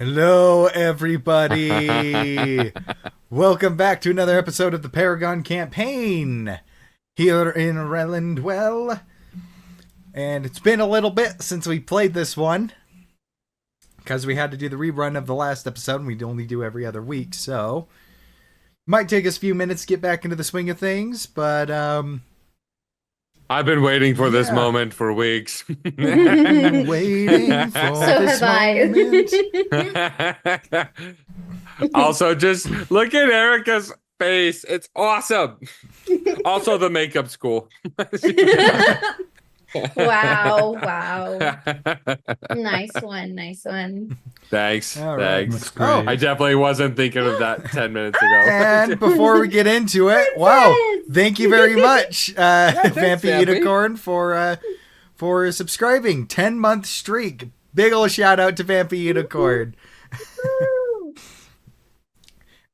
Hello, everybody. Welcome back to another episode of the Paragon campaign here in Rellandwell. And it's been a little bit since we played this one because we had to do the rerun of the last episode and we only do every other week. So might take us a few minutes to get back into the swing of things, but I've been waiting for this moment for weeks. waiting for this moment. Also, just look at Erica's face. It's awesome. Also, the makeup's cool. Wow. Nice one. Thanks. All right. Thanks. That's great. I definitely wasn't thinking of that 10 minutes ago. And before we get into it, wow, thank you very much, thanks, Vampy Unicorn, for subscribing. 10-month streak. Big ol' shout out to Vampy Unicorn.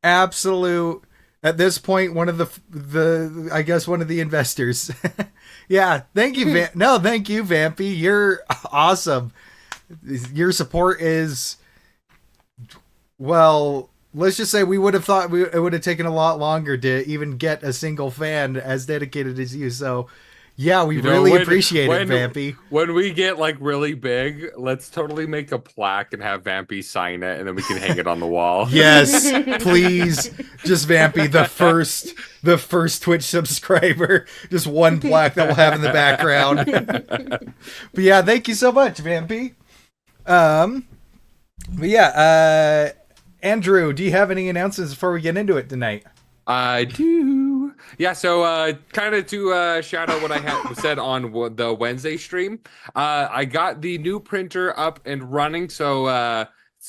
Absolute, at this point, one of the I guess one of the investors. Yeah, thank you, thank you, Vampy. You're awesome. Your support is, well, let's just say we would have thought it would have taken a lot longer to even get a single fan as dedicated as you. So, yeah, we really appreciate it, Vampy. When we get like really big, let's totally make a plaque and have Vampy sign it, and then we can hang it on the wall. Yes, please, just Vampy, the first Twitch subscriber, just one plaque that we'll have in the background. But yeah, thank you so much, Vampy. But yeah, Andrew, do you have any announcements before we get into it tonight? I do. Yeah, so kind of to shout out what I had said on the Wednesday stream. I got the new printer up and running, so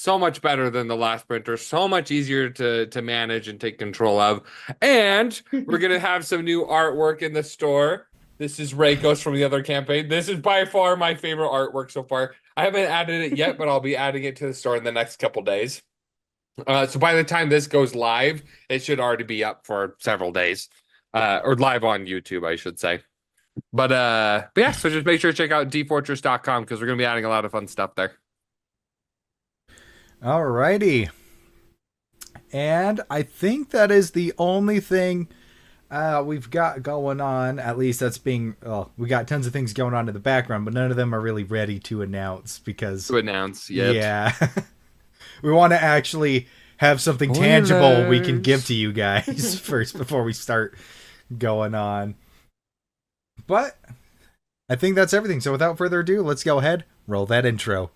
much better than the last printer, so much easier to manage and take control of. And we're going to have some new artwork in the store. This is Reiko's from the other campaign. This is by far my favorite artwork so far. I haven't added it yet, but I'll be adding it to the store in the next couple days. So by the time this goes live, it should already be up for several days, or live on YouTube, I should say. But yeah, so just make sure to check out D-Fourtress.com because we're going to be adding a lot of fun stuff there. Alrighty. And I think that is the only thing we've got going on. At least that's being, we got tons of things going on in the background, but none of them are really ready to announce because... To announce, yep. Yeah. We want to actually have something tangible we can give to you guys first before we start going on. But I think that's everything. So without further ado, let's go ahead, roll that intro.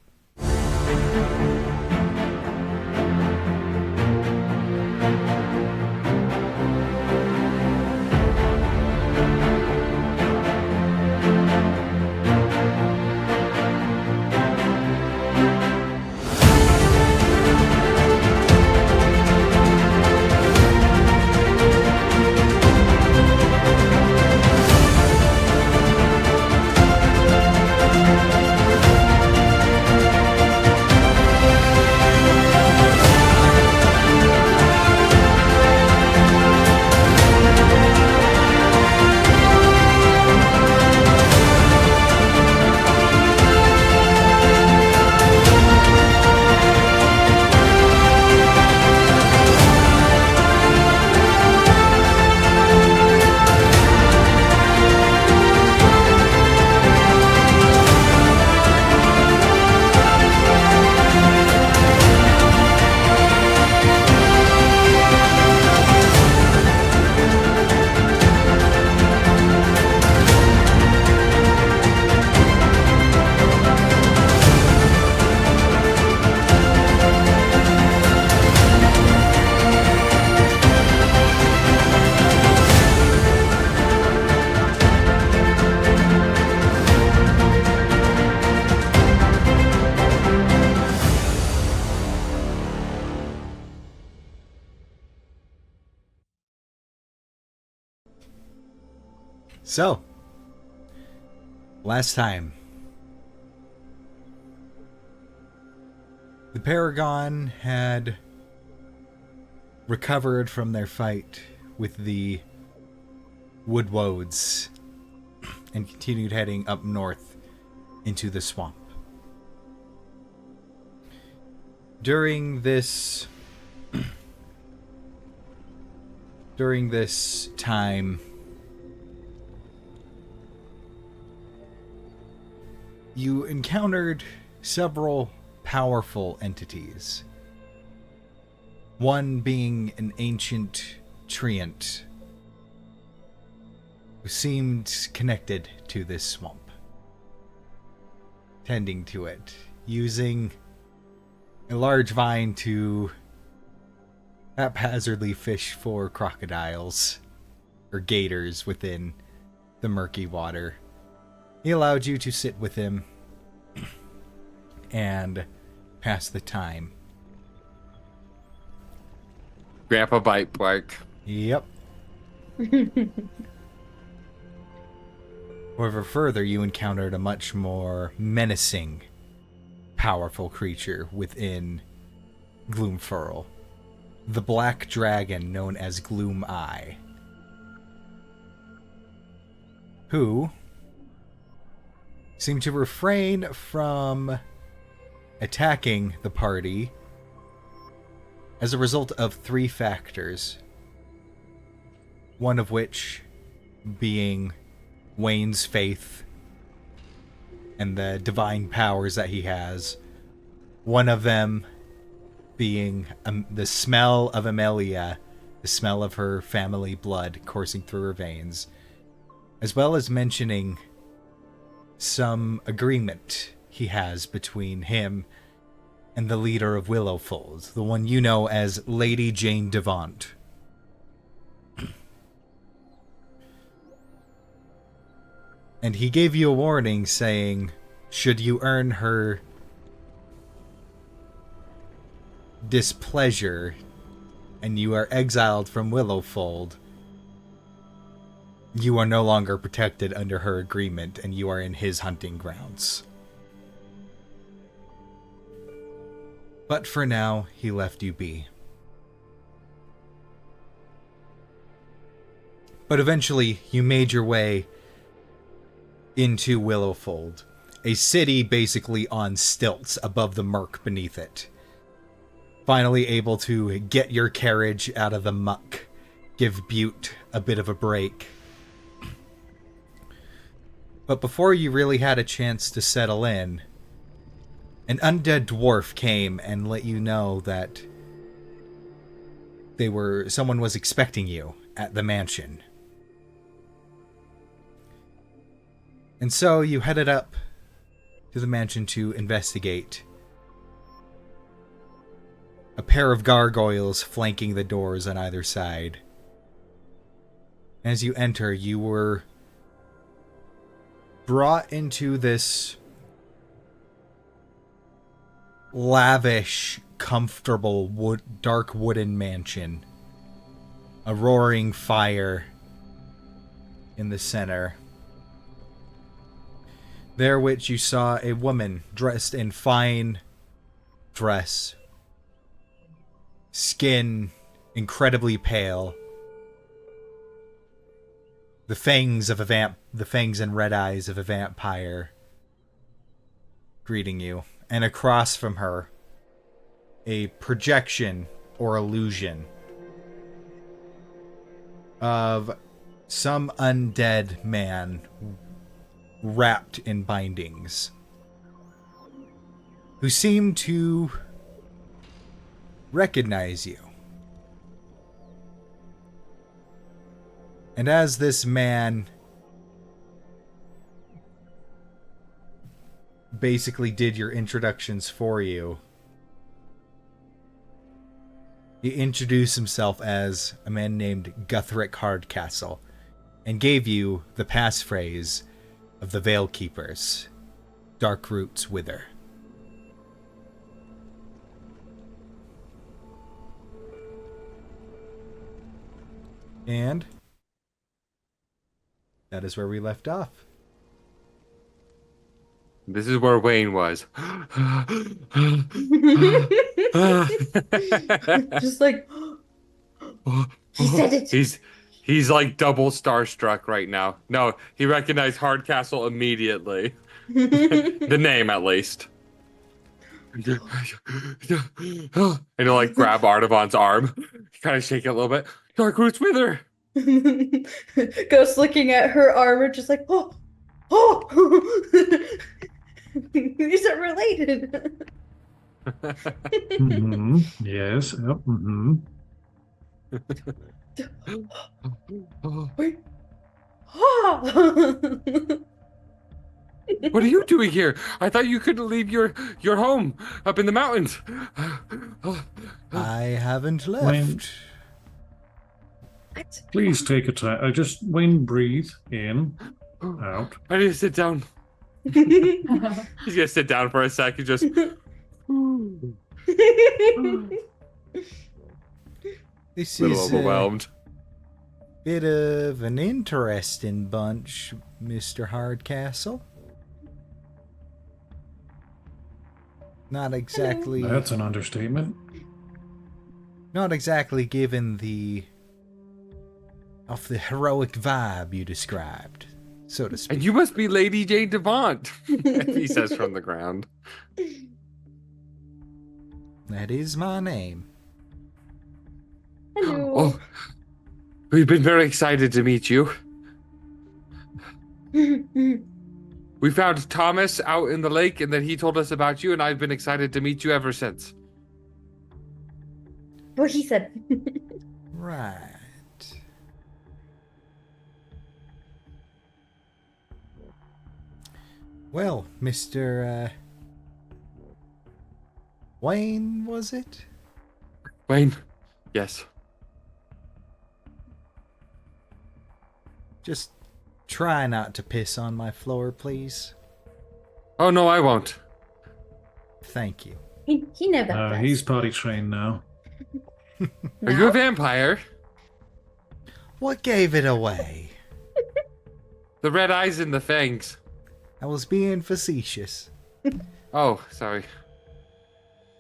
So, last time, the Paragon had recovered from their fight with the Woodwodes and continued heading up north into the swamp. during this time, you encountered several powerful entities. One being an ancient treant who seemed connected to this swamp, tending to it, using a large vine to haphazardly fish for crocodiles or gators within the murky water. He allowed you to sit with him and pass the time. Grandpa Bite Bark. Yep. However, further, you encountered a much more menacing, powerful creature within Gloomfurl. The black dragon known as Gloom Eye. Who seemed to refrain from attacking the party as a result of 3 factors. One of which being Wayne's faith and the divine powers that he has. One of them being the smell of Amelia, the smell of her family blood coursing through her veins, as well as mentioning some agreement he has between him and the leader of Willowfold, the one you know as Lady Jane Duvont. And he gave you a warning saying, should you earn her displeasure and you are exiled from Willowfold, you are no longer protected under her agreement and you are in his hunting grounds. But for now, he left you be. But eventually, you made your way into Willowfold, a city basically on stilts above the murk beneath it. Finally able to get your carriage out of the muck, give Butte a bit of a break. But before you really had a chance to settle in, an undead dwarf came and let you know that someone was expecting you at the mansion. And so you headed up to the mansion to investigate. A pair of gargoyles flanking the doors on either side. As you enter, you were brought into this lavish, comfortable, dark wooden mansion. A roaring fire in the center. There which you saw a woman dressed in fine dress. Skin incredibly pale. The fangs and red eyes of a vampire greeting you. And across from her, a projection or illusion of some undead man wrapped in bindings, who seemed to recognize you. And as this man basically did your introductions for you, he introduced himself as a man named Guthric Hardcastle and gave you the passphrase of the Veil Keepers, Dark Roots Wither. And that is where we left off. This is where Wayne was. Just like, he said it. He's like double starstruck right now. No, he recognized Hardcastle immediately. The name, at least. And he'll like grab Artavon's arm, kind of shake it a little bit. Dark Roots Wither. Ghost looking at her armor, just like, oh. These are related. Yes. Yep. Wait. What are you doing here? I thought you couldn't leave your home up in the mountains. I haven't left. Wayne, What? please take a time. Just Wayne, breathe in, out. I need to sit down. He's gonna sit down for a second, just. This A little is overwhelmed. a bit of an interesting bunch, Mr. Hardcastle. Not exactly. That's an understatement. Not exactly given the heroic vibe you described, so to speak. And you must be Lady Jane Duvont, he says from the ground. That is my name. Hello. Oh, we've been very excited to meet you. We found Thomas out in the lake, and then he told us about you, and I've been excited to meet you ever since. What he said. Right. Well, Mr. Wayne, was it? Wayne, yes. Just try not to piss on my floor, please. Oh, no, I won't. Thank you. He never does. He's potty trained now. Are you a vampire? What gave it away? The red eyes and the fangs. I was being facetious. Oh, sorry.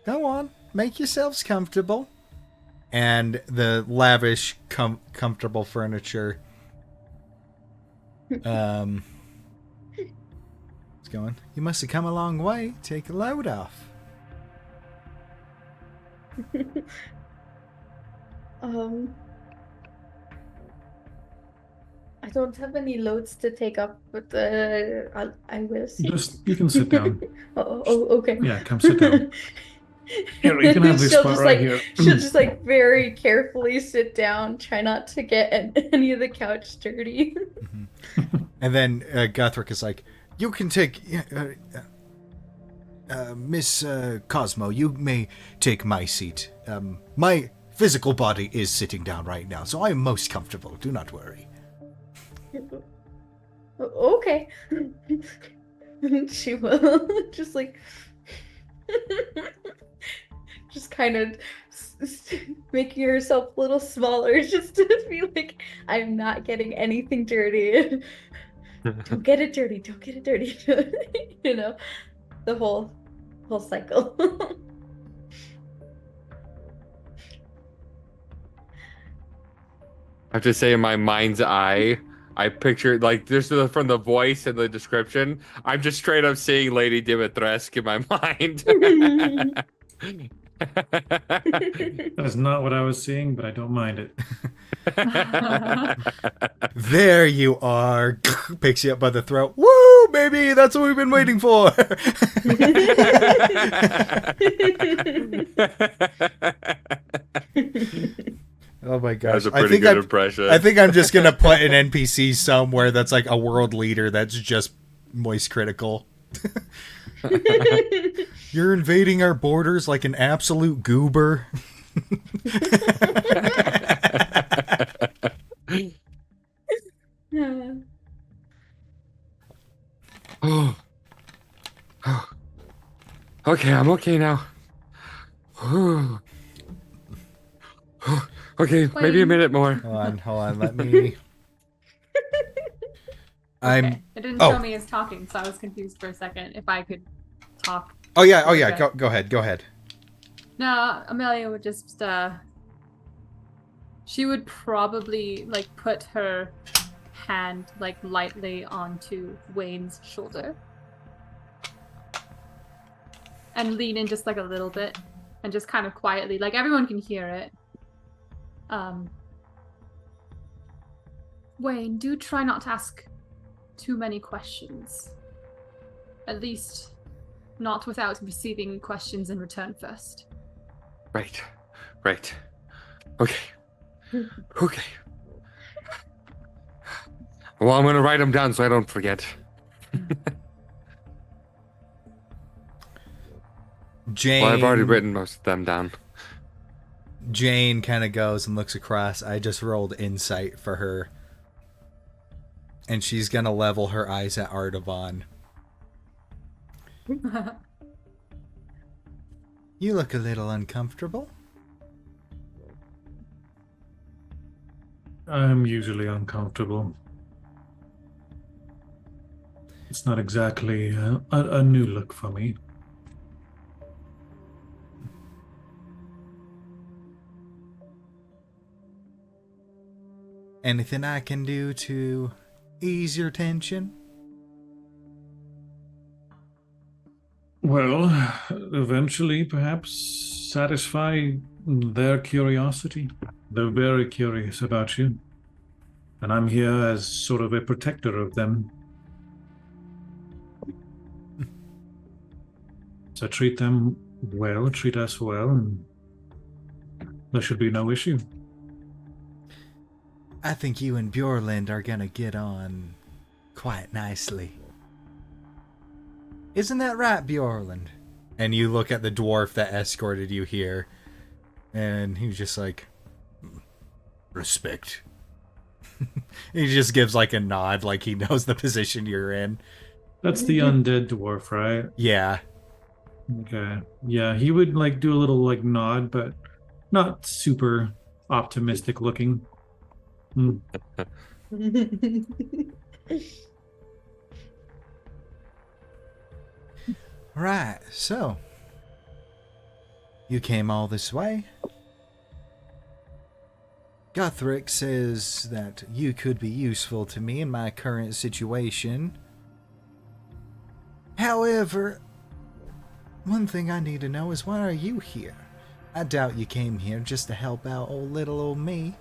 Go on, make yourselves comfortable. And the lavish, comfortable furniture. It's going. You must have come a long way. Take a load off. I don't have any loads to take up, but I will see. You can sit down. Okay. Yeah, come sit down. Here, you can have this spot right here. She'll just like very carefully sit down, try not to get any of the couch dirty. And then Guthrick is like, you can take... Miss Cosmo, you may take my seat. My physical body is sitting down right now, so I am most comfortable. Do not worry. Okay. She will just like... just kind of making herself a little smaller just to be like, I'm not getting anything dirty. Don't get it dirty. Don't get it dirty. You know, the whole cycle. I have to say, in my mind's eye, I pictured, like, just from the voice and the description, I'm just straight up seeing Lady Dimitrescu in my mind. That's not what I was seeing, but I don't mind it. There you are. Picks you up by the throat. Woo, baby, that's what we've been waiting for. Oh my gosh. That's a pretty good impression. I think I'm just going to put an NPC somewhere that's like a world leader that's just moist critical. You're invading our borders like an absolute goober. Okay, I'm okay now. Okay, maybe a minute more. Hold on, let me... It didn't show me as talking, so I was confused for a second if I could talk. Oh yeah, go ahead. No, Amelia would just, she would probably, like, put her hand, like, lightly onto Wayne's shoulder. and lean in just like a little bit and just kind of quietly, like everyone can hear it. Wayne, do try not to ask too many questions. At least not without receiving questions in return first. Right. Okay. Okay. Well, I'm gonna write them down so I don't forget. Jane. Well, I've already written most of them down. Jane kind of goes and looks across. I just rolled insight for her. And she's going to level her eyes at Artavan. You look a little uncomfortable. I'm usually uncomfortable. It's not exactly a new look for me. Anything I can do to ease your tension? Well, eventually perhaps satisfy their curiosity. They're very curious about you. And I'm here as sort of a protector of them. So treat them well, treat us well, and there should be no issue. I think you and Bjorland are gonna get on quite nicely. Isn't that right, Bjorland? And you look at the dwarf that escorted you here, and he's just like, respect. He just gives like a nod, like he knows the position you're in. That's the undead dwarf, right? Yeah. Okay. Yeah, he would like do a little like nod, but not super optimistic looking. Right, so you came all this way. Guthric says that you could be useful to me in my current situation. However, one thing I need to know is why are you here? I doubt you came here just to help out little old me.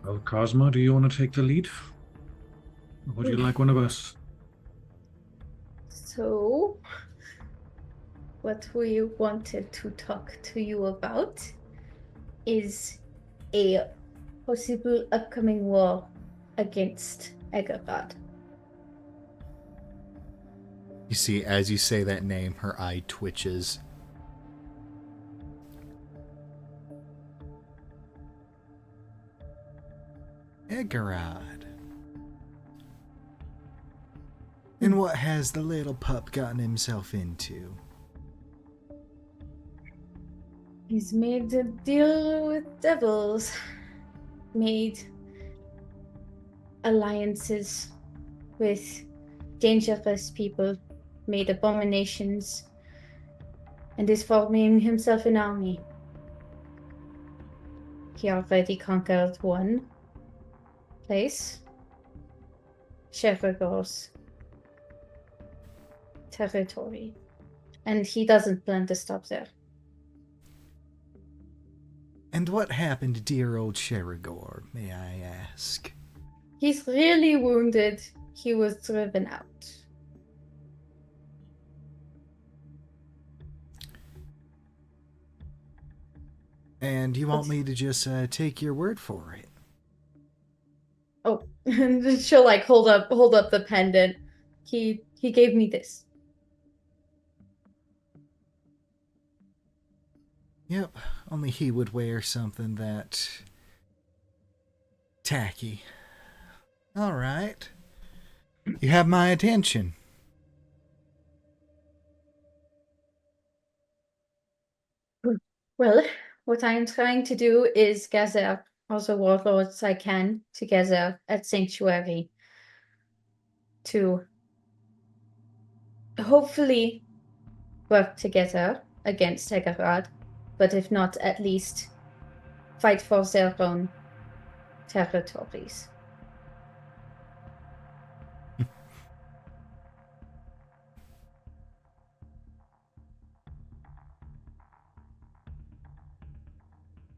Well, Cosmo, do you want to take the lead? Or would you like one of us? So, what we wanted to talk to you about is a possible upcoming war against Egerad. You see, as you say that name, her eye twitches. Egerad. And what has the little pup gotten himself into? He's made a deal with devils, made alliances with dangerous people, made abominations, and is forming himself an army. He already conquered one place, Sheragor's territory, and he doesn't plan to stop there. And what happened to dear old Sheragor, may I ask? He's really wounded. He was driven out. And you want me to just take your word for it? Oh, and she'll like hold up the pendant. He gave me this. Yep, only he would wear something that tacky. All right. You have my attention. Well, what I am trying to do is gather all the warlords I can together at Sanctuary to hopefully work together against Egerad, but if not, at least fight for their own territories.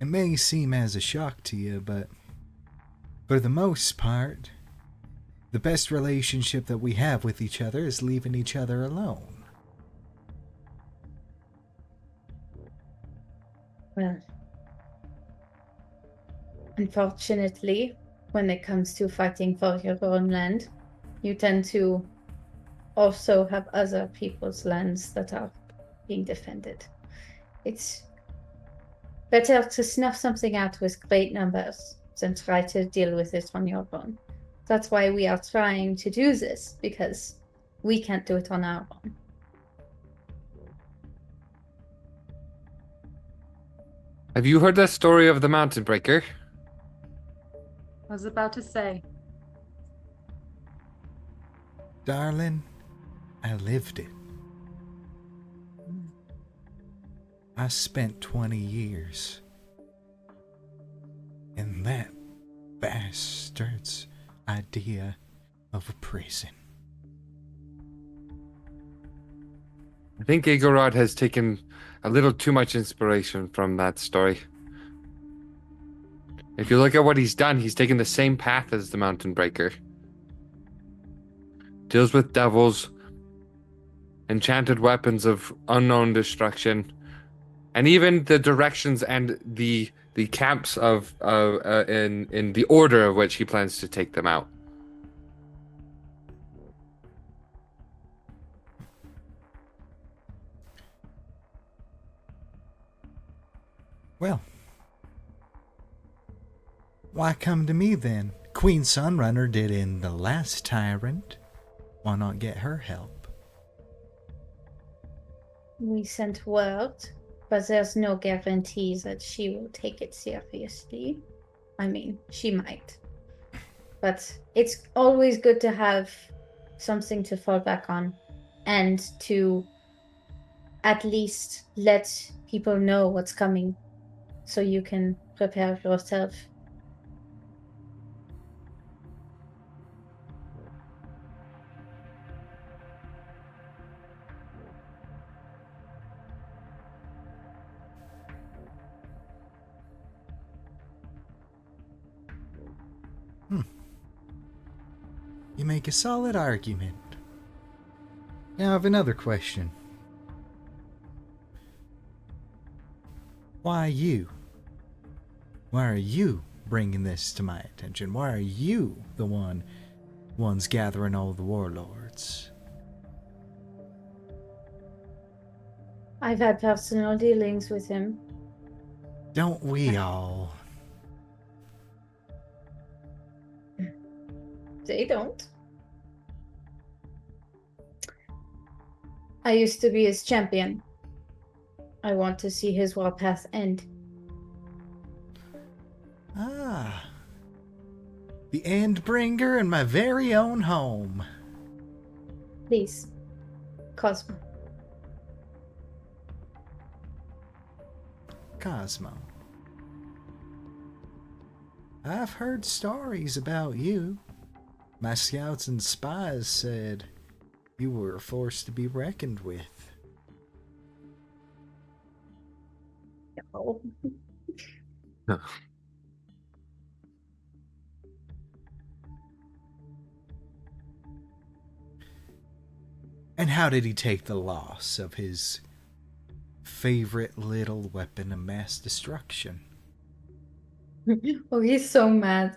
It may seem as a shock to you, but for the most part, the best relationship that we have with each other is leaving each other alone. Well, unfortunately, when it comes to fighting for your own land, you tend to also have other people's lands that are being defended. It's better to snuff something out with great numbers than try to deal with it on your own. That's why we are trying to do this, because we can't do it on our own. Have you heard the story of the Mountain Breaker? I was about to say. Darling, I lived it. I spent 20 years in that bastard's idea of a prison. I think Igorod has taken a little too much inspiration from that story. If you look at what he's done, he's taken the same path as the Mountain Breaker. Deals with devils, enchanted weapons of unknown destruction, and even the directions and the camps of in the order of which he plans to take them out. Well, why come to me then? Queen Sunrunner did in The Last Tyrant. Why not get her help? We sent word, but there's no guarantee that she will take it seriously. I mean, she might. But it's always good to have something to fall back on and to at least let people know what's coming so you can prepare yourself. You make a solid argument. Now I have another question. Why you? Why are you bringing this to my attention? Why are you the ones gathering all the warlords? I've had personal dealings with him. Don't we all? They don't. I used to be his champion. I want to see his warpath end. Ah. The Endbringer in my very own home. Please, Cosmo. Cosmo. I've heard stories about you. My scouts and spies said you were a force to be reckoned with. No. And how did he take the loss of his favorite little weapon of mass destruction? Oh, he's so mad.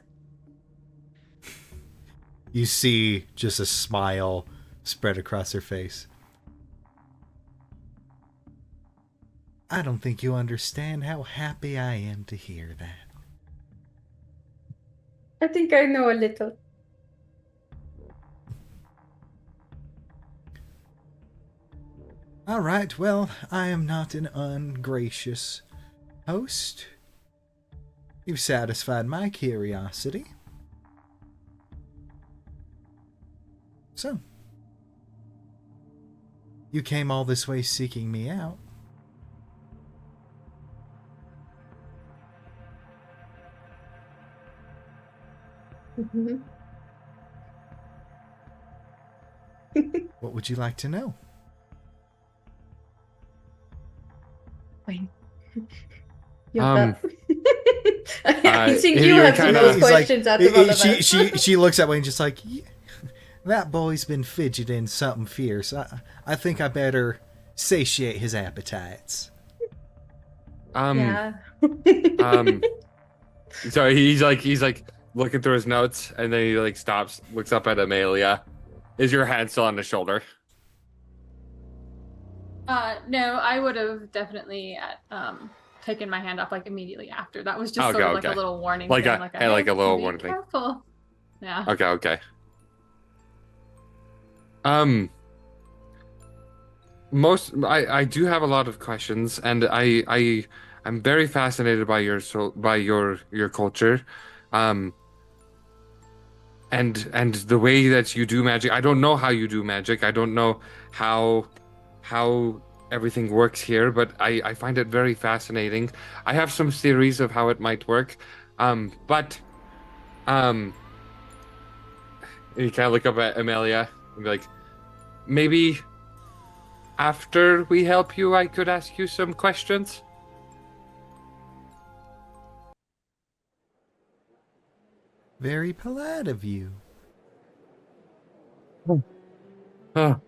You see just a smile spread across her face. I don't think you understand how happy I am to hear that. I think I know a little. All right, well, I am not an ungracious host. You've satisfied my curiosity. So, you came all this way seeking me out. Mhm. What would you like to know? Fine. Your Um, gut. I think if you you're have the kinda- most He's like- questions out of all of us. she looks at Wayne just like, that boy's been fidgeting something fierce. I think I better satiate his appetites. Yeah. So he's like looking through his notes, and then he like stops, looks up at Amelia. Is your hand still on his shoulder? No, I would have definitely taken my hand up like immediately after. That was just Okay, sort of like okay. a little warning Like thing, a- hey, like a little be warning thing. careful. Yeah. Okay. I do have a lot of questions, and I'm very fascinated by your culture, and the way that you do magic. I don't know how you do magic. I don't know how everything works here, but I find it very fascinating. I have some theories of how it might work, but you kind of look up at Amelia and be like, maybe after we help you, I could ask you some questions. Very polite of you. Oh.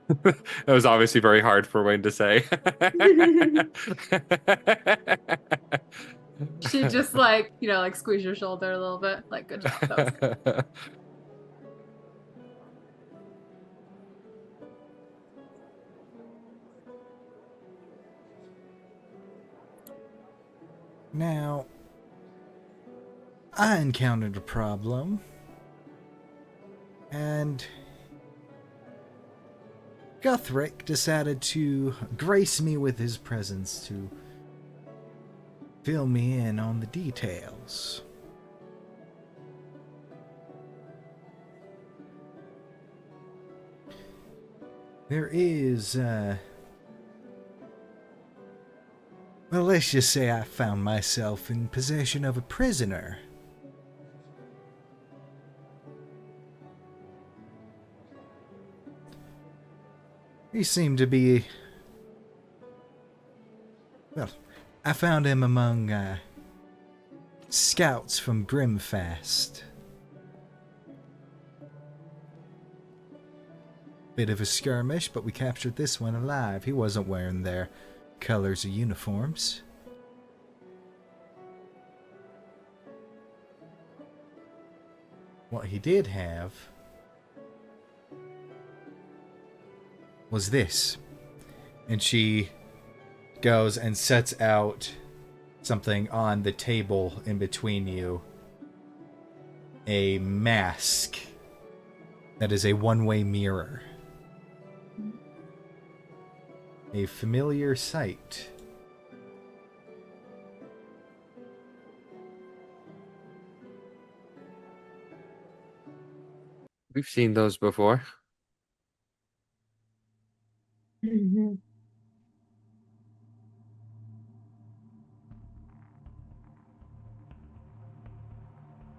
That was obviously very hard for Wayne to say. She just like, like squeeze your shoulder a little bit. Like, good job. That was good. Now, I encountered a problem, and Guthrick decided to grace me with his presence to fill me in on the details. There is, well, let's just say I found myself in possession of a prisoner. He seemed to be... Well, I found him among, scouts from Grimfast. Bit of a skirmish, but we captured this one alive. He wasn't wearing their colors or uniforms. What he did have was this. And she goes and sets out something on the table in between you. A mask that is a one-way mirror. A familiar sight. We've seen those before. Mhm.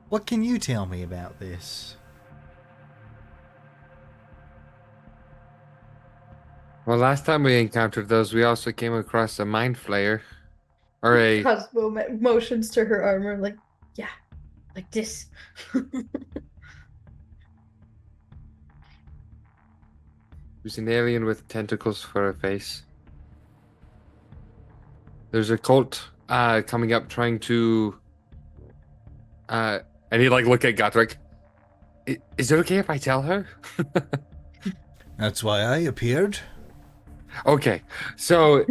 What can you tell me about this? Well, last time we encountered those, we also came across a mind flayer. Or a... Cosmo motions to her armor, like, yeah, like this. Who's an alien with tentacles for a face. There's a cult coming up trying to... and he'd like look at Gothric. Is it okay if I tell her? That's why I appeared. Okay, so...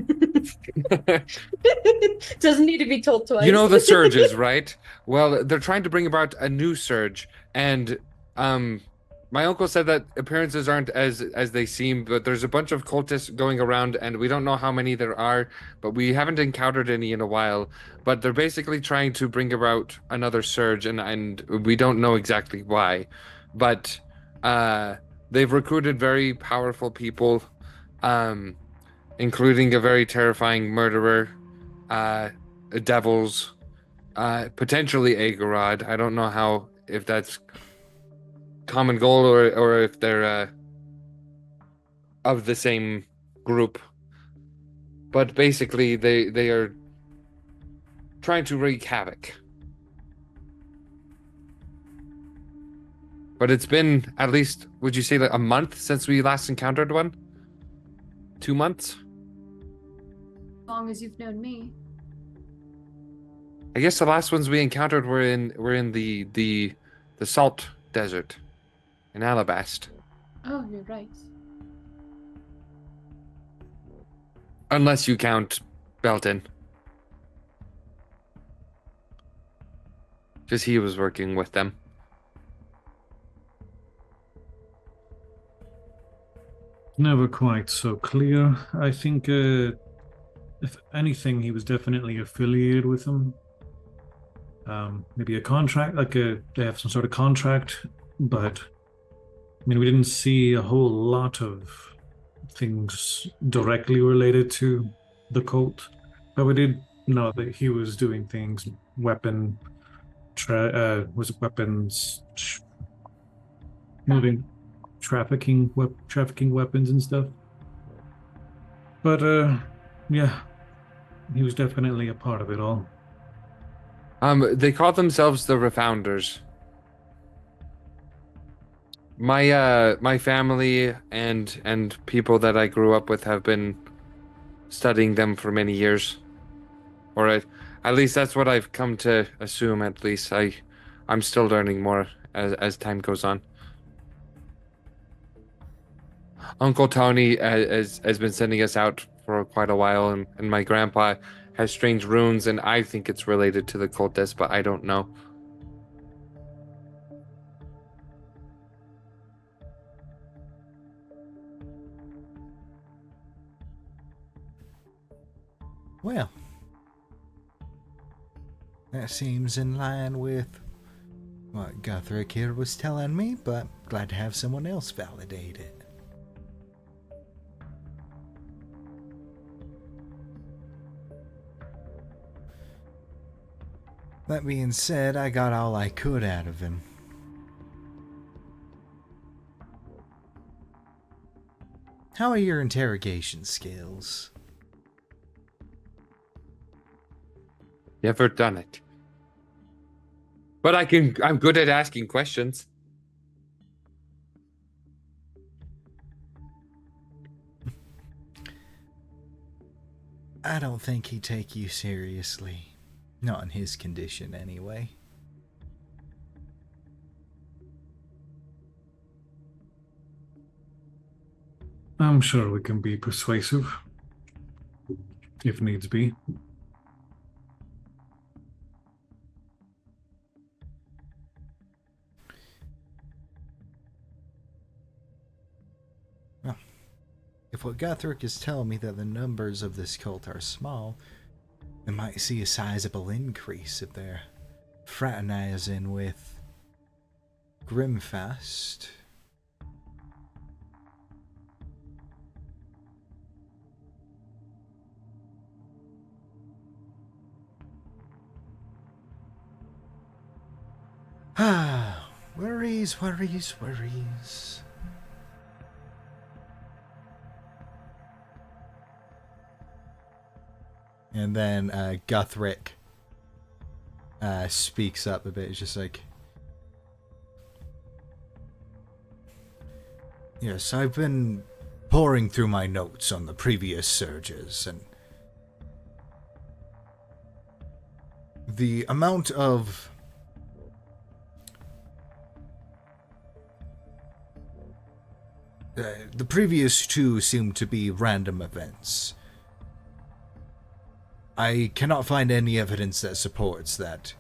Doesn't need to be told twice. You know the surges, right? Well, they're trying to bring about a new surge, and my uncle said that appearances aren't as they seem, but there's a bunch of cultists going around, and we don't know how many there are, but we haven't encountered any in a while. But they're basically trying to bring about another surge, and we don't know exactly why. But they've recruited very powerful people, including a very terrifying murderer, devils, potentially Agorod. I don't know if that's common goal or if they're of the same group. But basically, they are trying to wreak havoc. But it's been at least, would you say, like a month since we last encountered one? 2 months? As long as you've known me. I guess the last ones we encountered were in the salt desert in Alabast. Oh, you're right. Unless you count Belton. Because he was working with them. Never quite so clear. I think, if anything, he was definitely affiliated with them. Maybe a contract, they have some sort of contract, but I mean, we didn't see a whole lot of things directly related to the cult, but we did know that he was doing things, weapons, moving, trafficking weapons and stuff. But yeah, he was definitely a part of it all. They call themselves the Refounders. My family and people that I grew up with have been studying them for many years, or at least that's what I've come to assume. At least I'm still learning more as time goes on. Uncle Tony has been sending us out for quite a while, and my grandpa has strange runes, and I think it's related to the cultists, but I don't know. Well, that seems in line with what Guthric here was telling me, but glad to have someone else validate it. That being said, I got all I could out of him. How are your interrogation skills? Never done it. But I'm good at asking questions. I don't think he'd take you seriously. Not in his condition, anyway. I'm sure we can be persuasive, if needs be. Well, if what Guthric is telling me that the numbers of this cult are small, I might see a sizable increase if they're fraternizing with Grimfast. Ah, worries. And then Guthric speaks up a bit. It's just like, yes, I've been poring through my notes on the previous surges, and the amount of the previous two seem to be random events. I cannot find any evidence that supports that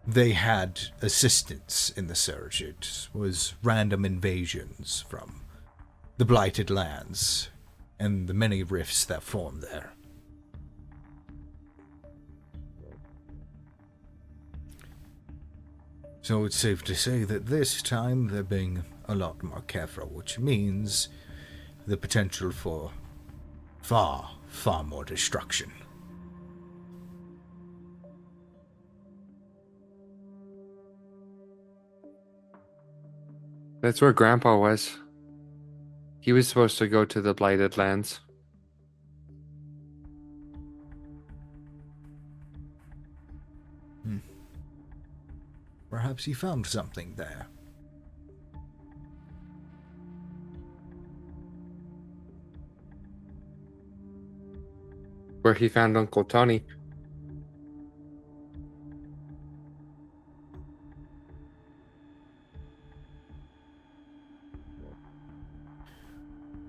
they had assistance in the surge. It was random invasions from the Blighted Lands and the many rifts that form there. So it's safe to say that this time they're being a lot more careful, which means the potential for far, far more destruction. That's where Grandpa was. He was supposed to go to the Blighted Lands. Perhaps you found something there. Where he found Uncle Tony.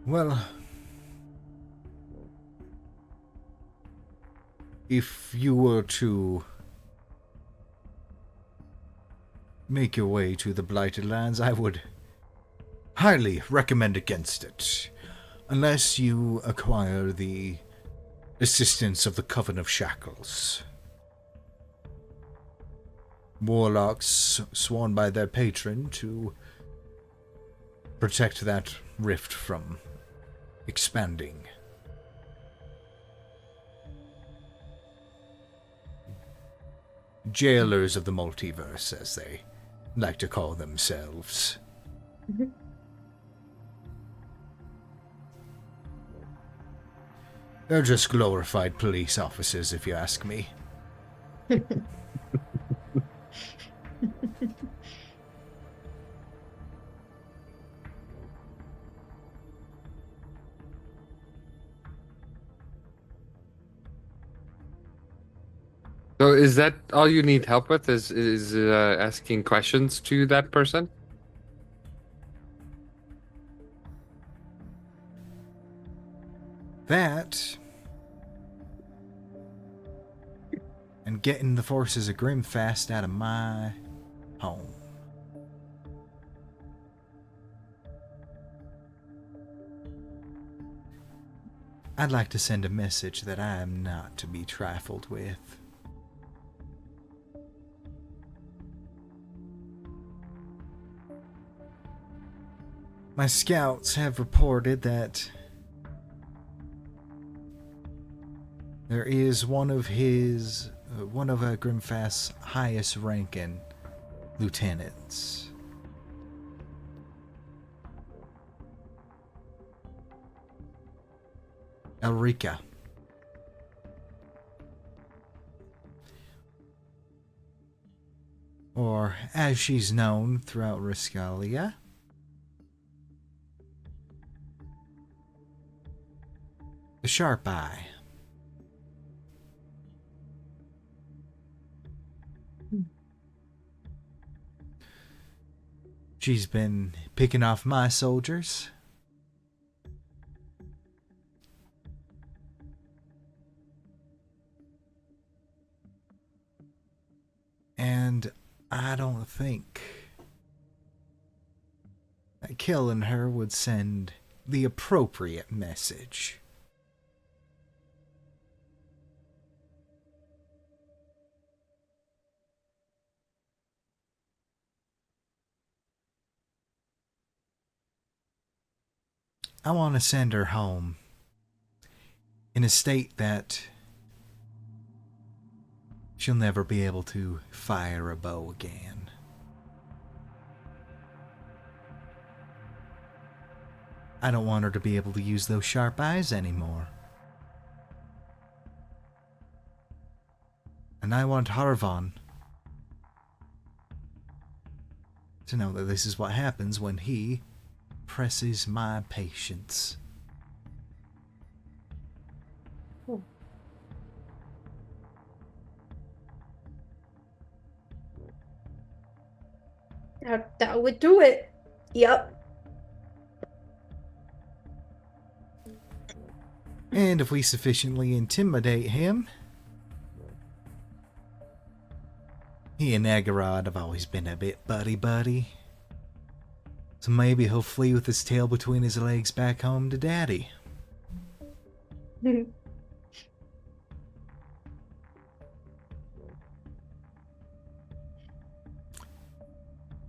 Well, if you were to make your way to the Blighted Lands, I would highly recommend against it, unless you acquire the assistance of the Coven of Shackles. Warlocks sworn by their patron to protect that rift from expanding. Jailers of the multiverse, as they like to call themselves. They're just glorified police officers, if you ask me. So is that all you need help with? Is asking questions to that person? That, and getting the forces of Grimfast out of my home. I'd like to send a message that I am not to be trifled with. My scouts have reported that there is one of Grimfast's highest ranking lieutenants. Elrica. Or, as she's known throughout Riscalia, the Sharp Eye. She's been picking off my soldiers. And I don't think that killing her would send the appropriate message. I want to send her home in a state that she'll never be able to fire a bow again. I don't want her to be able to use those sharp eyes anymore. And I want Harvon to know that this is what happens when he presses my patience. That would do it. Yep. And if we sufficiently intimidate him, he and Agarod have always been a bit buddy-buddy. So maybe he'll flee with his tail between his legs back home to Daddy.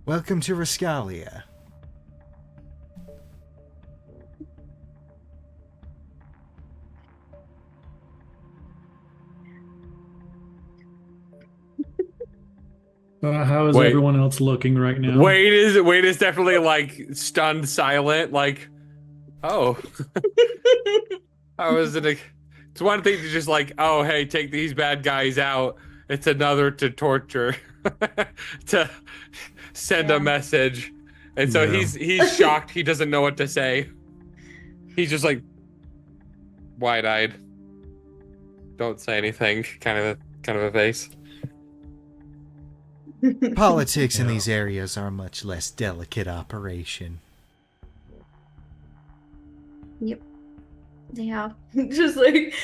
Welcome to Riscalia. How is Wait. everyone else looking right now? Wade is definitely like stunned, silent, like, oh, how is it? It's one thing to just like, oh, hey, take these bad guys out. It's another to torture. to send Yeah. a message. And so Yeah. he's shocked. He doesn't know what to say. He's just like wide-eyed. Don't say anything. Kind of a face. Politics in Yeah. these areas are a much less delicate operation. Yep. Yeah. just like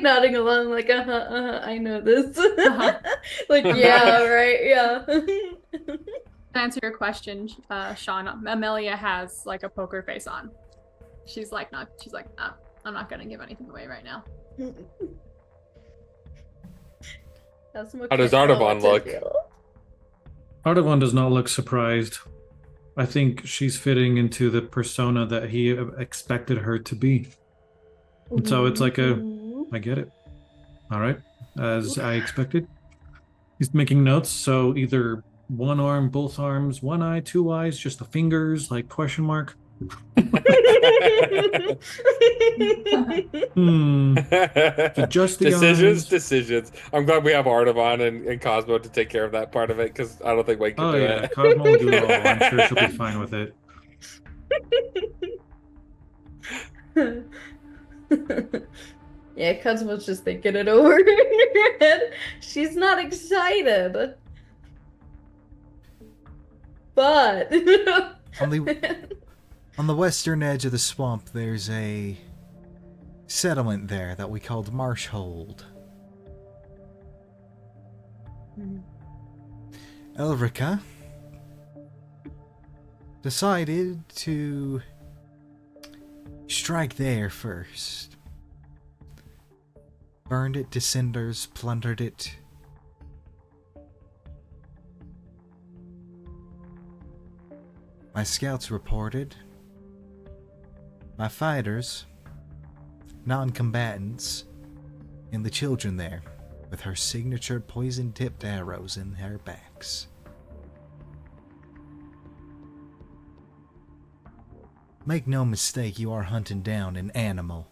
nodding along, like I know this. Uh-huh. Like yeah, right, yeah. To answer your question, Sean, Amelia has like a poker face on. She's like, nah, I'm not gonna give anything away right now. How does Artaban look? Artavan does not look surprised. I think she's fitting into the persona that he expected her to be. And so it's like I get it. All right, as I expected. He's making notes, so either one arm, both arms, one eye, two eyes, just the fingers, like question mark. Just the eyes. Decisions. I'm glad we have Artavan and Cosmo to take care of that part of it, because I don't think Wayne can Oh do yeah, it. Cosmo will do it all. I'm sure she'll be fine with it. Yeah, Cosmo's just thinking it over in her head. She's not excited. But On the western edge of the swamp, there's a settlement there that we called Marshhold. Elrica decided to strike there first. Burned it to cinders, plundered it. My scouts reported my fighters, non-combatants, and the children there, with her signature poison-tipped arrows in their backs. Make no mistake, you are hunting down an animal.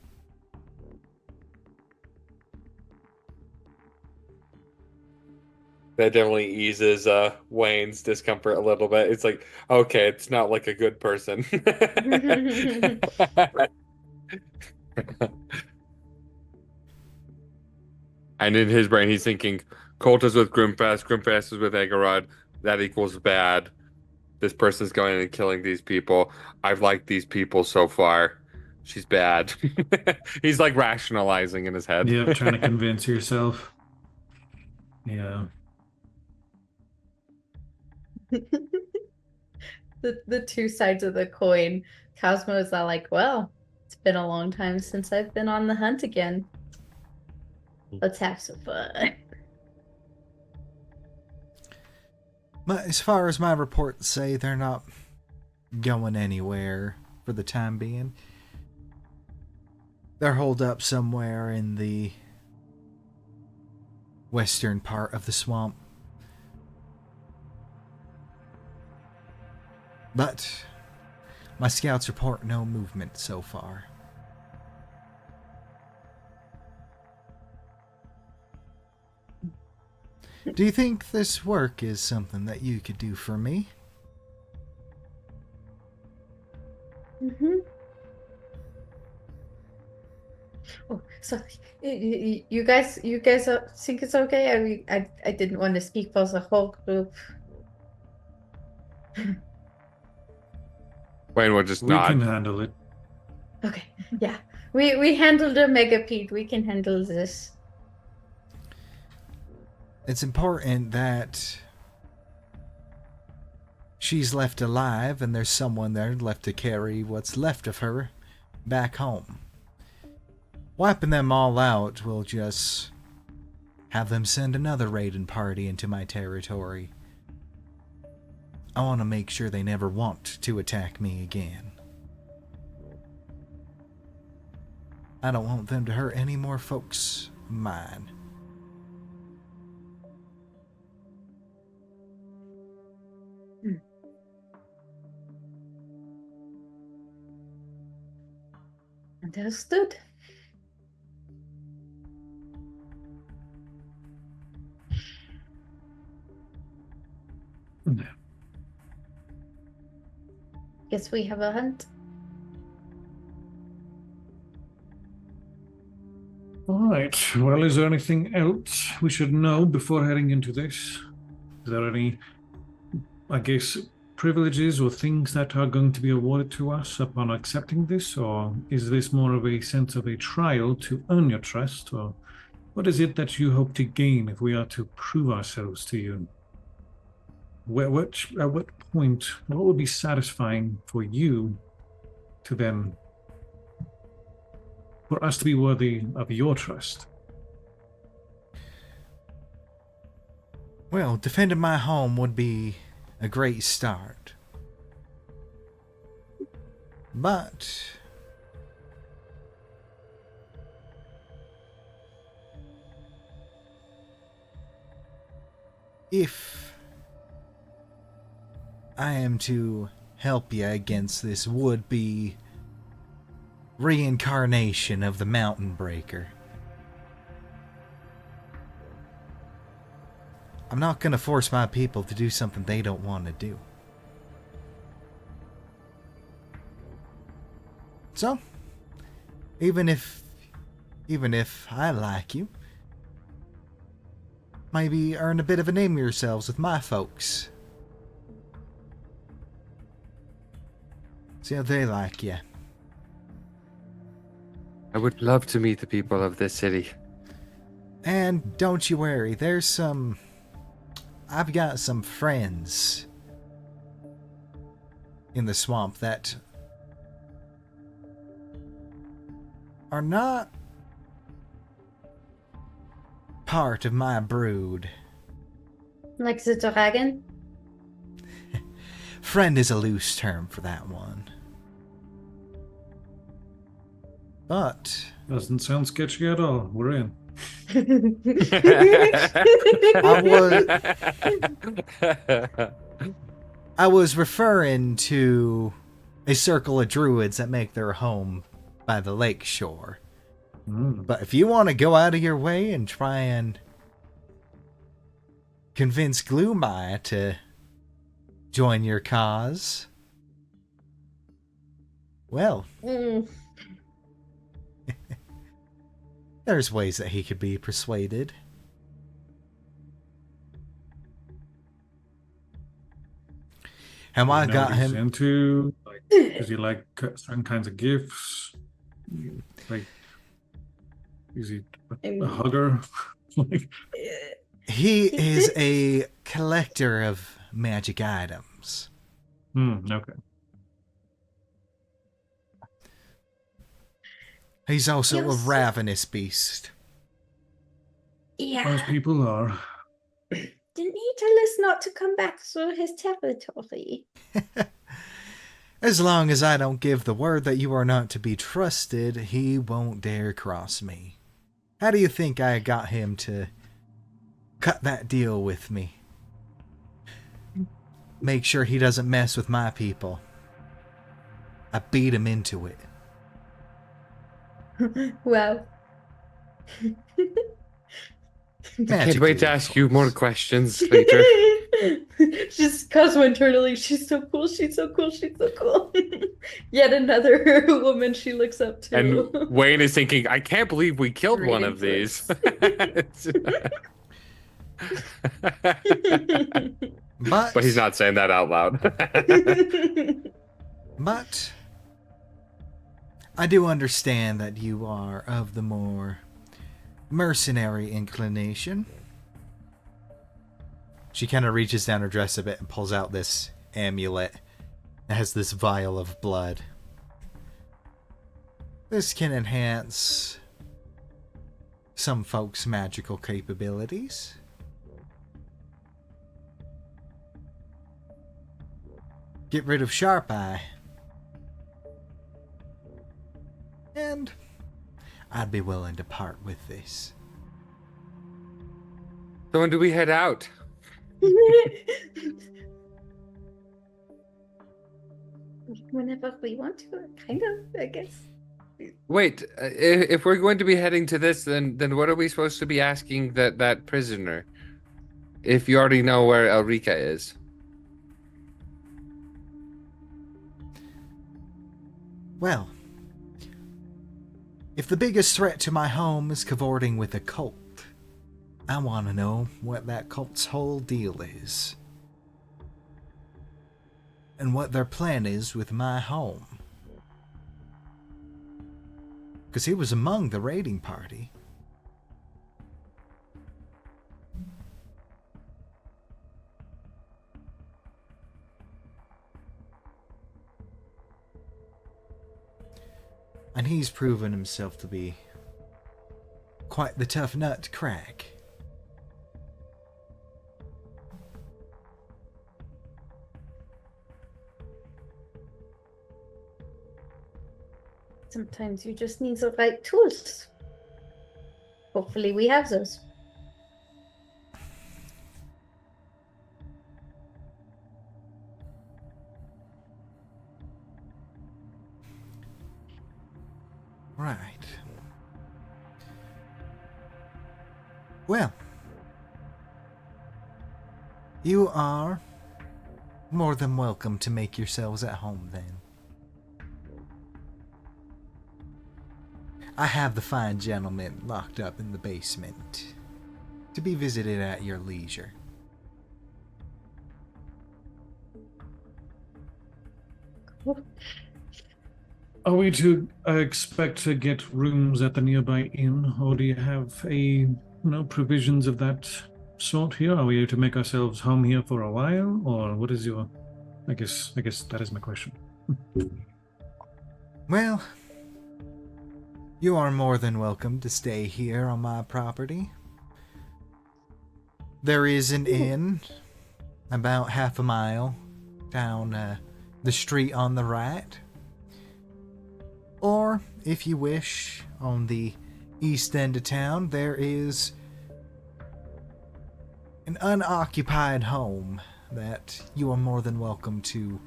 That definitely eases Wayne's discomfort a little bit. It's like, okay, it's not like a good person. And in his brain, he's thinking, Colt is with Grimfast, Grimfast is with Agorod. That equals bad. This person's going and killing these people. I've liked these people so far. She's bad. He's like rationalizing in his head. Yeah, trying to convince yourself. Yeah. the two sides of the coin. Cosmo is all like, well, it's been a long time since I've been on the hunt again. Let's have some fun. But as far as my reports say, they're not going anywhere for the time being. They're holed up somewhere in the western part of the swamp. But my scouts report no movement so far. Do you think this work is something that you could do for me? Mm-hmm. Oh, so you guys think it's okay? I didn't want to speak for the whole group. Wayne will just We nod. can handle it. Okay, yeah. We handled a megapede. We can handle this. It's important that she's left alive and there's someone there left to carry what's left of her back home. Wiping them all out will just have them send another raiding party into my territory. I want to make sure they never want to attack me again. I don't want them to hurt any more folks of mine. Understood. Guess we have a hunt. All right. Well, is there anything else we should know before heading into this? Is there any, I guess, privileges or things that are going to be awarded to us upon accepting this? Or is this more of a sense of a trial to earn your trust? Or what is it that you hope to gain if we are to prove ourselves to you? At what point, what would be satisfying for you to then, for us to be worthy of your trust? Well, defending my home would be a great start. But if I am to help you against this would-be reincarnation of the Mountain Breaker, I'm not going to force my people to do something they don't want to do. So, even if I like you, maybe earn a bit of a name yourselves with my folks. See how they like you. I would love to meet the people of this city. And don't you worry, I've got some friends in the swamp that are not part of my brood. Like the dragon? Friend is a loose term for that one. But Doesn't sound sketchy at all. We're in. I was referring to a circle of druids that make their home by the lake shore. But if you want to go out of your way and try and convince Gloomeye to join your cause, well, there's ways that he could be persuaded. And I got him into, like, does he like certain kinds of gifts? Like, is he a hugger? Like, he is a collector of magic items. Okay. He's also a Yes. ravenous beast. Yeah. Most people are. Didn't he tell us not to come back to his territory? As long as I don't give the word that you are not to be trusted, he won't dare cross me. How do you think I got him to cut that deal with me? Make sure he doesn't mess with my people. I beat him into it. Wow. Can't wait to ask you more questions later. Just Cosmo internally, she's so cool, she's so cool, she's so cool. Yet another woman she looks up to. And Wayne is thinking, I can't believe we killed one of these. But he's not saying that out loud. But I do understand that you are of the more mercenary inclination. She kind of reaches down her dress a bit and pulls out this amulet that has this vial of blood. This can enhance some folks' magical capabilities. Get rid of Sharp Eye. And I'd be willing to part with this. So when do we head out? Whenever we want to, kind of, I guess. Wait, if we're going to be heading to this, then what are we supposed to be asking that prisoner? If you already know where Elrica is. Well, if the biggest threat to my home is cavorting with a cult, I want to know what that cult's whole deal is. And what their plan is with my home. Because he was among the raiding party. And he's proven himself to be quite the tough nut to crack. Sometimes you just need the right tools. Hopefully we have those. Right. Well, you are more than welcome to make yourselves at home then. I have the fine gentleman locked up in the basement to be visited at your leisure. Are we to expect to get rooms at the nearby inn, or do you have provisions of that sort here? Are we to make ourselves home here for a while, or what is your? I guess that is my question. Well, you are more than welcome to stay here on my property. There is an inn about half a mile down the street on the right. Or, if you wish, on the east end of town, there is an unoccupied home that you are more than welcome to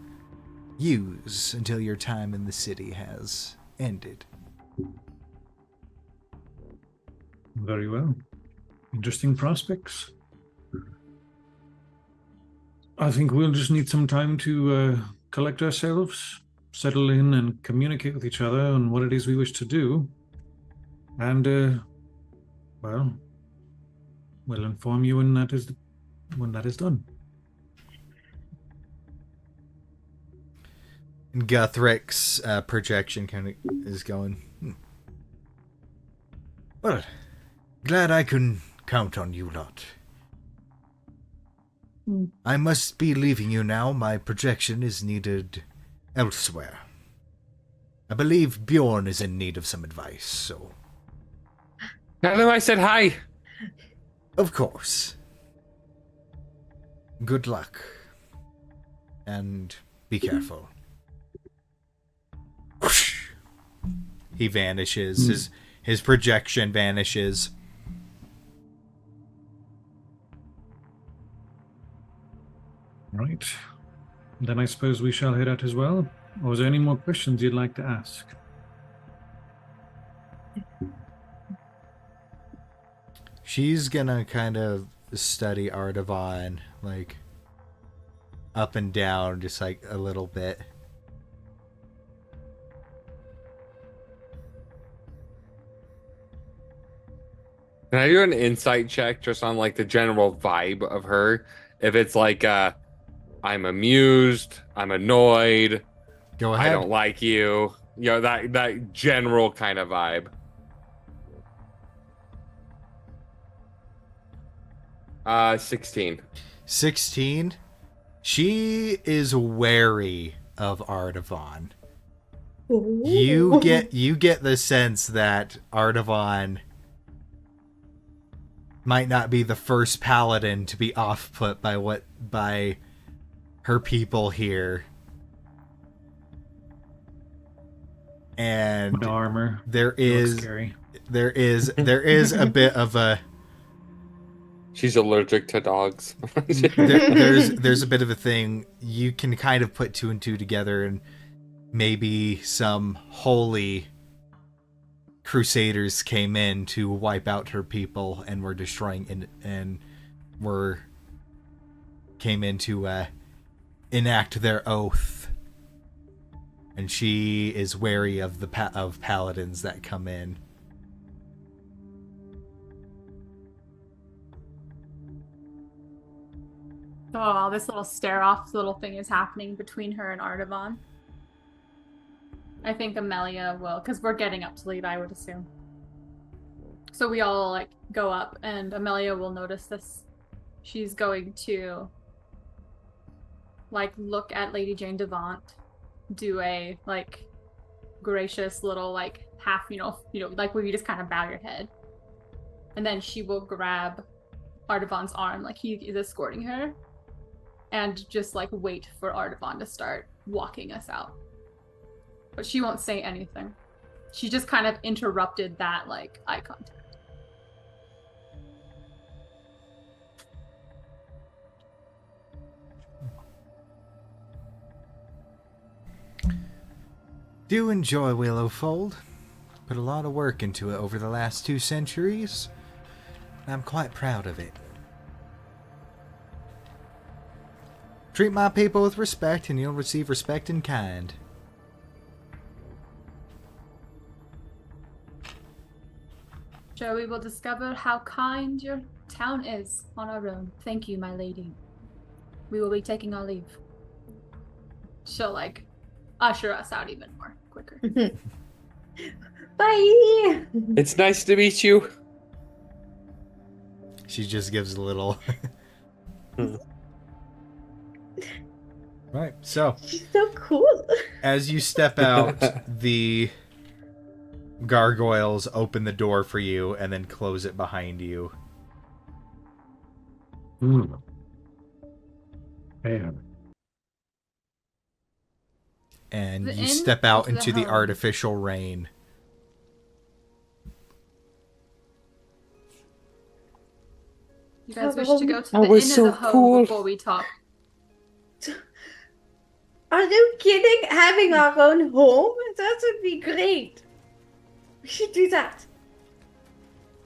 use until your time in the city has ended. Very well. Interesting prospects. I think we'll just need some time to collect ourselves, settle in, and communicate with each other on what it is we wish to do. And, well, we'll inform you when that is done. And Guthric's projection kind of is going, Well, glad I can count on you lot. I must be leaving you now. My projection is needed elsewhere. I believe Bjorn is in need of some advice, so... Tell him I said hi. Of course. Good luck. And be careful. Whoosh. He vanishes. His projection vanishes. Right. Then I suppose we shall head out as well. Or is there any more questions you'd like to ask? She's gonna kind of study Artavan, like, up and down, just like a little bit. Can I do an insight check just on like the general vibe of her? If it's like I'm amused, I'm annoyed, Go ahead. I don't like you. You know, that general kind of vibe. 16. 16. She is wary of Artavan. You get the sense that Artavan might not be the first paladin to be off-put by her people here. And With armor. there Looks is scary. there is a bit of a She's allergic to dogs. there's a bit of a thing you can kind of put two and two together, and maybe some holy crusaders came in to wipe out her people and were destroying came in to enact their oath and she is wary of the of paladins that come in. Oh, this little stare-off little thing is happening between her and Artavan. I think Amelia will, because we're getting up to leave, I would assume. So we all, like, go up, and Amelia will notice this. She's going to, like, look at Lady Jane Duvont, do a, like, gracious little, like, half, like, where you just kind of bow your head. And then she will grab Artavan's arm, like he is escorting her, and just, like, wait for Artavan to start walking us out. But she won't say anything. She just kind of interrupted that, like, eye contact. Do enjoy Willowfold. Put a lot of work into it over the last 2 centuries. I'm quite proud of it. Treat my people with respect and you'll receive respect in kind. So we will discover how kind your town is on our own. Thank you, my lady. We will be taking our leave. She'll, like, usher us out even more quicker. Bye! It's nice to meet you. She just gives a little... Right, so... She's so cool. As you step out, the gargoyles open the door for you and then close it behind you. Man. And The you inn step or out to the into the home? artificial rain. You guys wish to go to the That was inn so or the home cool. before we talk? Are you kidding? Having our own home? That would be great. We should do that.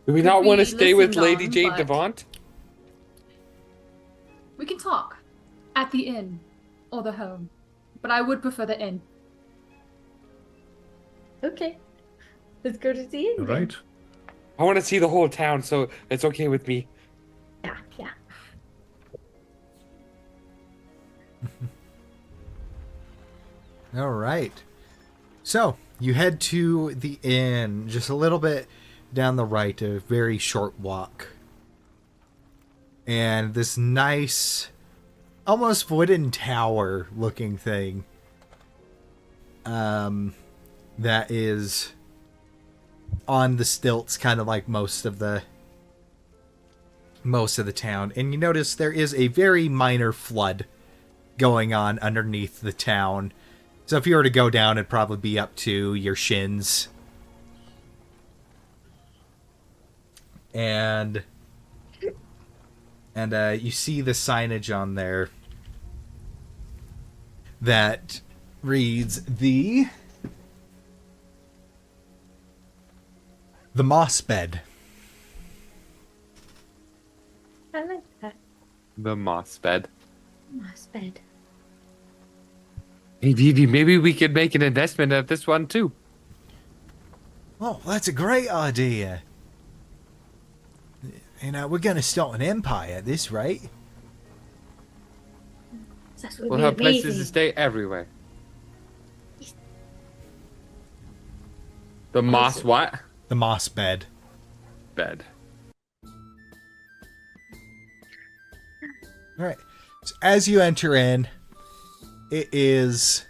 Do we Could not want to be stay with listened Lady on, Jane but- Duvont? We can talk at the inn or the home, but I would prefer the inn. Okay. Let's go to the inn. All then. right. I want to see the whole town, so it's okay with me. Yeah, yeah. All right. So, you head to the inn, just a little bit down the right, a very short walk. And this nice, almost wooden tower looking thing that is on the stilts, kind of like most of the town. And you notice there is a very minor flood going on underneath the town. So if you were to go down, it'd probably be up to your shins. And you see the signage on there that reads the moss bed. I like that. The moss bed. Moss bed. Hey, Vivi, maybe we could make an investment of this one too. Oh, that's a great idea. We're gonna start an empire at this rate. That would We'll be have places to amazing. stay everywhere. The moss what? The moss bed. Bed. All right. So as you enter in, it is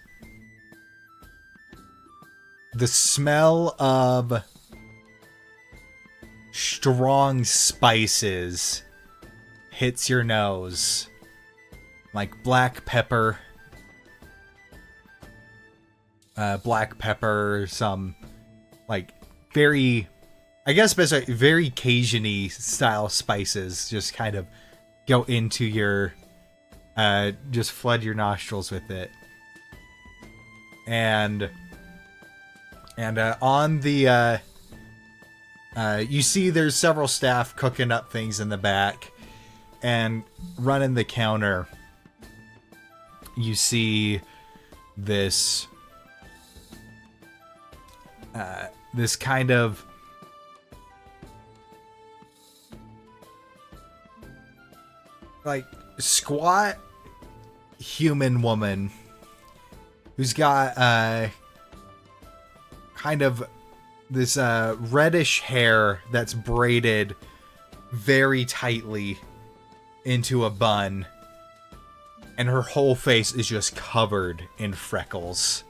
the smell of strong spices hits your nose, like black pepper, some like very, I guess, basically very Cajun-y style spices just kind of go into your, just flood your nostrils with it. And on the, you see there's several staff cooking up things in the back, and running the counter, you see this this kind of like squat human woman who's got kind of this reddish hair that's braided very tightly into a bun, and her whole face is just covered in freckles.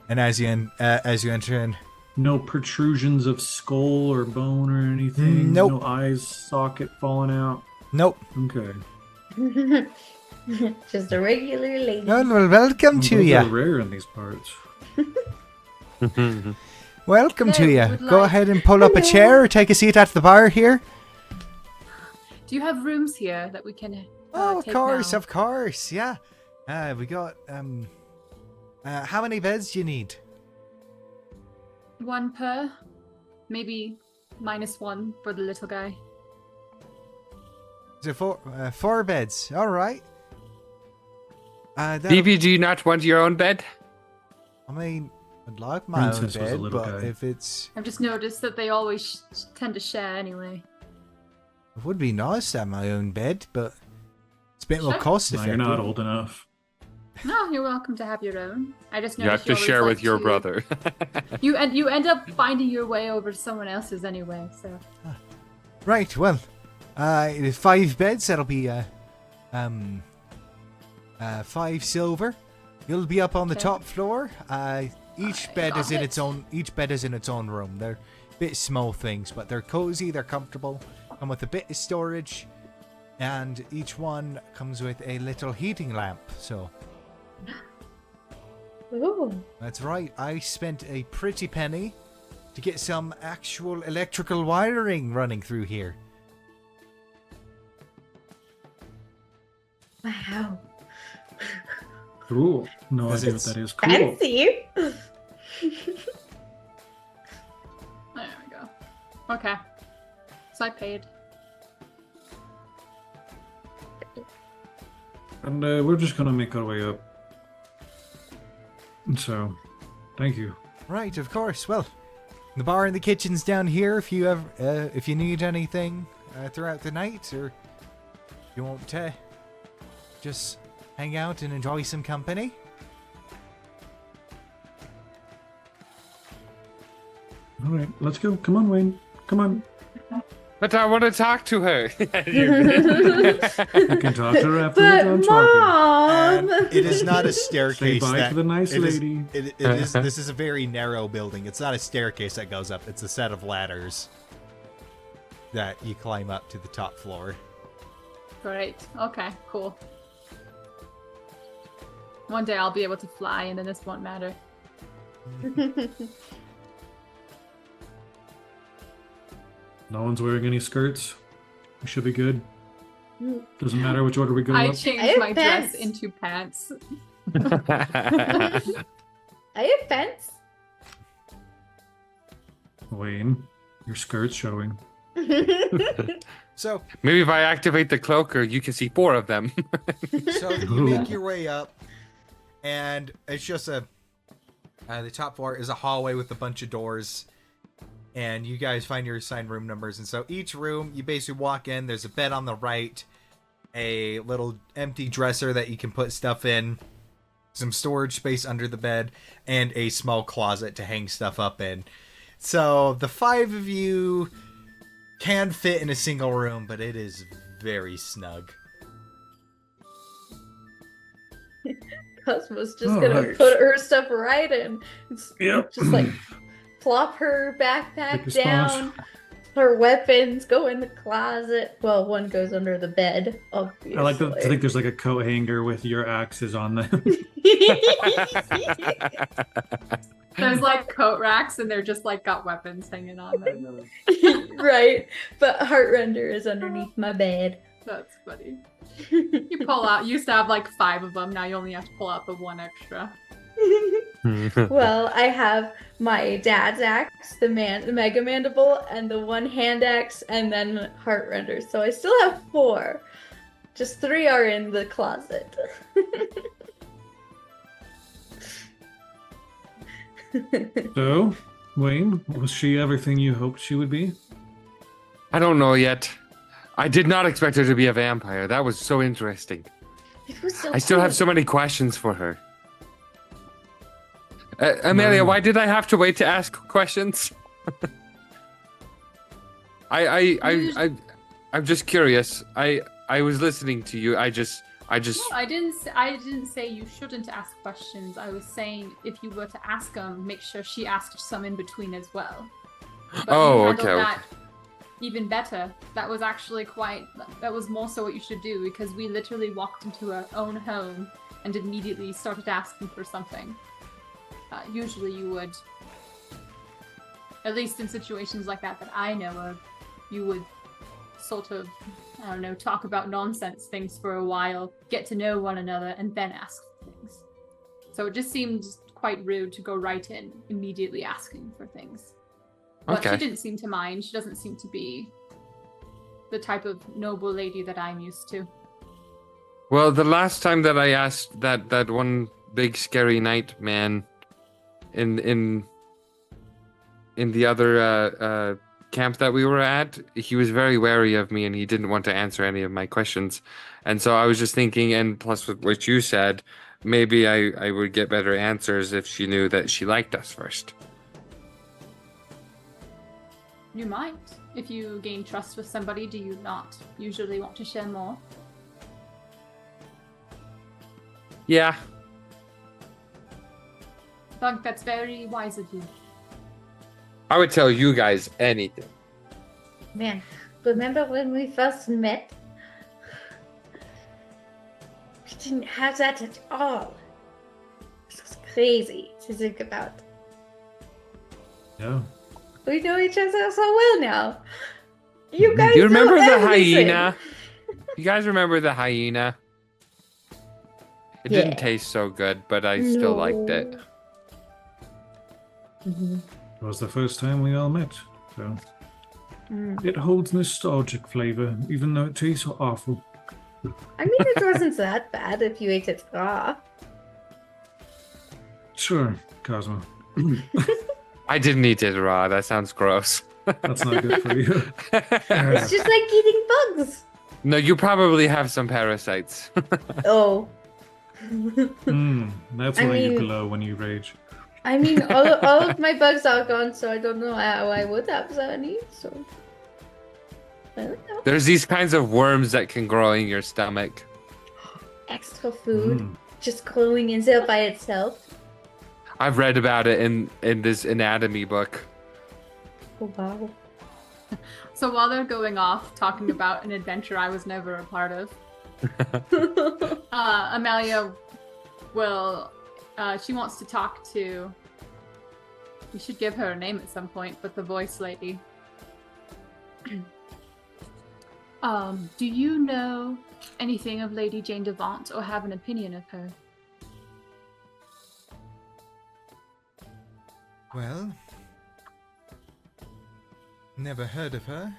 And as you enter in, No protrusions of skull or bone or anything. Nope. No eyes socket falling out. nope. Okay. Just a regular lady. Well, welcome to Those are you. rare in these parts. Welcome to Yeah, you. would Go like- ahead and pull up a chair or take a seat at the bar here. Do you have rooms here that we can? Oh, of take course, now? of course. Yeah. We got how many beds do you need? One per, maybe -1 for the little guy. Is it four beds? All right. Evie, do you not want your own bed? I mean, I'd like my Princess was a own bed, little but guy. if it's, I've just noticed that they always tend to share anyway. it would be nice to have my own bed, but it's a bit more Sure. cost No, effective. you're not old enough. No, you're welcome to have your own. I just You have noticed to always share like with your to- brother. You end up finding your way over to someone else's anyway. So Right. Well, 5 beds. That'll be 5 silver. You'll be up on the Okay. top floor. Each I bed is got in it. its own. Each bed is in its own room. They're a bit small things, but they're cozy. They're comfortable. Come with a bit of storage, and each one comes with a little heating lamp. So Ooh. that's right. I spent a pretty penny to get some actual electrical wiring running through here. Wow. Cool. No Because idea what it's that is. Cool. Fancy. there we go. Okay. So I paid. And we're just gonna make our way up. So, thank you. Right, of course. Well, the bar and the kitchen's down here. If you if you need anything throughout the night, or you want to just hang out and enjoy some company. All right, let's go. Come on, Wayne. Come on. But I want to talk to her. I can talk to her after we're But done talking. mom, And it is not a Say staircase. bye that, to the nice it is- lady. it is. This is a very narrow building. It's not a staircase that goes up. It's a set of ladders that you climb up to the top floor. Great. Okay. Cool. One day I'll be able to fly, and then this won't matter. No one's wearing any skirts. We should be good. Doesn't matter which order we go I up. changed I have my dress pants. into pants. I have fence. Wayne, your skirt's showing. So, Maybe if I activate the cloaker, you can see 4 of them. so you make your way up, and it's just the top floor is a hallway with a bunch of doors, and you guys find your assigned room numbers. And so each room, you basically walk in. There's a bed on the right, a little empty dresser that you can put stuff in, some storage space under the bed, and a small closet to hang stuff up in. So the 5 of you can fit in a single room, but it is very snug. Cosmo's just All gonna right. put her stuff right in. It's Yep. just like plop her backpack Take your down, her weapons go in the closet. Well, one goes under the bed, obviously. I like to think there's like a coat hanger with your axes on them. There's like coat racks, and they're just like got weapons hanging on them. Right, but Heartrender is underneath my bed. That's funny. You pull out. You used to have like 5 of them. Now you only have to pull out the 1 extra. Well, I have my dad's axe, the Mega Mandible, and the 1 hand axe, and then Heartrender. So I still have 4. Just 3 are in the closet. So, Wayne, was she everything you hoped she would be? I don't know yet. I did not expect her to be a vampire. That was so interesting. It was so I still have cool. so many questions for her. Amelia, why did I have to wait to ask questions? I'm just curious. I was listening to you. I just. No, I didn't say you shouldn't ask questions. I was saying if you were to ask them, make sure she asked some in between as well. But Oh, you handled okay, that even better. That was actually that was more so what you should do, because we literally walked into our own home and immediately started asking for something. Usually you would, at least in situations like that I know of, you would sort of, I don't know, talk about nonsense things for a while, get to know one another, and then ask for things. So it just seemed quite rude to go right in, immediately asking for things. But Okay. she didn't seem to mind. She doesn't seem to be the type of noble lady that I'm used to. Well, the last time that I asked that one big scary knight man in the other camp that we were at, he was very wary of me and he didn't want to answer any of my questions. And so I was just thinking, and plus with what you said, maybe I would get better answers if she knew that she liked us first. You might. If you gain trust with somebody, do you not usually want to share more? Yeah. I think that's very wise of you. I would tell you guys anything. Man, remember when we first met? We didn't have that at all. This was crazy to think about. Yeah. We know each other so well now. You guys You remember know the everything. hyena? You guys remember the hyena? It Yeah. didn't taste so good, but I still liked it. Mhm. It was the first time we all met, so Mm. it holds nostalgic flavor, even though it tastes awful. I mean, it wasn't that bad if you ate it raw. Sure, Cosmo. I didn't eat it raw. That sounds gross. That's not good for you. It's just like eating bugs. No, you probably have some parasites. Oh. That's I why you mean- glow when you rage. I mean, all of my bugs are gone, so I don't know how I would have any. So I don't know. There's these kinds of worms that can grow in your stomach. Extra food, Mm. just growing in there by itself. I've read about it in this anatomy book. Oh wow. So while they're going off talking about an adventure I was never a part of, Amelia will, she wants to talk to, we should give her a name at some point, but the voice lady. Do you know anything of Lady Jane Duvont or have an opinion of her? Well, never heard of her.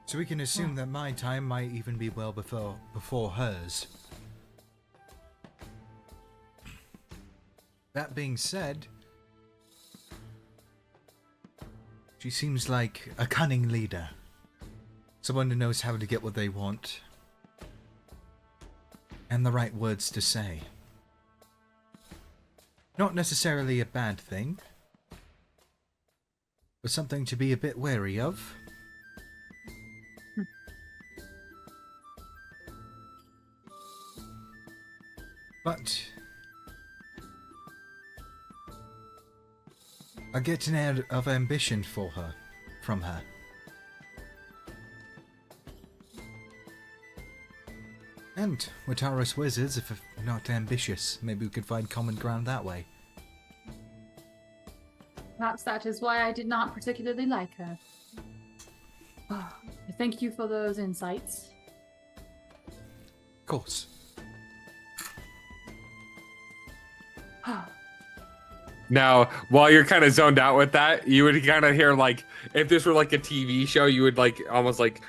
So we can assume that my time might even be well before hers. That being said, she seems like a cunning leader. Someone who knows how to get what they want. And the right words to say. Not necessarily a bad thing, but something to be a bit wary of. But I get an air of ambition from her. And we're Taurus wizards, if not ambitious. Maybe we could find common ground that way. Perhaps that is why I did not particularly like her. Thank you for those insights. Of course. Now, while you're kind of zoned out with that, you would kind of hear like, if this were like a TV show, you would like almost like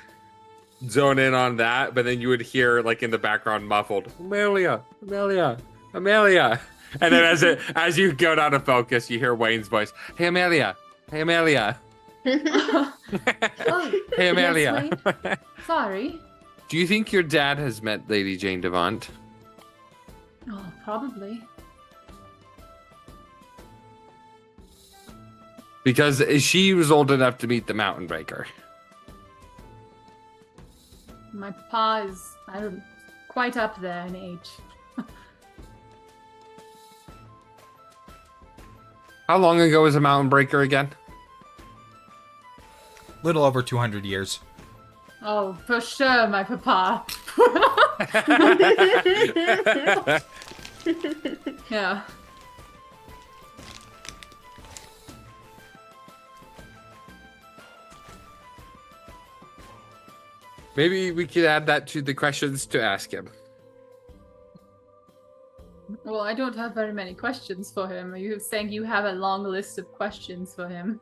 zone in on that, but then you would hear like in the background muffled, Amelia, Amelia, Amelia. And then as you go down to focus, you hear Wayne's voice. Hey, Amelia. Hey, Amelia. Oh, Hey, Amelia. yes, Wayne. Sorry. Do you think your dad has met Lady Jane Duvont? Oh, probably. Because she was old enough to meet the Mountain Breaker. My papa is quite up there in age. How long ago was the Mountain Breaker again? Little over 200 years. Oh, for sure, my papa. Yeah. Maybe we could add that to the questions to ask him. Well, I don't have very many questions for him. Are you saying you have a long list of questions for him?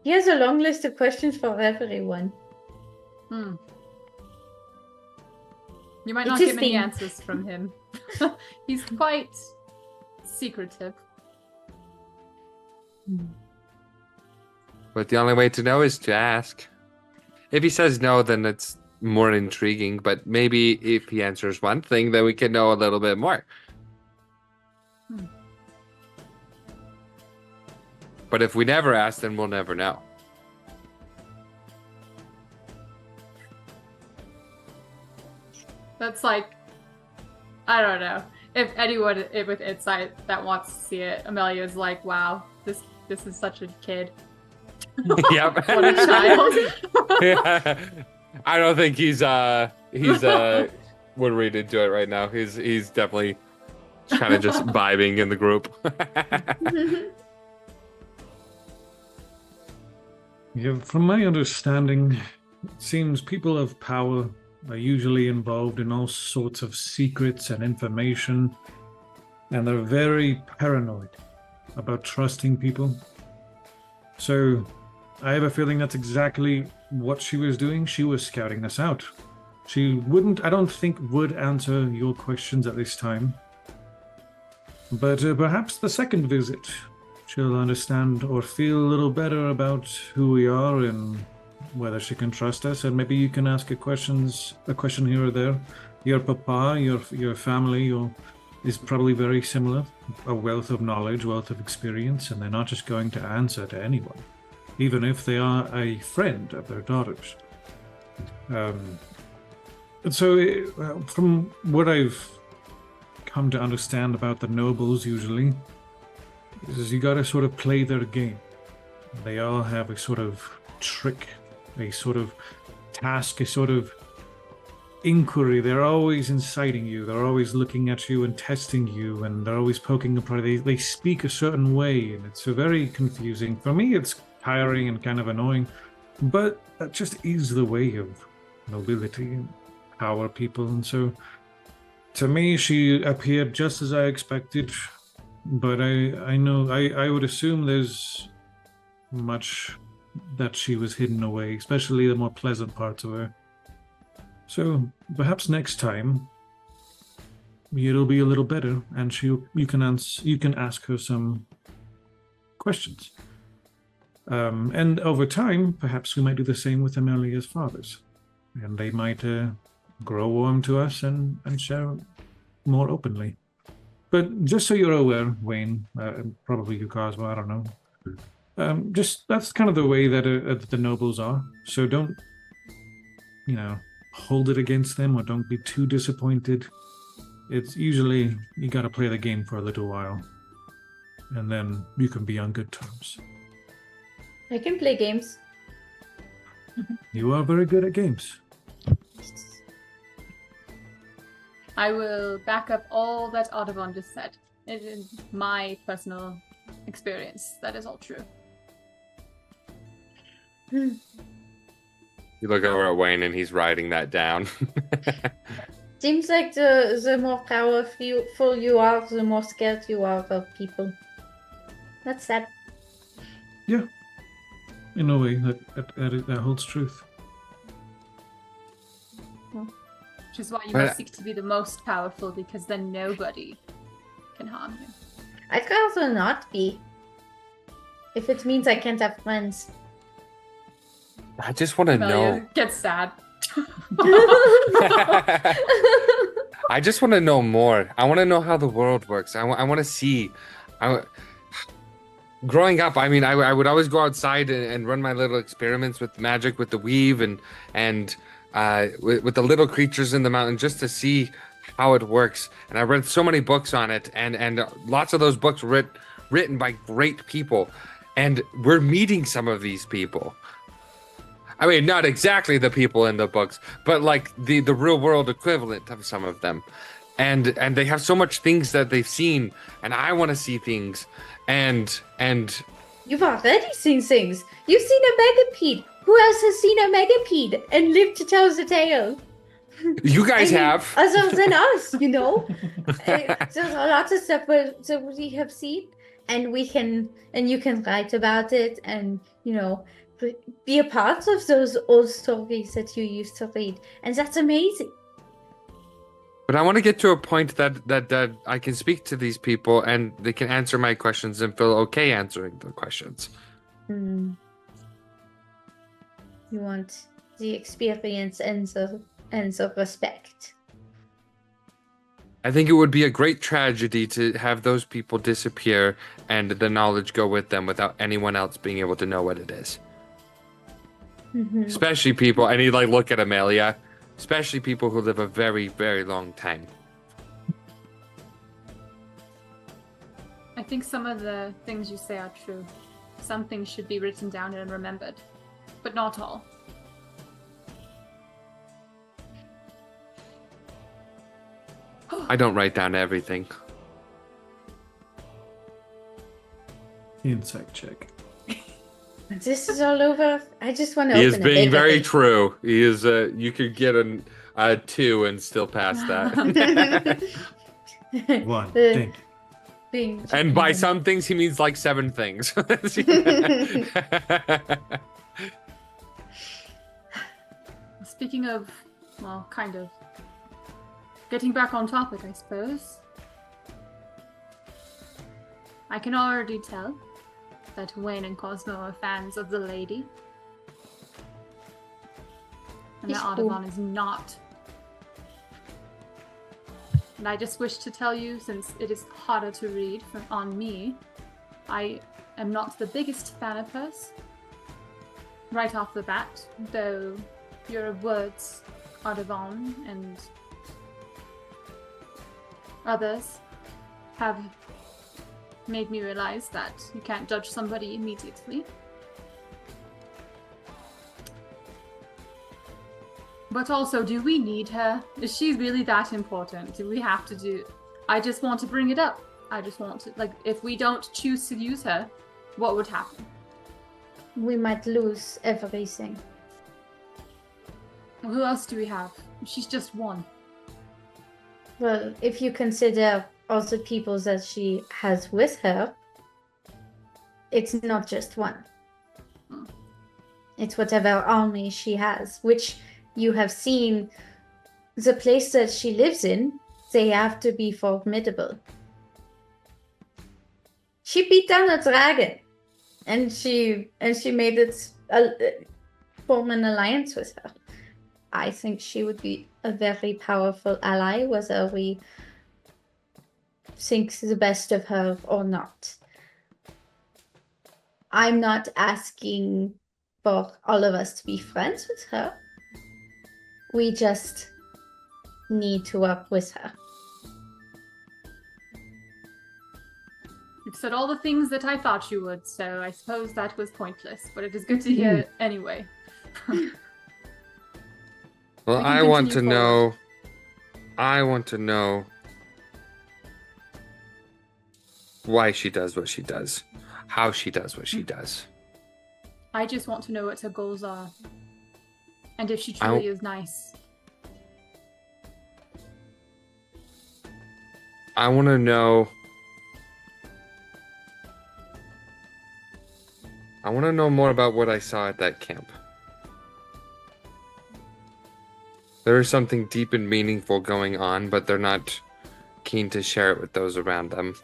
He has a long list of questions for everyone. Hmm. You might It's not his get many thing. answers from him. He's quite secretive. But the only way to know is to ask. If he says no, then it's more intriguing. But maybe if he answers one thing, then we can know a little bit more. Hmm. But if we never ask, then we'll never know. That's like, I don't know. If anyone with insight that wants to see it, Amelia's like, wow, this is such a kid. Yep. What a child. Yeah. I don't think he's would read into it right now. He's definitely kind of just vibing in the group. Yeah, from my understanding, it seems people of power are usually involved in all sorts of secrets and information, and they're very paranoid about trusting people. So, I have a feeling that's exactly what she was doing. She was scouting us out. She I don't think, would answer your questions at this time. But perhaps the second visit, she'll understand or feel a little better about who we are and whether she can trust us. And maybe you can ask a question here or there. Your papa, your family, is probably very similar. A wealth of knowledge, wealth of experience, and they're not just going to answer to anyone, even if they are a friend of their daughters. And so, from what I've come to understand about the nobles, usually, is you got to sort of play their game. They all have a sort of trick, a sort of task, a sort of inquiry. They're always inciting you. They're always looking at you and testing you, and they're always poking apart. They speak a certain way, and it's very confusing. For me, it's tiring and kind of annoying, but that just is the way of nobility and power people. And so, to me, she appeared just as I expected, but I would assume there's much that she was hidden away, especially the more pleasant parts of her. So perhaps next time it'll be a little better, and you can ask her some questions. And over time, perhaps we might do the same with Amelia's fathers, and they might grow warm to us and share more openly. But just so you're aware, Wayne, and probably you, Cosmo, I don't know. Just that's kind of the way that the nobles are. So don't, hold it against them, or don't be too disappointed. It's usually you got to play the game for a little while, and then you can be on good terms. I can play games. You are very good at games. I will back up all that Audubon just said. It is my personal experience. That is all true. You look over at Wayne and he's writing that down. Seems like the more powerful you are, the more scared you are of people. That's sad. Yeah, in a way that holds truth. Which is why you must seek to be the most powerful, because then nobody can harm you. I'd rather not be. If it means I can't have friends. I just want to know. Gets sad. I just want to know more. I want to know how the world works. I want to see. Growing up, I mean, I would always go outside and run my little experiments with magic, with the weave, and with the little creatures in the mountain, just to see how it works. And I read so many books on it, and lots of those books written by great people. And we're meeting some of these people. I mean, not exactly the people in the books, but like the real world equivalent of some of them. And they have so much things that they've seen, and I want to see things. And You've already seen things. You've seen a megapede. Who else has seen a megapede and lived to tell the tale? you guys I mean, have. Other than us, you know? There's a lot of stuff that we have seen, and you can write about it, and, you know, be a part of those old stories that you used to read. And that's amazing. But I want to get to a point that I can speak to these people and they can answer my questions and feel okay answering the questions. You want the experience and the respect. I think it would be a great tragedy to have those people disappear and the knowledge go with them without anyone else being able to know what it is. Mm-hmm. Especially people, and he like look at Amelia, especially people who live a very, very long time. I think some of the things you say are true. Some things should be written down and remembered, but not all. I don't write down everything. Insight check. This is all over. I just want to He open is being very thing. true. He is. You could get a 2 and still pass that. 1. Thank you. Being And by some things, he means like 7 things. Speaking of, well, kind of. Getting back on topic, I suppose. I can already tell that Wayne and Cosmo are fans of the lady. And that He's cool. Audubon is not. And I just wish to tell you, since it is harder to read on me, I am not the biggest fan of hers. Right off the bat, though your words, Audubon, and others have made me realize that you can't judge somebody immediately. But also, do we need her? Is she really that important? Do we have to do... I just want to bring it up. I just want to... Like, if we don't choose to use her, what would happen? We might lose everything. Who else do we have? She's just one. Well, if you consider all the people that she has with her, it's not just one. It's whatever army she has, which you have seen. The place that she lives in, they have to be formidable. She beat down a dragon, and she made it form an alliance with her. I think she would be a very powerful ally, whether we think the best of her or not. I'm not asking for all of us to be friends with her. We just need to work with her. You've said all the things that I thought you would, so I suppose that was pointless, but it is good to hear anyway. Well, We can I want to continue know. I want to know why she does what she does, how she does what she does. I just want to know what her goals are. And if she truly is nice. I want to know. I want to know more about what I saw at that camp. There is something deep and meaningful going on, but they're not keen to share it with those around them.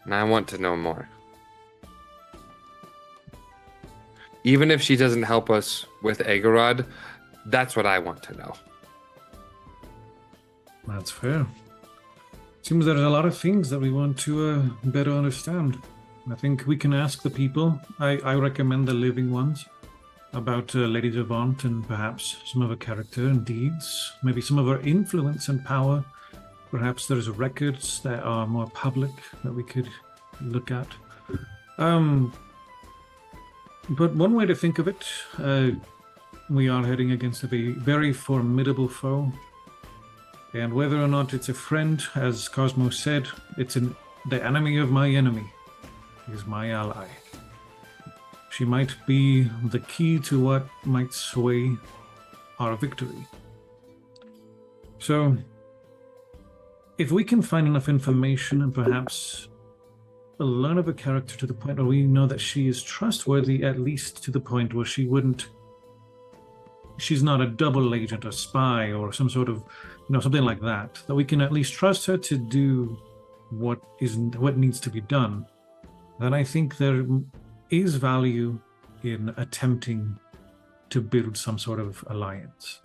And I want to know more. Even if she doesn't help us with Agorod, that's what I want to know. That's fair. Seems there's a lot of things that we want to better understand. I think we can ask the people. I recommend the living ones about Lady Duvont and perhaps some of her character and deeds, maybe some of her influence and power. Perhaps there's records that are more public that we could look at. But one way to think of it, we are heading against a very formidable foe. And whether or not it's a friend, as Cosmo said, it's the enemy of my enemy is my ally. She might be the key to what might sway our victory. So, if we can find enough information and perhaps learn of a character to the point where we know that she is trustworthy, at least to the point where she's not a double agent, a spy, or some sort of, something like that we can at least trust her to do what needs to be done, then I think there is value in attempting to build some sort of alliance.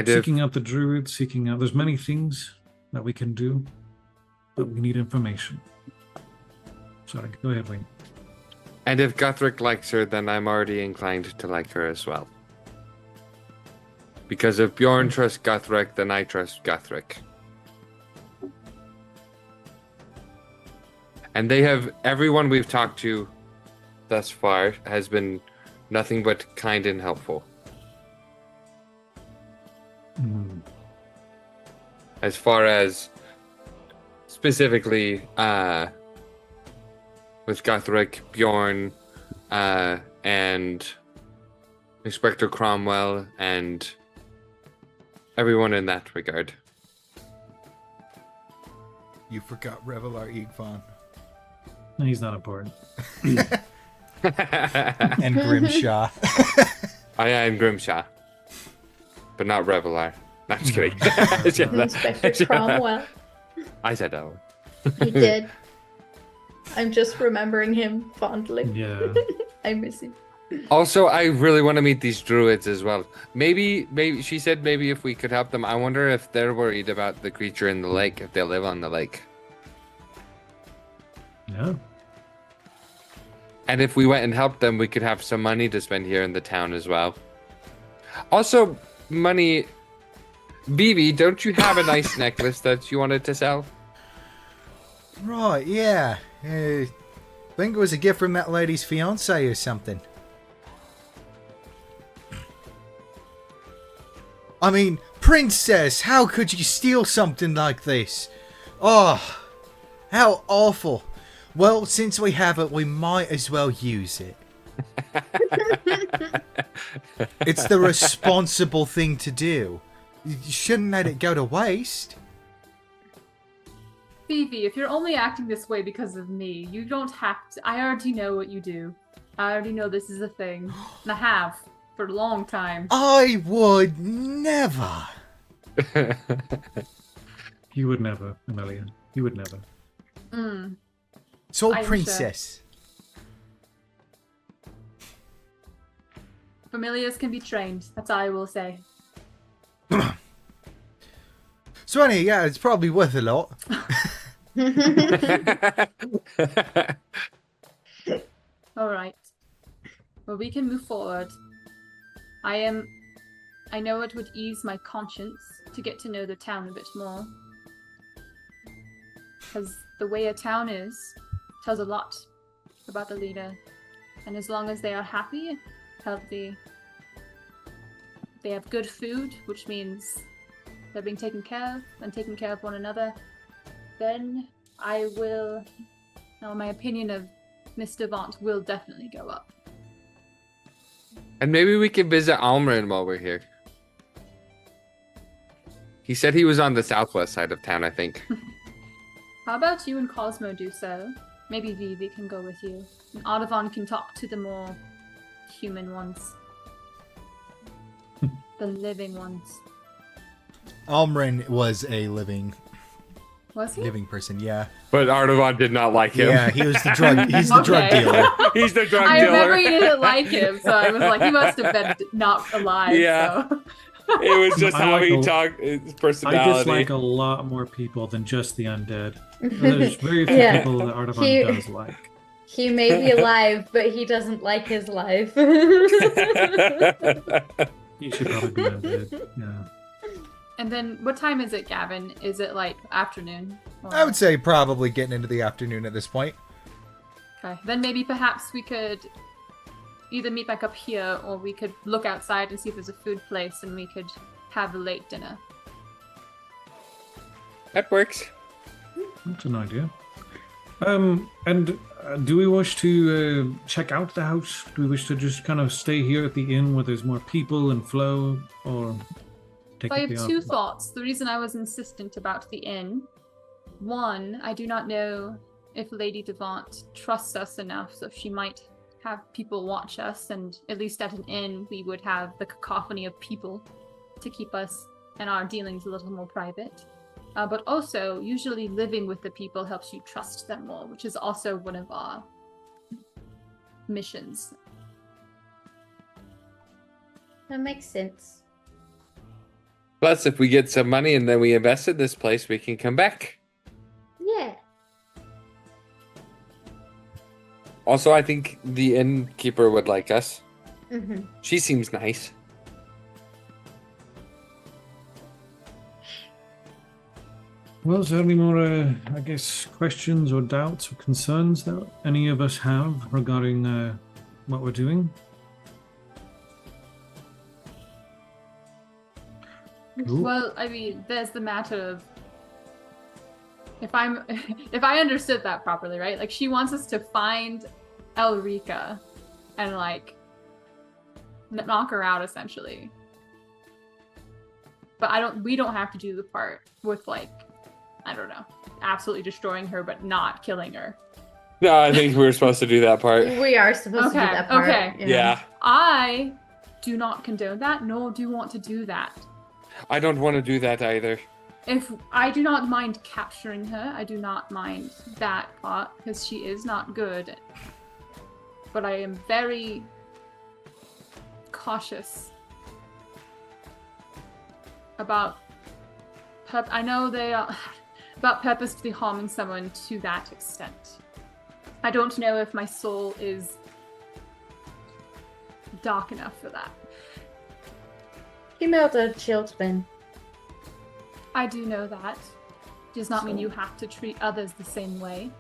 Seeking out the druids, there's many things that we can do, but we need information. Sorry, go ahead, Wayne. And if Guthric likes her, then I'm already inclined to like her as well. Because if Bjorn trusts Guthric, then I trust Guthric. And everyone we've talked to thus far has been nothing but kind and helpful. As far as specifically with Guthric, Bjorn, and Inspector Cromwell, and everyone in that regard. You forgot Revelar Igvan. No, he's not important. And Grimshaw. I am Grimshaw. But not Revelar. No, I'm just kidding. Inspector Cromwell. I said that one. He did. I'm just remembering him fondly. Yeah. I miss him. Also, I really want to meet these druids as well. Maybe she said maybe if we could help them. I wonder if they're worried about the creature in the lake, if they live on the lake. Yeah. And if we went and helped them, we could have some money to spend here in the town as well. Also, money. Vivi, don't you have a nice necklace that you wanted to sell? Right, yeah. I think it was a gift from that lady's fiance or something. I mean, princess, how could you steal something like this? Oh, how awful. Well, since we have it, we might as well use it. It's the responsible thing to do. You shouldn't let it go to waste. Phoebe, if you're only acting this way because of me, you don't have to. I already know what you do. I already know this is a thing. And I have for a long time. I would never. You would never, Amelia. You would never. So, I'm princess. Familiars can be trained. That's all I will say. So, anyway, yeah, it's probably worth a lot. Alright. Well, we can move forward. I know it would ease my conscience to get to know the town a bit more. Because the way a town is tells a lot about the leader. And as long as they are happy, healthy, they have good food, which means they're being taken care of and taking care of one another, then my opinion of Miss Duvont will definitely go up. And maybe we can visit Almarin while we're here. He said he was on the southwest side of town, I think. How about you and Cosmo do so? Maybe Vivi can go with you. And Audubon can talk to the more human ones. The living ones. Almrin was a living Was he? person, yeah. But Artavan did not like him. Yeah, he was the drug. He's the drug Okay. dealer. He's the drug I dealer. remember you didn't like him, so I was like, he must have been not alive. Yeah. So. It was just I how like he a- talked, his I personality. dislike a lot more people than just the undead. There's very few Yeah. people that Artavan He- does like. He may be alive, but he doesn't like his life. He should probably be undead. Yeah. And then, what time is it, Gavin? Is it like afternoon? Or- I would say probably getting into the afternoon at this point. Okay. Then maybe perhaps we could either meet back up here, or we could look outside and see if there's a food place, and we could have a late dinner. That works. That's an idea. And do we wish to check out the house? Do we wish to just kind of stay here at the inn where there's more people and flow, or take So I it have the two other? thoughts. The reason I was insistent about the inn. One, I do not know if Lady Duvont trusts us enough, so she might have people watch us, and at least at an inn, we would have the cacophony of people to keep us and our dealings a little more private. But also, usually living with the people helps you trust them more, which is also one of our missions. That makes sense. Plus, if we get some money and then we invest in this place, we can come back. Yeah. Also, I think the innkeeper would like us. Mm-hmm. She seems nice. Well, is there any more, I guess, questions or doubts or concerns that any of us have regarding what we're doing? Ooh. Well, I mean, there's the matter of if I understood that properly, right? Like, she wants us to find Elrica and like knock her out, essentially. But we don't have to do the part with like, I don't know, absolutely destroying her but not killing her. No, I think we were supposed to do that part. We are supposed to do Okay, that part. okay. Yeah. I do not condone that, nor do want to do that. I don't want to do that either. If I do not mind capturing her, I do not mind that part because she is not good. But I am very cautious about. I know they are about purposefully harming someone to that extent. I don't know if my soul is dark enough for that. He murdered children. I do know that. Does not mean you have to treat others the same way.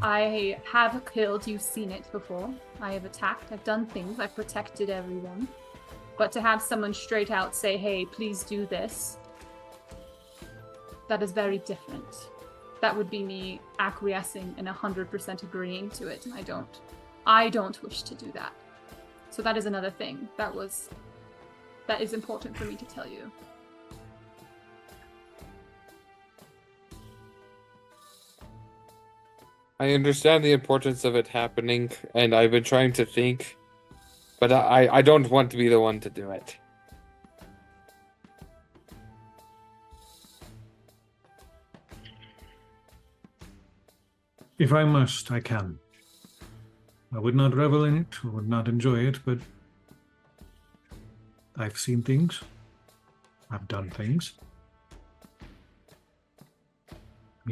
I have killed, you've seen it before. I have attacked, I've done things, I've protected everyone. But to have someone straight out say, hey, please do this, that is very different. That would be me acquiescing and 100% agreeing to it. I don't wish to do that. So that is another thing that is important for me to tell you. I understand the importance of it happening, and I've been trying to think, but I don't want to be the one to do it. If I must, I can. I would not revel in it, or would not enjoy it, but I've seen things. I've done things.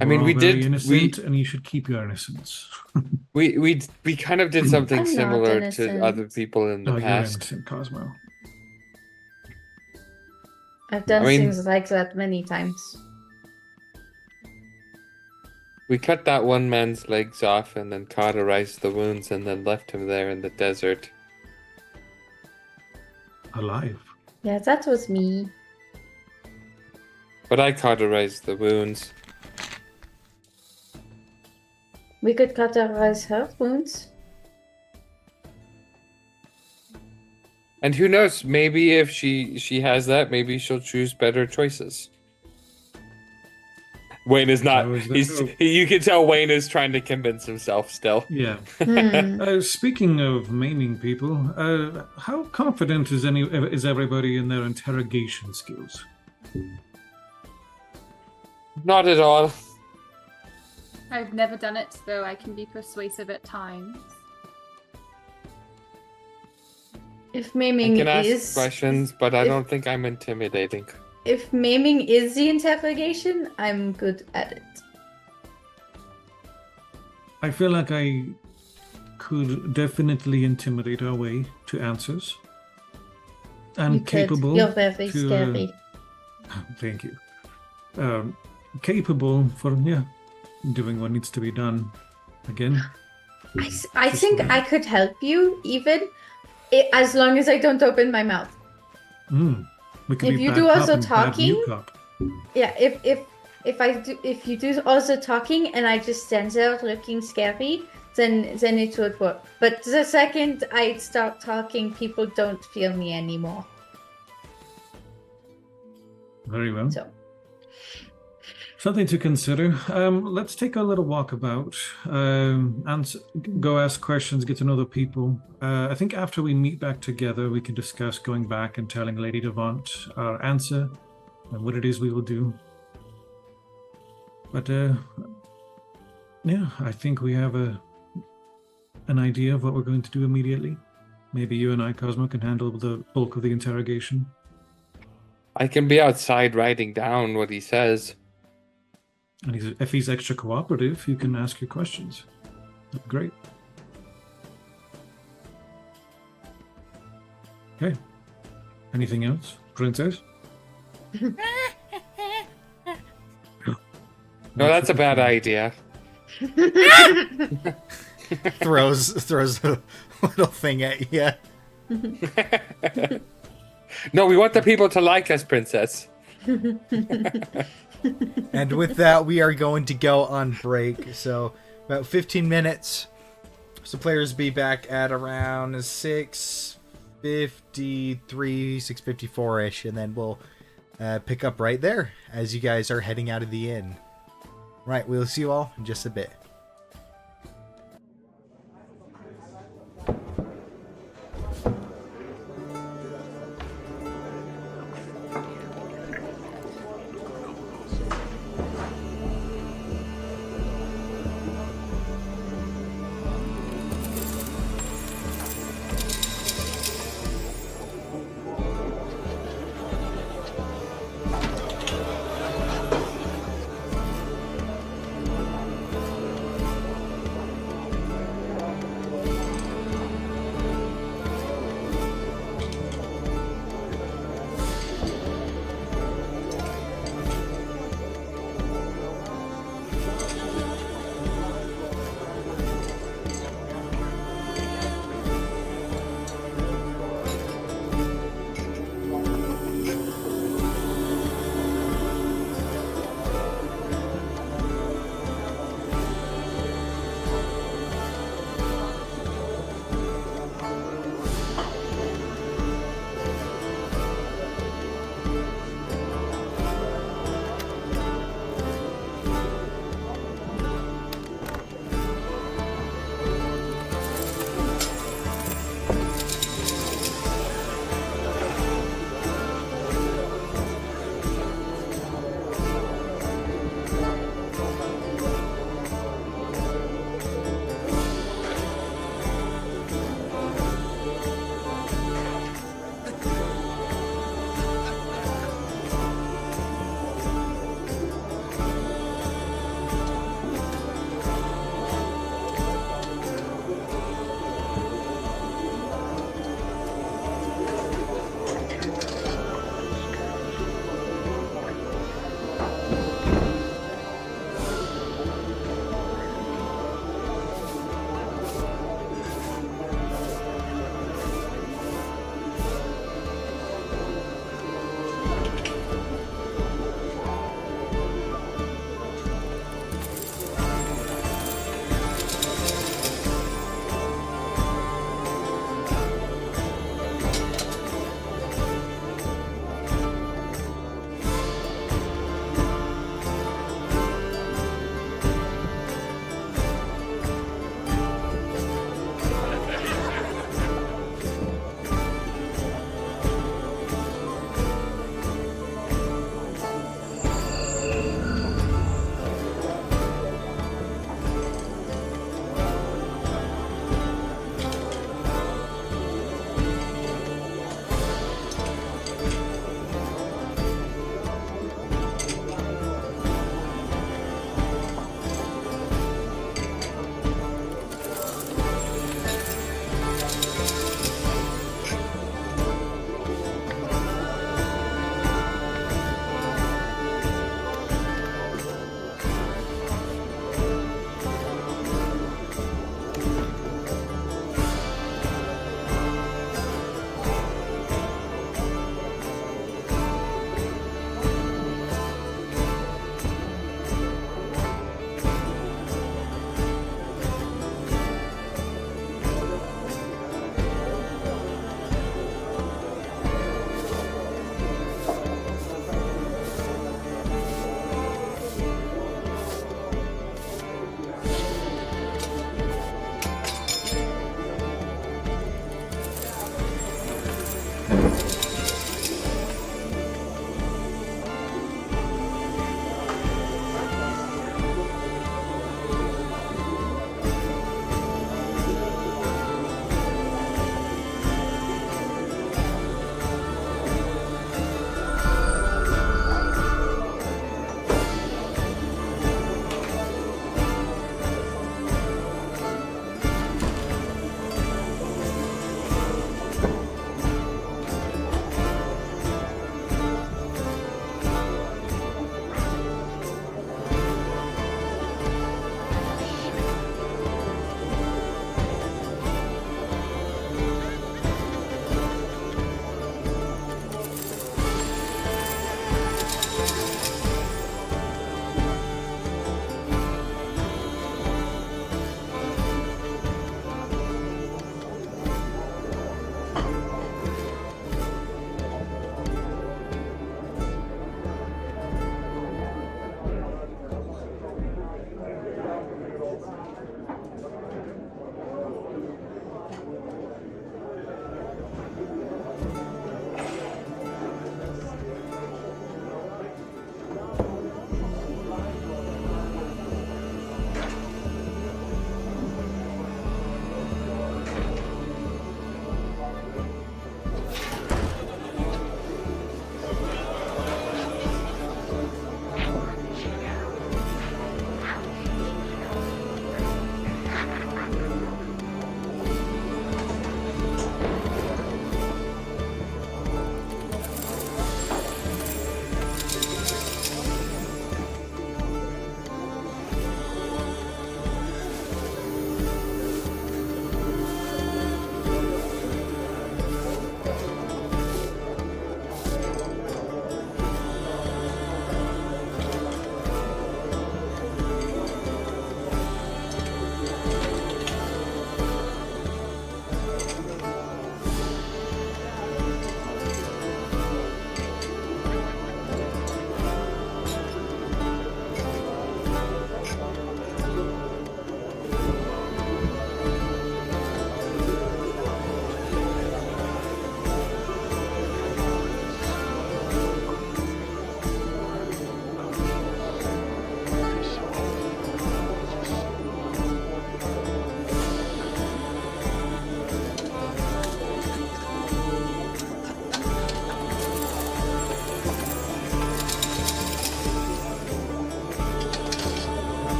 I mean, You're we all very did- innocent, and you should keep your innocence. We kind of did something I'm not similar to innocent. other people in the Oh, you're past. innocent, Cosmo. I've done I mean- things like that many times. We cut that one man's legs off and then cauterized the wounds and then left him there in the desert. Alive. Yeah, that was me. But I cauterized the wounds. We could cauterize her wounds. And who knows, maybe if she has that, maybe she'll choose better choices. Wayne is not. That was the He's. hope. You can tell Wayne is trying to convince himself still. Yeah. Hmm. Speaking of maiming people, how confident is everybody in their interrogation skills? Not at all. I've never done it, though I can be persuasive at times. If I maiming can ask is questions, but I if- don't think I'm intimidating. if maiming is the interrogation, I'm good at it. I feel like I could definitely intimidate our way to answers. And You could. capable. You're very to, scary. Thank you. Capable for doing what needs to be done. Again, I think I could help you even as long as I don't open my mouth. we could If be you bad do cop also and bad mute talking- cop. Yeah, if you do also talking and I just stand there looking scary, then it would work. But the second I start talking, people don't fear me anymore. Very well. So Something to consider. Let's take a little walk about, and go ask questions, get to know the people. I think after we meet back together, we can discuss going back and telling Lady Duvont our answer and what it is we will do. But I think we have an idea of what we're going to do immediately. Maybe you and I, Cosmo, can handle the bulk of the interrogation. I can be outside writing down what he says. And if he's extra cooperative, you can ask your questions. That'd be great. Okay. Anything else, Princess? No, that's a bad idea. throws a little thing at you. No, we want the people to like us, Princess. And with that, we are going to go on break. So about 15 minutes. So players be back at around 6:53, 6:54-ish, and then we'll pick up right there as you guys are heading out of the inn. Right, we'll see you all in just a bit.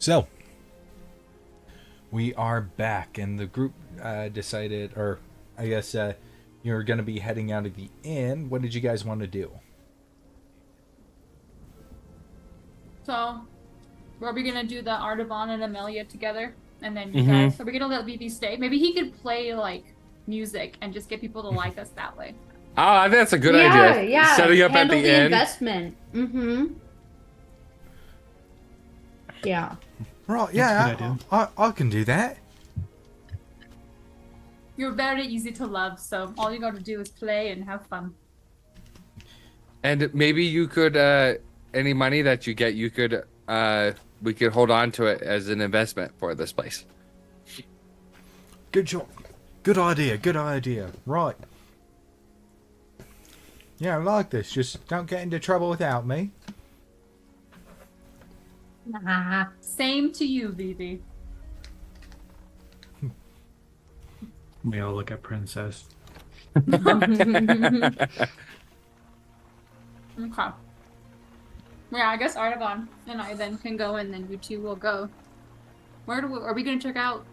So, we are back, and the group decided, or I guess you're going to be heading out of the inn. What did you guys want to do? So, are we gonna do the Artavan and Amelia together? And then you guys, are we gonna let BB stay? Maybe he could play, like, music and just get people to like us that way. Oh, I think that's a good Yeah, idea. yeah. Setting up Handle at the the end. investment. Mm-hmm. Yeah. Right, That's a good yeah, idea. I can do that. You're very easy to love, so all you gotta do is play and have fun. And maybe you could, any money that you get, you could, we could hold on to it as an investment for this place. Good job. Good idea. Right. Yeah, I like this. Just don't get into trouble without me. Nah. Same to you, BB. We all look at Princess. Okay. Yeah, I guess Artavan and I then can go, and then you two will go. Are we gonna check out?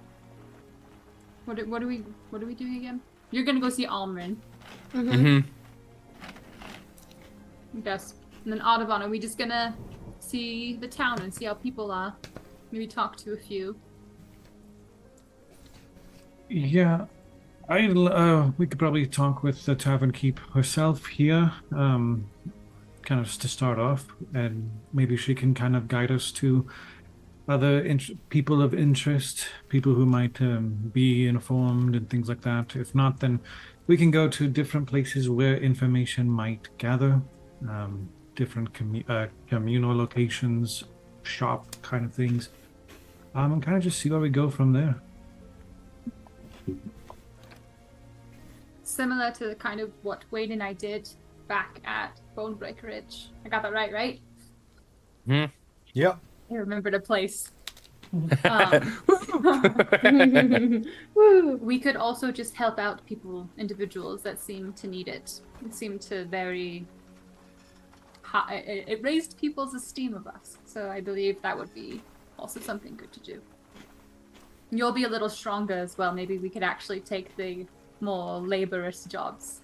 What are we doing again? You're gonna go see Almrin, Mm-hmm. I guess. And then Artavan, are we just gonna see the town and see how people are? Maybe talk to a few. Yeah, we could probably talk with the tavern keep herself here, kind of to start off, and maybe she can kind of guide us to other people of interest, people who might be informed and things like that. If not, then we can go to different places where information might gather, different communal locations, shop kind of things, and kind of just see where we go from there. Similar to the kind of what Wade and I did back at Bonebreaker Ridge. I got that right? Yep. I remembered a place. We could also just help out individuals that seem to need it. It seemed to very high. It raised people's esteem of us. So I believe that would be also something good to do. You'll be a little stronger as well. Maybe we could actually take the more laborious jobs.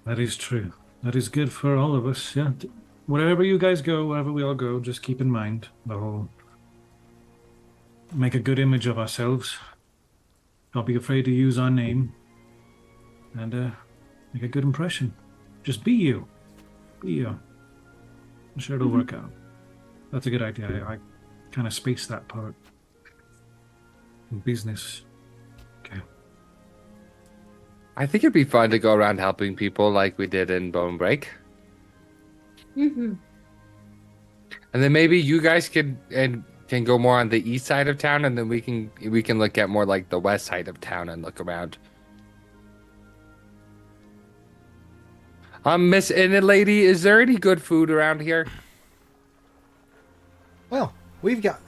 That is true. That is good for all of us, yeah. Wherever you guys go, wherever we all go, just keep in mind the whole... Make a good image of ourselves. Don't be afraid to use our name. And make a good impression. Just be you. Be you. I'm sure it'll work out. That's a good idea. I kind of spaced that part. Business. Okay. I think it'd be fun to go around helping people like we did in Bone Break. Mm-hmm. And then maybe you guys can go more on the east side of town, and then we can look at more like the west side of town and look around. Miss Innit Lady, is there any good food around here? Well, we've got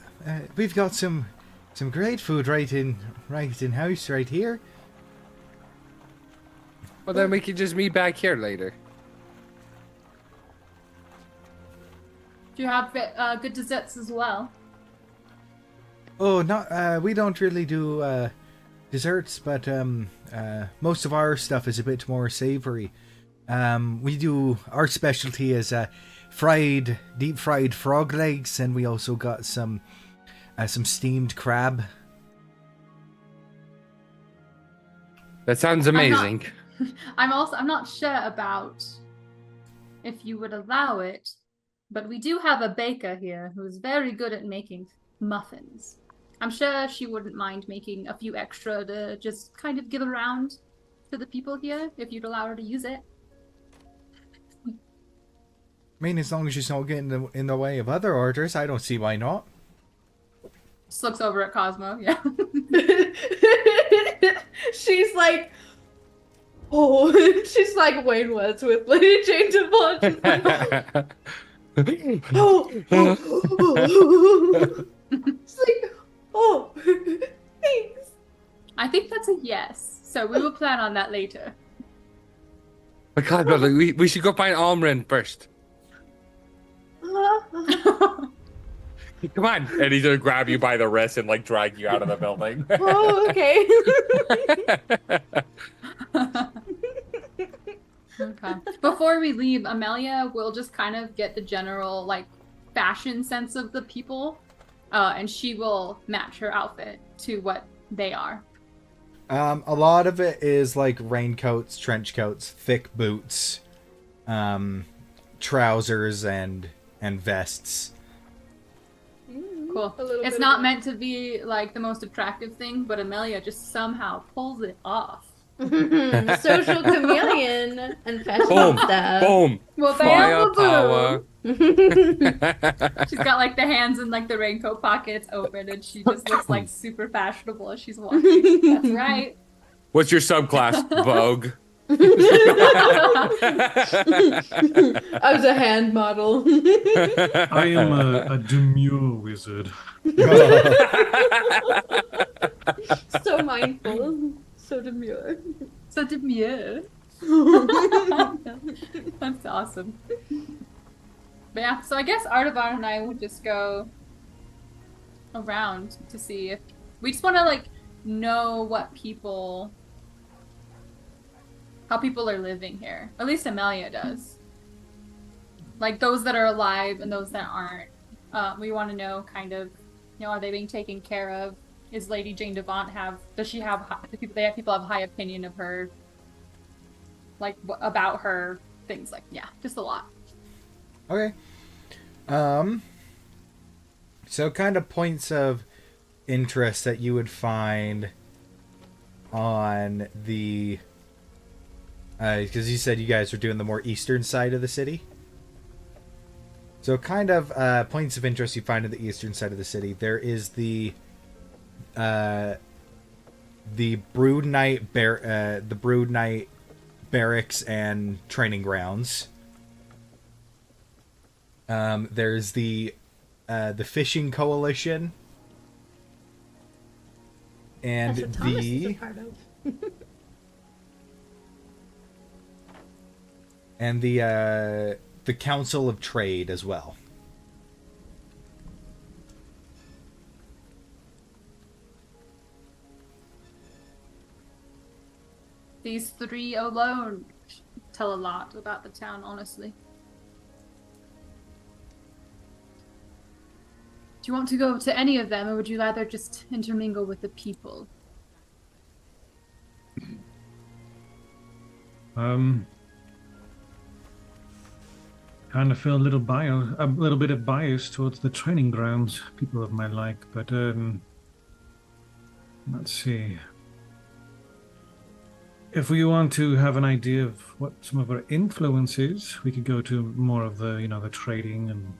some great food right in house right here. Well, then we can just meet back here later. Do you have good desserts as well? Oh, not we don't really do desserts, but most of our stuff is a bit more savory. We do our specialty is deep fried frog legs, and we also got some steamed crab. That sounds amazing. I'm not sure about if you would allow it, but we do have a baker here who's very good at making muffins. I'm sure she wouldn't mind making a few extra to just kind of give around to the people here if you'd allow her to use it. I mean, as long as she's not getting in the way of other orders, I don't see why not. Just looks over at Cosmo, yeah. She's like, oh, she's like Wayne was with Lady Jane Duvont. She's like, oh. It's like, oh, thanks. I think that's a yes. So we will plan on that later. But God, we should go find Almrin first. Come on. And he's gonna grab you by the wrist and like drag you out of the building. Oh, okay. Okay. Before we leave, Amelia will just kind of get the general like fashion sense of the people, and she will match her outfit to what they are. A lot of it is like raincoats, trench coats, thick boots, trousers, and vests. Cool. A little It's bit not of meant to be like the most attractive thing, but Amelia just somehow pulls it off. Social chameleon and fashion Boom. stuff. Boom. Well, Firepower. She's got like the hands in like the raincoat pockets open, and she just looks like super fashionable as she's walking. That's right. What's your subclass, Vogue? I was a hand model. I am a demure wizard. So mindful. So demure. So demure. That's awesome. But yeah, so I guess Artaban and I would just go around to see if we just want to like know what people, how people are living here. At least Amelia does. Like those that are alive and those that aren't. We want to know kind of, you know, are they being taken care of? Is Lady Jane Duvont does she have, people have high opinion of her? Like about her, things like, yeah, just a lot. Okay. So kind of points of interest that you would find on the, because you said you guys were doing the more eastern side of the city. So kind of points of interest you find on the eastern side of the city. There is the Brood Knight barracks and training grounds. There's the fishing coalition, and That's what Thomas is a part of. and the Council of Trade as well. These three alone tell a lot about the town, honestly. Do you want to go to any of them, or would you rather just intermingle with the people? Kind of feel a little bit of bias towards the training grounds, people of my like, but let's see. If we want to have an idea of what some of our influence is, we could go to more of the, the trading and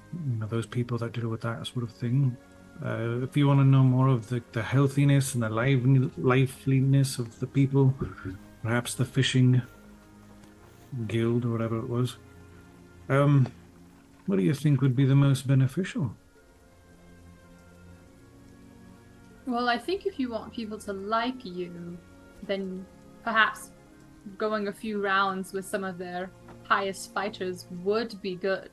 those people that deal with that sort of thing. If you want to know more of the healthiness and the liveliness of the people, perhaps the fishing guild or whatever it was. What do you think would be the most beneficial? Well, I think if you want people to like you, then perhaps going a few rounds with some of their highest fighters would be good.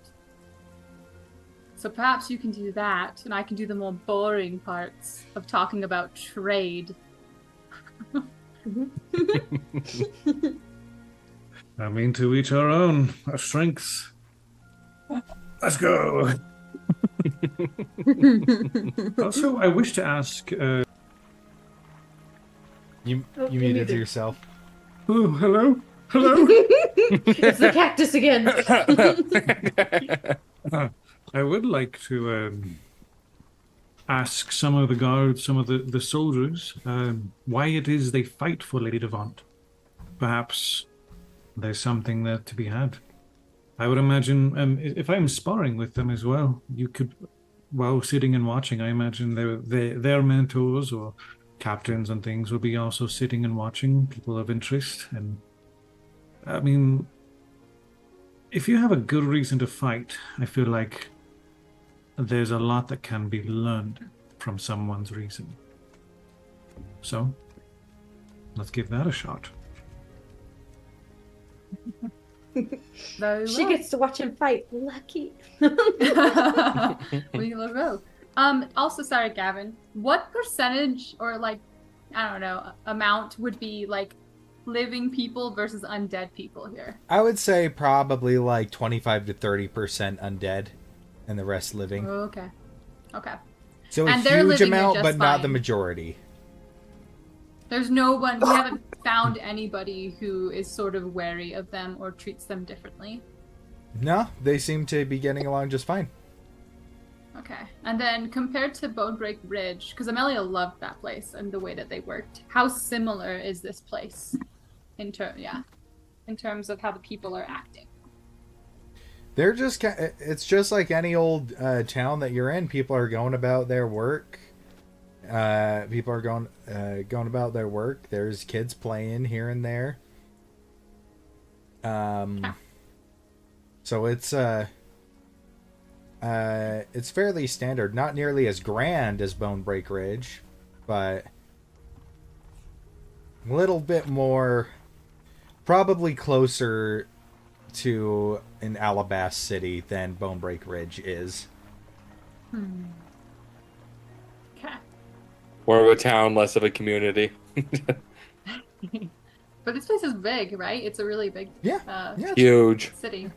So perhaps you can do that, and I can do the more boring parts of talking about trade. I mean, to each our own, our strengths. Let's go. Also, I wish to ask... You Oh, you muted muted. yourself. Oh, hello? Hello? It's the cactus again. I would like to ask some of the guards, some of the soldiers, why it is they fight for Lady Duvont. Perhaps there's something there to be had. I would imagine, if I'm sparring with them as well, you could, while sitting and watching, I imagine their mentors or captains and things will be also sitting and watching, people of interest. And I mean, if you have a good reason to fight, I feel like there's a lot that can be learned from someone's reason. So, let's give that a shot. Very She well. gets to watch him fight. Lucky. We will go. Also, sorry, Gavin. What percentage or like, I don't know, amount would be like living people versus undead people here? I would say probably like 25 to 30% undead, and the rest living. Oh, okay. Okay. So a And they're huge living there amount, just but not the fine. majority. There's no one. We haven't found anybody who is sort of wary of them or treats them differently. No, they seem to be getting along just fine. Okay. And then compared to Bonebreak Ridge, because Amelia loved that place and the way that they worked, how similar is this place in terms of how the people are acting? They're just it's just like any old town that you're in. People are going about their work. People are going about their work. There's kids playing here and there. So it's fairly standard. Not nearly as grand as Bonebreak Ridge, but a little bit more, probably closer to an Alabas city than Bonebreak Ridge is. Okay. More of a town, less of a community. But this place is big, right? It's a really big Yeah. Huge. city.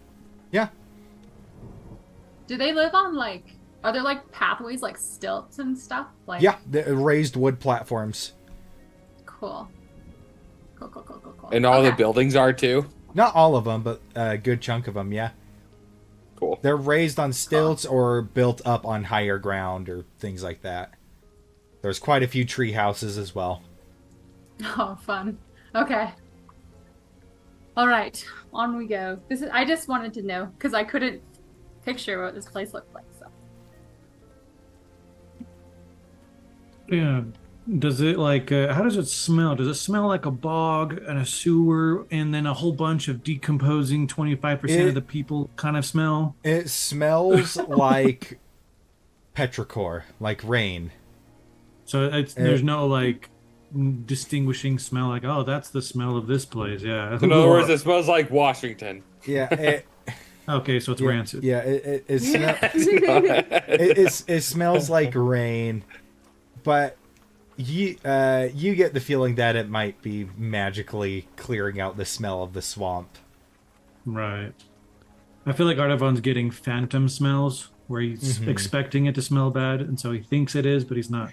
Yeah. Do they live on like, are there like pathways like stilts and stuff? Like, Yeah, the raised wood platforms. Cool. Cool. And all the Okay. buildings are too. Not all of them, but a good chunk of them, yeah. Cool. They're raised on stilts or built up on higher ground or things like that. There's quite a few tree houses as well. Oh, fun. Okay. All right, on we go. I just wanted to know because I couldn't picture what this place looked like. So. Yeah. Does it like, how does it smell? Does it smell like a bog and a sewer and then a whole bunch of decomposing 25% of the people kind of smell? It smells like petrichor, like rain. So there's no like distinguishing smell like, oh, that's the smell of this place. Yeah. In other words, it smells like Washington. Yeah. Okay, so it's rancid. Yeah, it smells like rain, but you get the feeling that it might be magically clearing out the smell of the swamp. Right. I feel like Artavan's getting phantom smells where he's expecting it to smell bad, and so he thinks it is, but he's not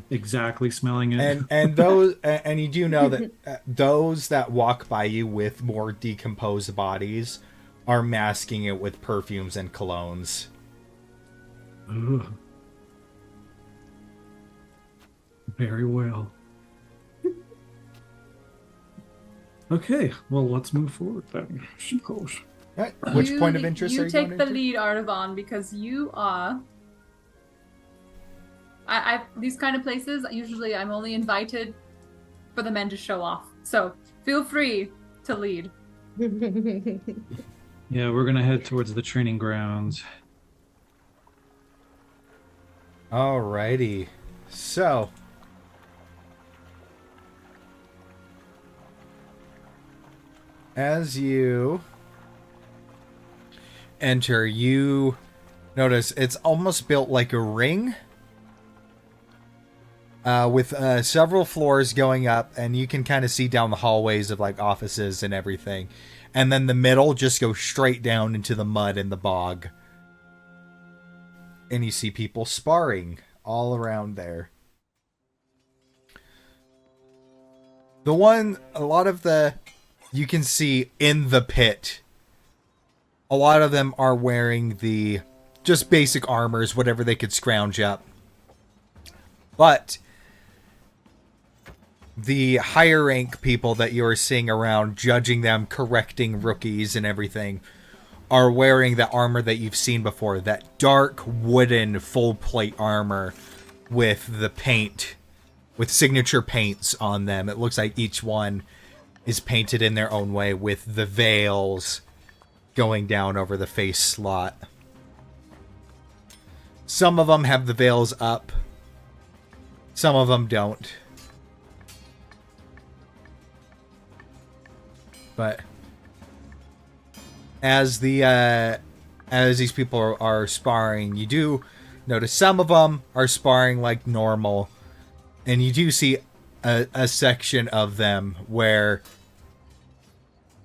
exactly smelling it. And you do know that those that walk by you with more decomposed bodies are masking it with perfumes and colognes. Ugh. Very well. Okay, well, let's move forward then, I suppose. Right. Which point of interest are you take going the into? lead, Artavan, because you are. I these kind of places usually I'm only invited for the men to show off. So feel free to lead. Yeah, we're gonna head towards the training grounds. Alrighty. So as you enter, you notice it's almost built like a ring, with several floors going up, and you can kind of see down the hallways of like offices and everything. And then the middle just goes straight down into the mud and the bog. And you see people sparring all around there. You can see in the pit, a lot of them are wearing the just basic armors, whatever they could scrounge up. But the higher rank people that you're seeing around, judging them, correcting rookies and everything, are wearing the armor that you've seen before, that dark wooden full plate armor with the paint, with signature paints on them. It looks like each one is painted in their own way, with the veils going down over the face slot. Some of them have the veils up. Some of them don't. But as these people are sparring, you do Notice some of them are sparring like normal, and you do see a section of them where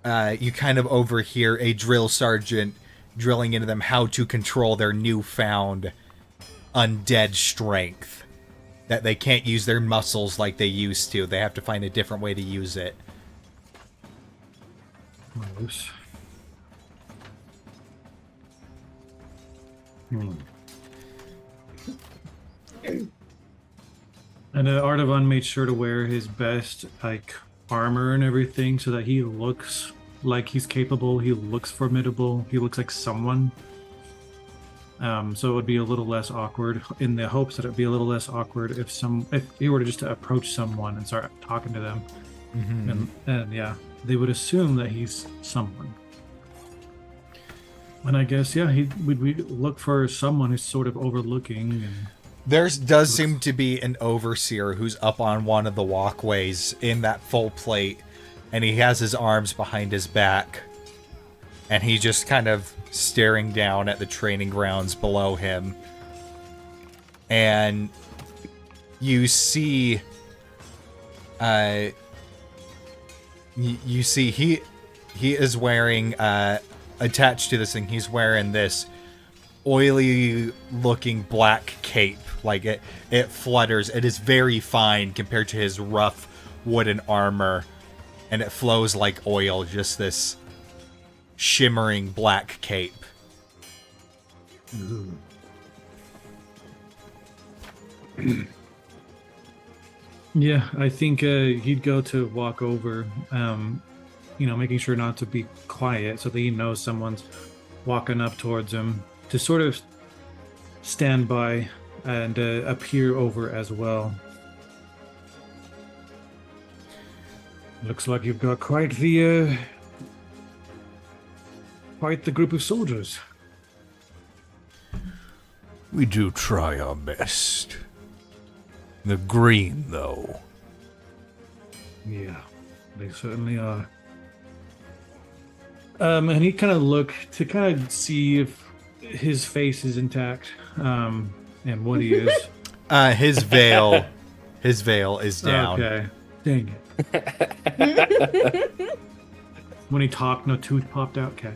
you kind of overhear a drill sergeant drilling into them how to control their newfound undead strength. That they can't use their muscles like they used to. They have to find a different way to use it. Nice. And Artavan made sure to wear his best like armor and everything so that he looks like he's capable, he looks formidable, he looks like someone. So it would be a little less awkward, in the hopes that it'd be a little less awkward if he were to just to approach someone and start talking to them. Mm-hmm. And yeah, they would assume that he's someone. And I guess, yeah, we'd look for someone who's sort of overlooking. And there does seem to be an overseer who's up on one of the walkways in that full plate, and he has his arms behind his back, and he's just kind of staring down at the training grounds below him. And you see, you see he is wearing, attached to this thing, he's wearing this oily looking black cape. Like it flutters. It is very fine compared to his rough wooden armor, and it flows like oil, just this shimmering black cape. Yeah, I think he'd go to walk over, making sure not to be quiet so that he knows someone's walking up towards him, to sort of stand by and appear over as well. Looks like you've got quite the group of soldiers. We do try our best. The green, though. Yeah, they certainly are. And he kind of look to kind of see if his face is intact, and what he is. His veil is down. Okay, dang it. When he talked, no tooth popped out. Okay.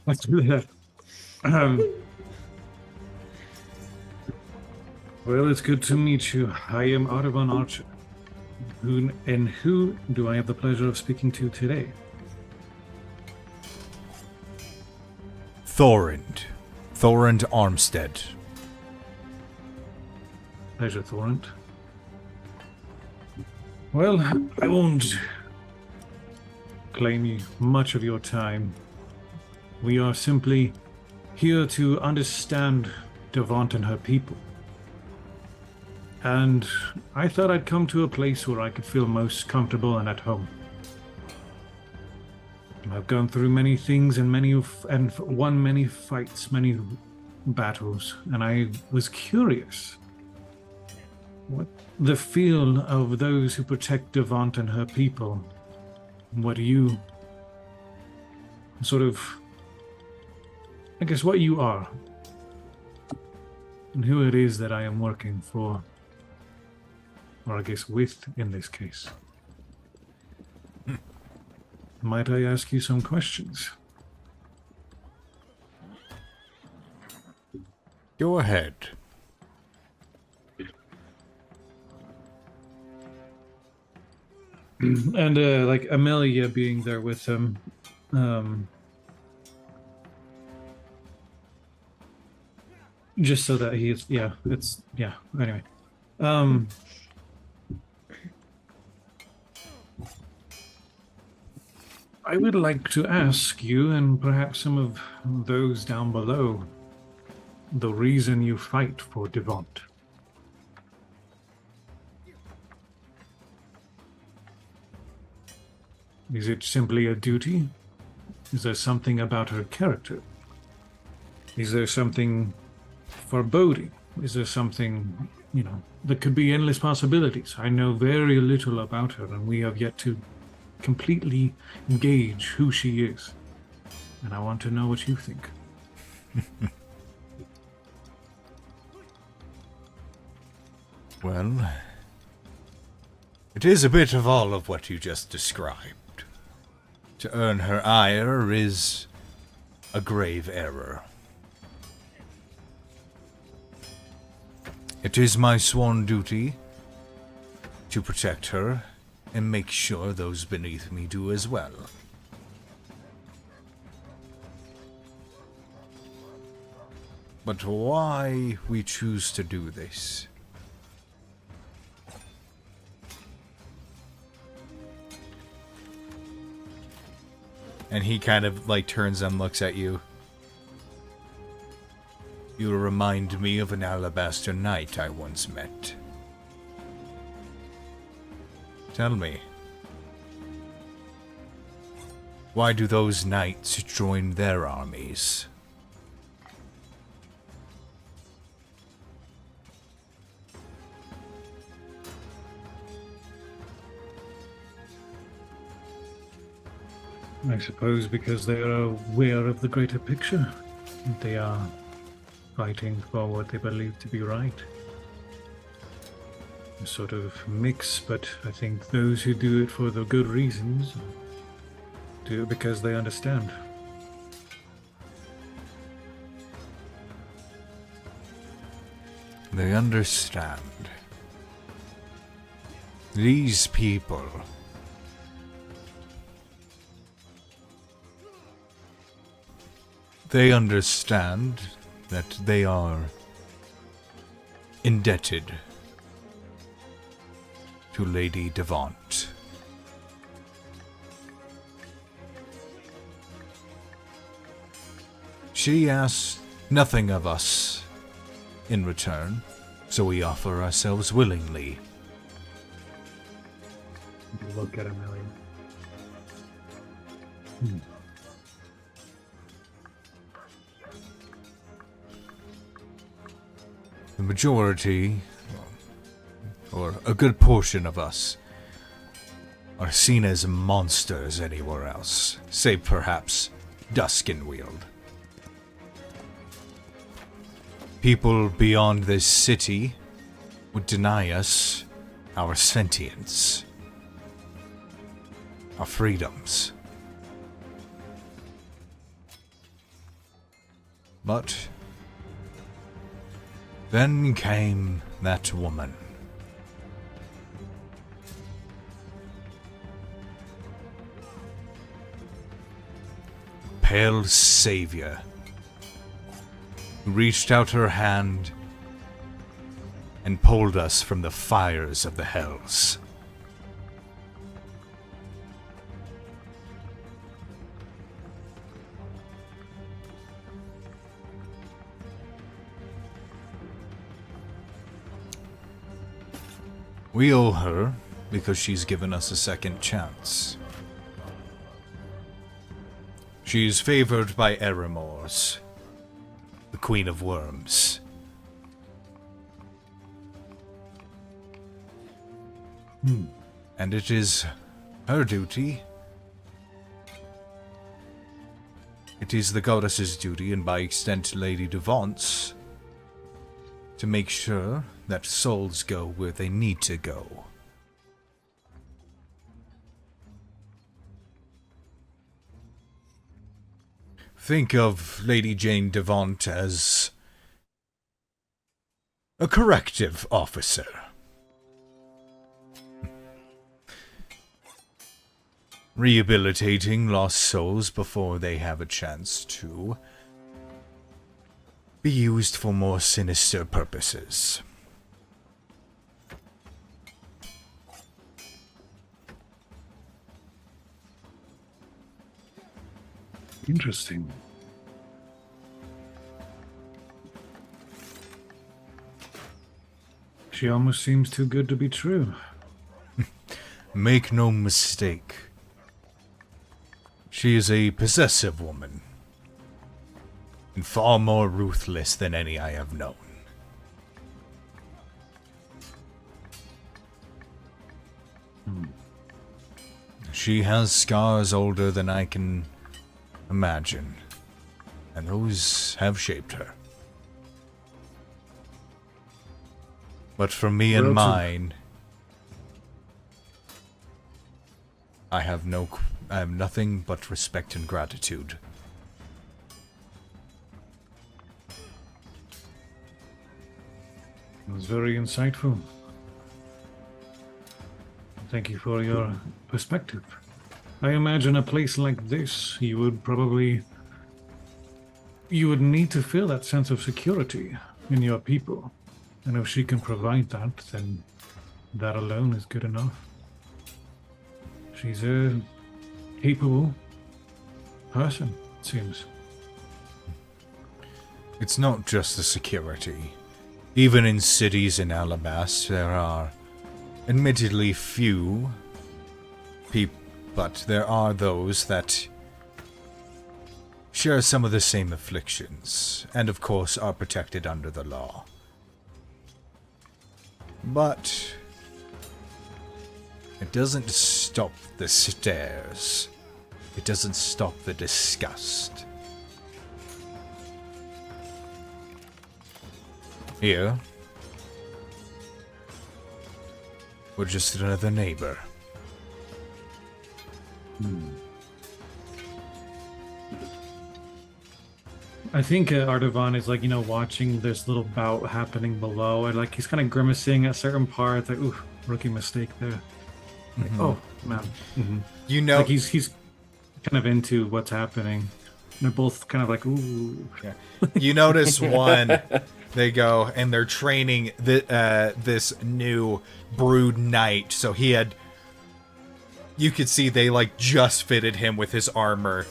Let's do that. Well, it's good to meet you. I am Artavan Archer. Who do I have the pleasure of speaking to today? Thorund Armstead. Pleasure, Thorund. Well, I won't claim much of your time. We are simply here to understand Duvont and her people. And I thought I'd come to a place where I could feel most comfortable and at home. I've gone through many things and won many fights, many battles, and I was curious what the feel of those who protect Duvont and her people. What you sort of, I guess, what you are, and who it is that I am working for. Or I guess with, in this case. Might I ask you some questions? Go ahead. And like Amelia being there with him, just so that he's, anyway. I would like to ask you, and perhaps some of those down below, the reason you fight for Duvont. Is it simply a duty? Is there something about her character? Is there something foreboding? Is there something, there could be endless possibilities. I know very little about her, and we have yet to completely gauge who she is. And I want to know what you think. Well, it is a bit of all of what you just described. To earn her ire is a grave error. It is my sworn duty to protect her and make sure those beneath me do as well. But why we choose to do this? And he kind of like turns and looks at you. You remind me of an alabaster knight I once met. Tell me, why do those knights join their armies? I suppose because they are aware of the greater picture. They are fighting for what they believe to be right. A sort of mix, but I think those who do it for the good reasons do it because they understand. They understand. These people. They understand that they are indebted to Lady Duvont. She asks nothing of us in return, so we offer ourselves willingly. Look at Amelia. The majority, or a good portion of us, are seen as monsters anywhere else, save perhaps Duskinweald. People beyond this city would deny us our sentience, our freedoms. But then came that woman. Pale savior, who reached out her hand and pulled us from the fires of the hells. We owe her because she's given us a second chance. She's favored by Erimors, the Queen of Worms. And it is her duty. It is the goddess's duty, and by extent Lady Duvont's, to make sure that souls go where they need to go. Think of Lady Jane Duvont as a corrective officer. Rehabilitating lost souls before they have a chance to be used for more sinister purposes. Interesting. She almost seems too good to be true. Make no mistake. She is a possessive woman, and far more ruthless than any I have known. She has scars older than I can imagine. And those have shaped her. But for me and mine, I have nothing but respect and gratitude. It was very insightful. Thank you for your perspective. I imagine a place like this, you would need to feel that sense of security in your people. And if she can provide that, then that alone is good enough. She's a capable person, it seems. It's not just the security. Even in cities in Alabas, there are admittedly few people, but there are those that share some of the same afflictions, and of course are protected under the law. But it doesn't stop the stares. It doesn't stop the disgust. Here, we're just another neighbor. I think Artavan is watching this little bout happening below, and he's kind of grimacing at certain parts, ooh, rookie mistake there. Oh, man. You know, he's kind of into what's happening. And they're both kind of ooh. Yeah. You notice one, they go, and they're training this new brood knight, so you could see they just fitted him with his armor.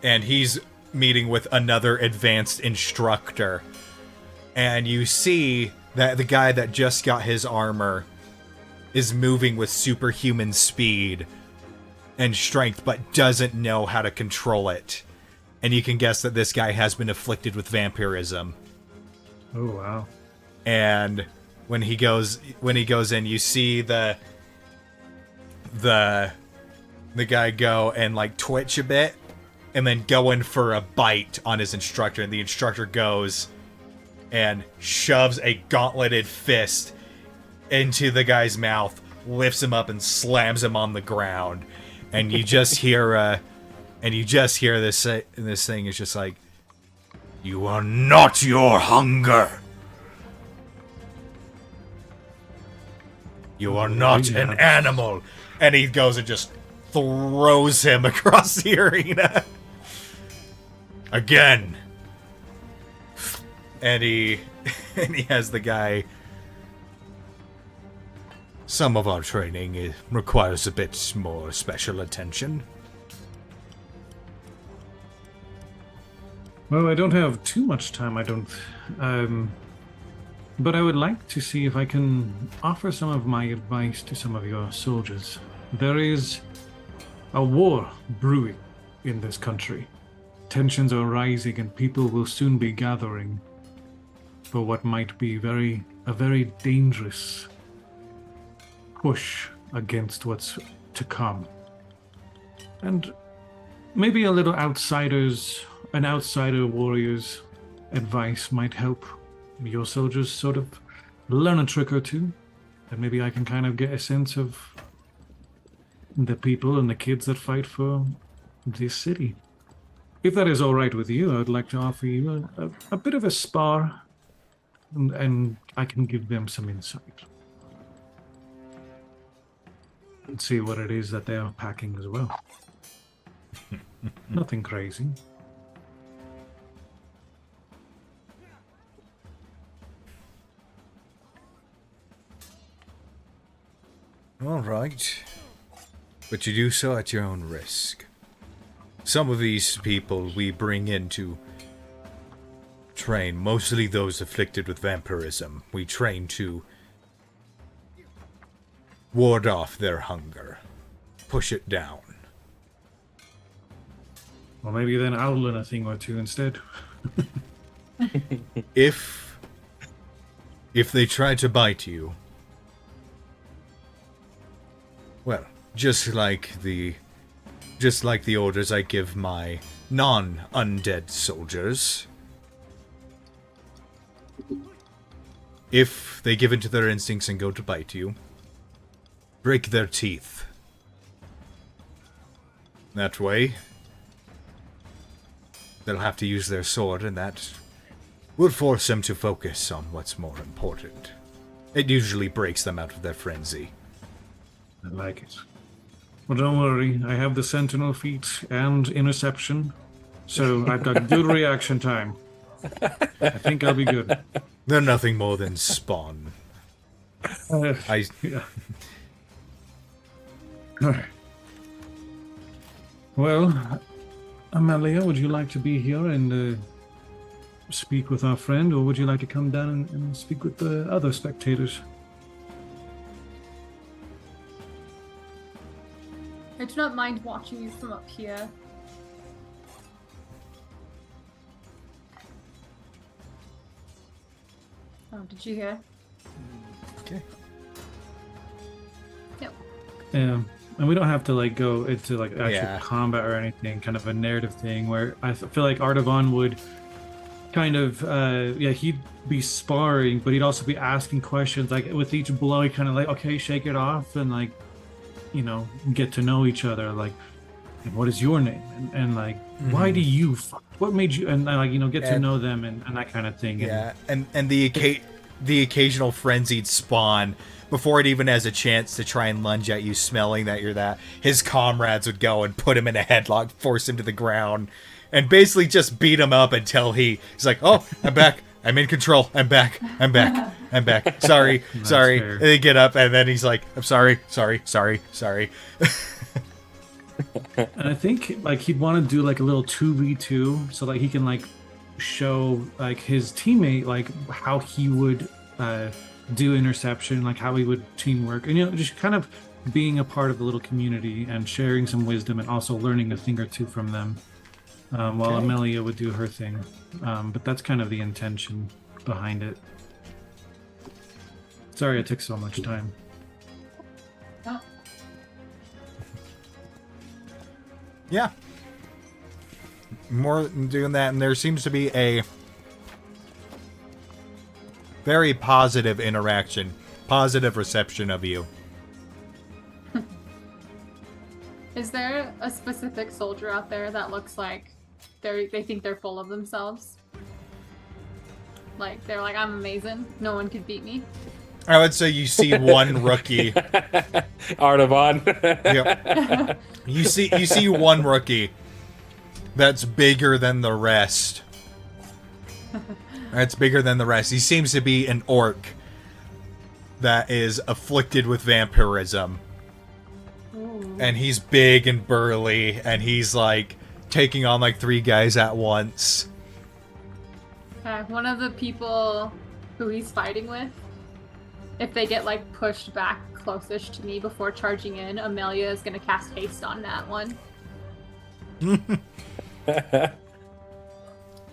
And he's meeting with another advanced instructor. And you see that the guy that just got his armor is moving with superhuman speed and strength, but doesn't know how to control it. And you can guess that this guy has been afflicted with vampirism. Oh, wow. And when he goes in, you see the guy go and twitch a bit and then go in for a bite on his instructor, and the instructor goes and shoves a gauntleted fist into the guy's mouth, lifts him up and slams him on the ground. And you just hear this thing is just you are not your hunger. You are not an animal. And he goes and just throws him across the arena. Again. And he has the guy. Some of our training requires a bit more special attention. Well, I don't have too much time, but I would like to see if I can offer some of my advice to some of your soldiers. There is a war brewing in this country. Tensions are rising and people will soon be gathering for what might be a very dangerous push against what's to come. And maybe an outsider warrior's advice might help your soldiers sort of learn a trick or two. And maybe I can kind of get a sense of the people and the kids that fight for this city. If that is all right with you, I'd like to offer you a bit of a spar, and I can give them some insight. And see what it is that they are packing as well. Nothing crazy. All right. But you do so at your own risk. Some of these people we bring in to train, mostly those afflicted with vampirism, we train to ward off their hunger, push it down. Well, maybe then I'll learn a thing or two instead. If they try to bite you, well, just like the orders I give my non-undead soldiers, if they give in to their instincts and go to bite you, break their teeth. That way, they'll have to use their sword, and that would force them to focus on what's more important. It usually breaks them out of their frenzy. I like it. Well, don't worry. I have the Sentinel feat and Interception, so I've got good reaction time. I think I'll be good. They're nothing more than spawn. Yeah. All right. Well, Amelia, would you like to be here and speak with our friend, or would you like to come down and speak with the other spectators? I do not mind watching you from up here. Oh, did you hear? Okay. Yep. And we don't have to like go into like actual Yeah. combat or anything, kind of a narrative thing where I feel like Artavan would kind of he'd be sparring, but he'd also be asking questions. Like with each blow, he kind of like, okay, shake it off, and like, you know, get to know each other. Like, what is your name? And like, why do you? What made you? And like, you know, get to And- know them and that kind of thing. Yeah, and the occasional frenzied spawn, before it even has a chance to try and lunge at you, smelling that you're that, his comrades would go and put him in a headlock, force him to the ground, and basically just beat him up until he's like, oh, I'm back. I'm in control. I'm back. I'm back. I'm back. Sorry. Sorry. fair. And they get up, and then he's like, I'm sorry. Sorry. And I think like he'd want to do like a little 2v2, so like he can like show like his teammate like how he would do interception, like how he would teamwork, and you know, just kind of being a part of the little community and sharing some wisdom and also learning a thing or two from them, while Okay. Amelia would do her thing. But that's kind of the intention behind it. Sorry it took so much time. Oh. Yeah. More than doing that, and there seems to be a very positive interaction, positive reception of you. Is there a specific soldier out there that looks like they think they're full of themselves? Like they're like, I'm amazing. No one could beat me. I would say you see one rookie. Artavan. Yep. You see one rookie that's bigger than the rest. That's bigger than the rest. He seems to be an orc that is afflicted with vampirism. Ooh. And he's big and burly, and he's like taking on like 3 guys at once. One of the people who he's fighting with, if they get like pushed back closest to me before charging in, Amelia is gonna cast haste on that one.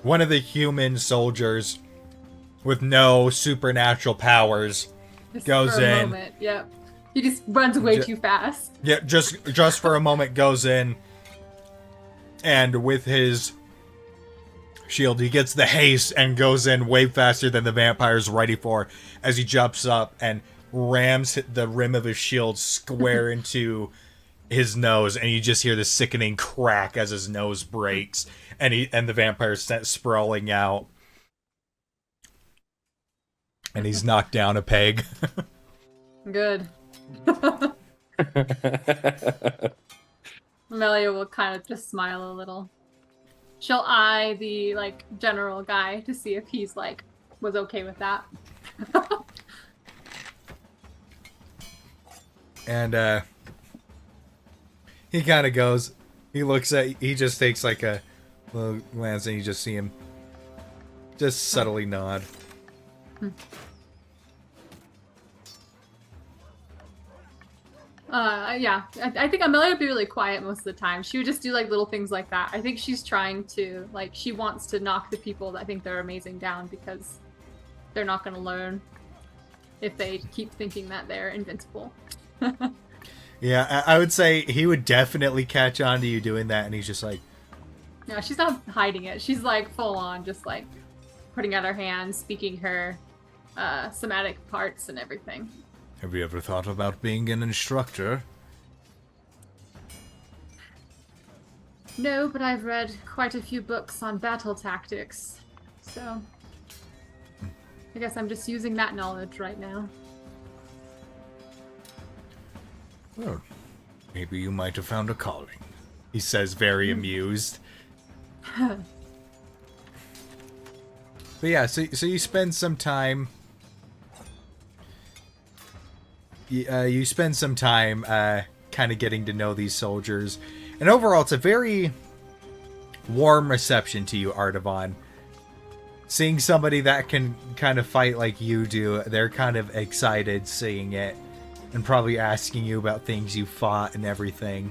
One of the human soldiers with no supernatural powers Just goes for a in. moment. Yep. He just runs way Ju- too fast. Yeah, just for a moment goes in, and with his shield he gets the haste and goes in way faster than the vampire's ready for, as he jumps up and rams the rim of his shield square into his nose, and you just hear the sickening crack as his nose breaks, and the vampire's sent sprawling out, and he's knocked down a peg. Good. Amelia will kind of just smile a little. She'll eye the like general guy to see if he's like was okay with that. And he kind of goes, he just takes like a little glance, and you just see him just subtly nod. Yeah, I think Amelia would be really quiet most of the time. She would just do like little things like that. I think she's trying to like she wants to knock the people that think they're amazing down, because they're not going to learn if they keep thinking that they're invincible. Yeah, I would say he would definitely catch on to you doing that, and he's just like, No, she's not hiding it. She's like full on, just like putting out her hands, speaking her somatic parts and everything. Have you ever thought about being an instructor? No, but I've read quite a few books on battle tactics, so I guess I'm just using that knowledge right now. Well, maybe you might have found a calling. He says, very amused. But yeah, so you spend some time. You spend some time kind of getting to know these soldiers, and overall, it's a very warm reception to you, Artavan. Seeing somebody that can kind of fight like you do, they're kind of excited seeing it, and probably asking you about things you fought and everything.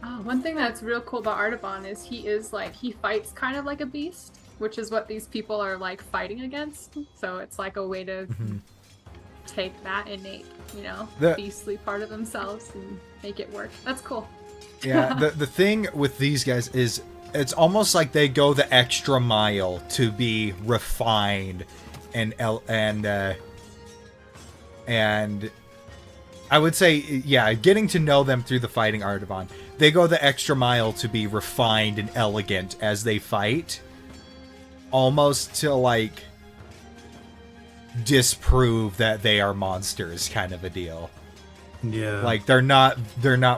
Oh, one thing that's real cool about Artaban is he fights kind of like a beast, which is what these people are like fighting against. So it's like a way to take that innate, beastly part of themselves and make it work. That's cool. Yeah, the thing with these guys is it's almost like they go the extra mile to be refined and I would say, yeah, getting to know them through the fighting Artavan, they go the extra mile to be refined and elegant as they fight, almost to like disprove that they are monsters, kind of a deal. Yeah. Like they're not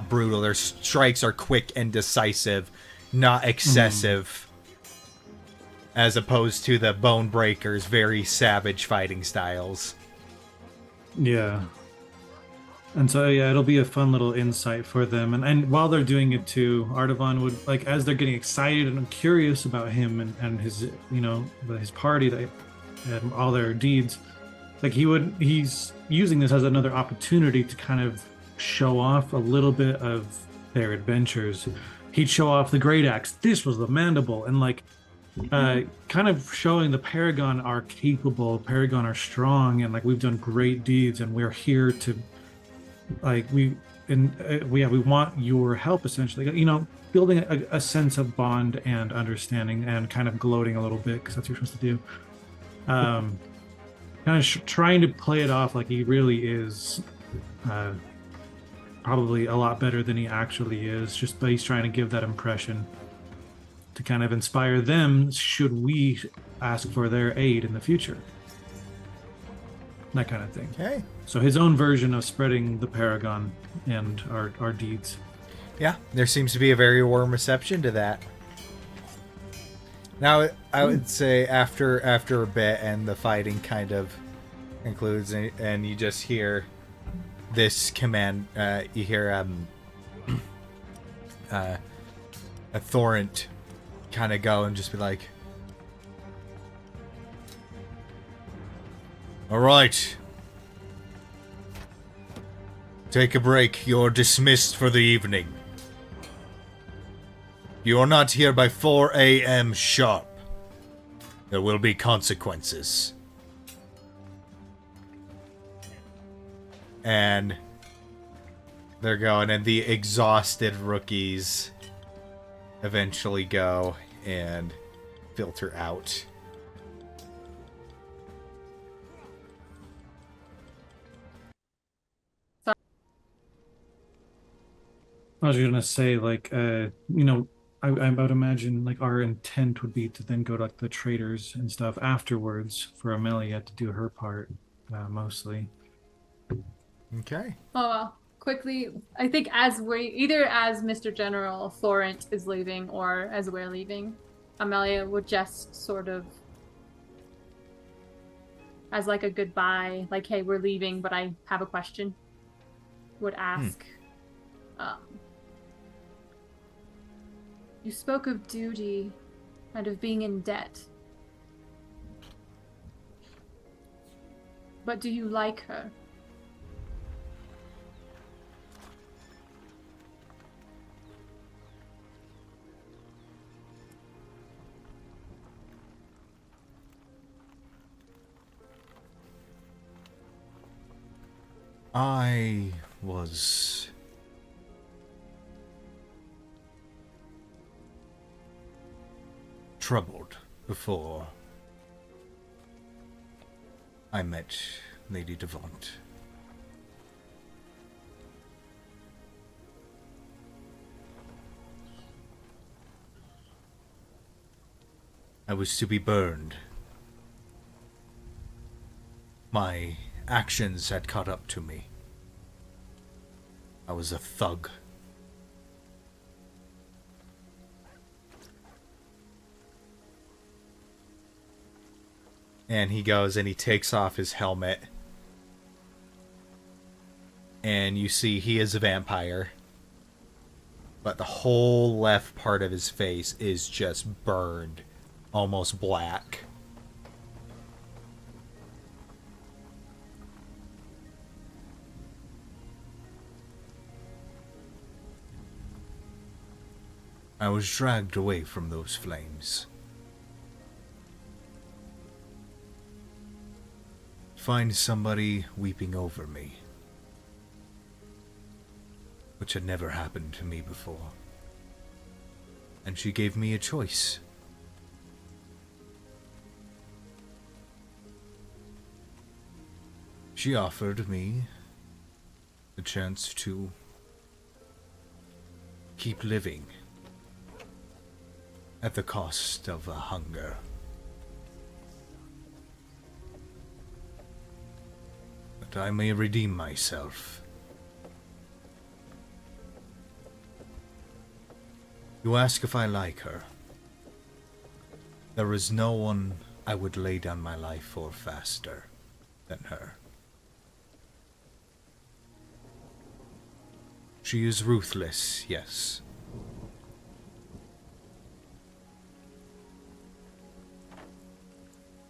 brutal. Their strikes are quick and decisive, not excessive, as opposed to the Bone Breakers' very savage fighting styles. Yeah. And so, yeah, it'll be a fun little insight for them. And while they're doing it too, Artavan would, like, as they're getting excited and curious about him and his, his party, and all their deeds, like, he's using this as another opportunity to kind of show off a little bit of their adventures. He'd show off the great axe. This was the mandible. And, like, kind of showing the Paragon are capable, Paragon are strong, and, like, we've done great deeds, and we're here to... Like we want your help, essentially. Building a sense of bond and understanding, and kind of gloating a little bit because that's what you're supposed to do. Kind of trying to play it off like he really is, probably a lot better than he actually is. But he's trying to give that impression to kind of inspire them. Should we ask for their aid in the future? That kind of thing. Okay. So his own version of spreading the Paragon and our deeds. Yeah, there seems to be a very warm reception to that. Now, I would say after a bit and the fighting kind of concludes, and you just hear this command, you hear a Thorrent kind of go and just be like, "All right. Take a break. You're dismissed for the evening. You are not here by 4 a.m. sharp. There will be consequences." And they're going, and the exhausted rookies eventually go and filter out. I was gonna say, like, I would imagine, like, our intent would be to then go to, like, the traders and stuff afterwards for Amelia to do her part, mostly. Okay. Oh, well. Quickly, I think as Mr. General Florent is leaving or as we're leaving, Amelia would just sort of, as like a goodbye, like, hey, we're leaving, but I have a question, would ask, you spoke of duty and of being in debt. But do you like her? I was troubled before I met Lady Duvont. I was to be burned. My actions had caught up to me. I was a thug. And he goes and he takes off his helmet. And you see he is a vampire. But the whole left part of his face is just burned. Almost black. I was dragged away from those flames. Find somebody weeping over me, which had never happened to me before. And she gave me a choice. She offered me the chance to keep living at the cost of a hunger. But I may redeem myself. You ask if I like her. There is no one I would lay down my life for faster than her. She is ruthless, yes.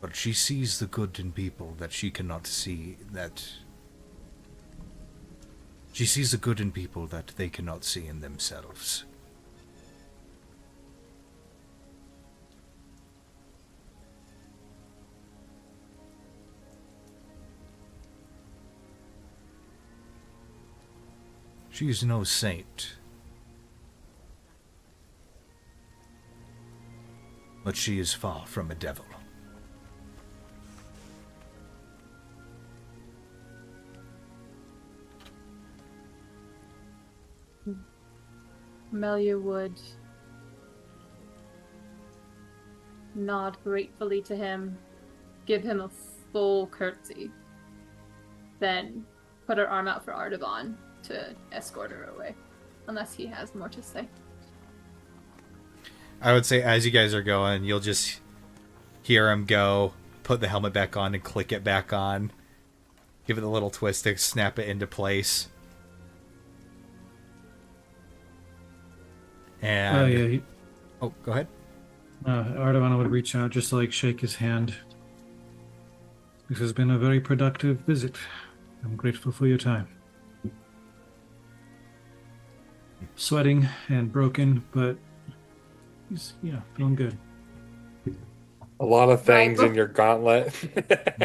But she sees the good in people that she cannot see, she sees the good in people that they cannot see in themselves. She is no saint. But she is far from a devil. Melia would nod gratefully to him, give him a full curtsy, then put her arm out for Artaban to escort her away, unless he has more to say. I would say as you guys are going, you'll just hear him go, put the helmet back on and click it back on, give it a little twist to snap it into place. And oh, go ahead. Artavan would reach out just to shake his hand. This has been a very productive visit. I'm grateful for your time. Sweating and broken, but he's feeling good. A lot of things in your gauntlet.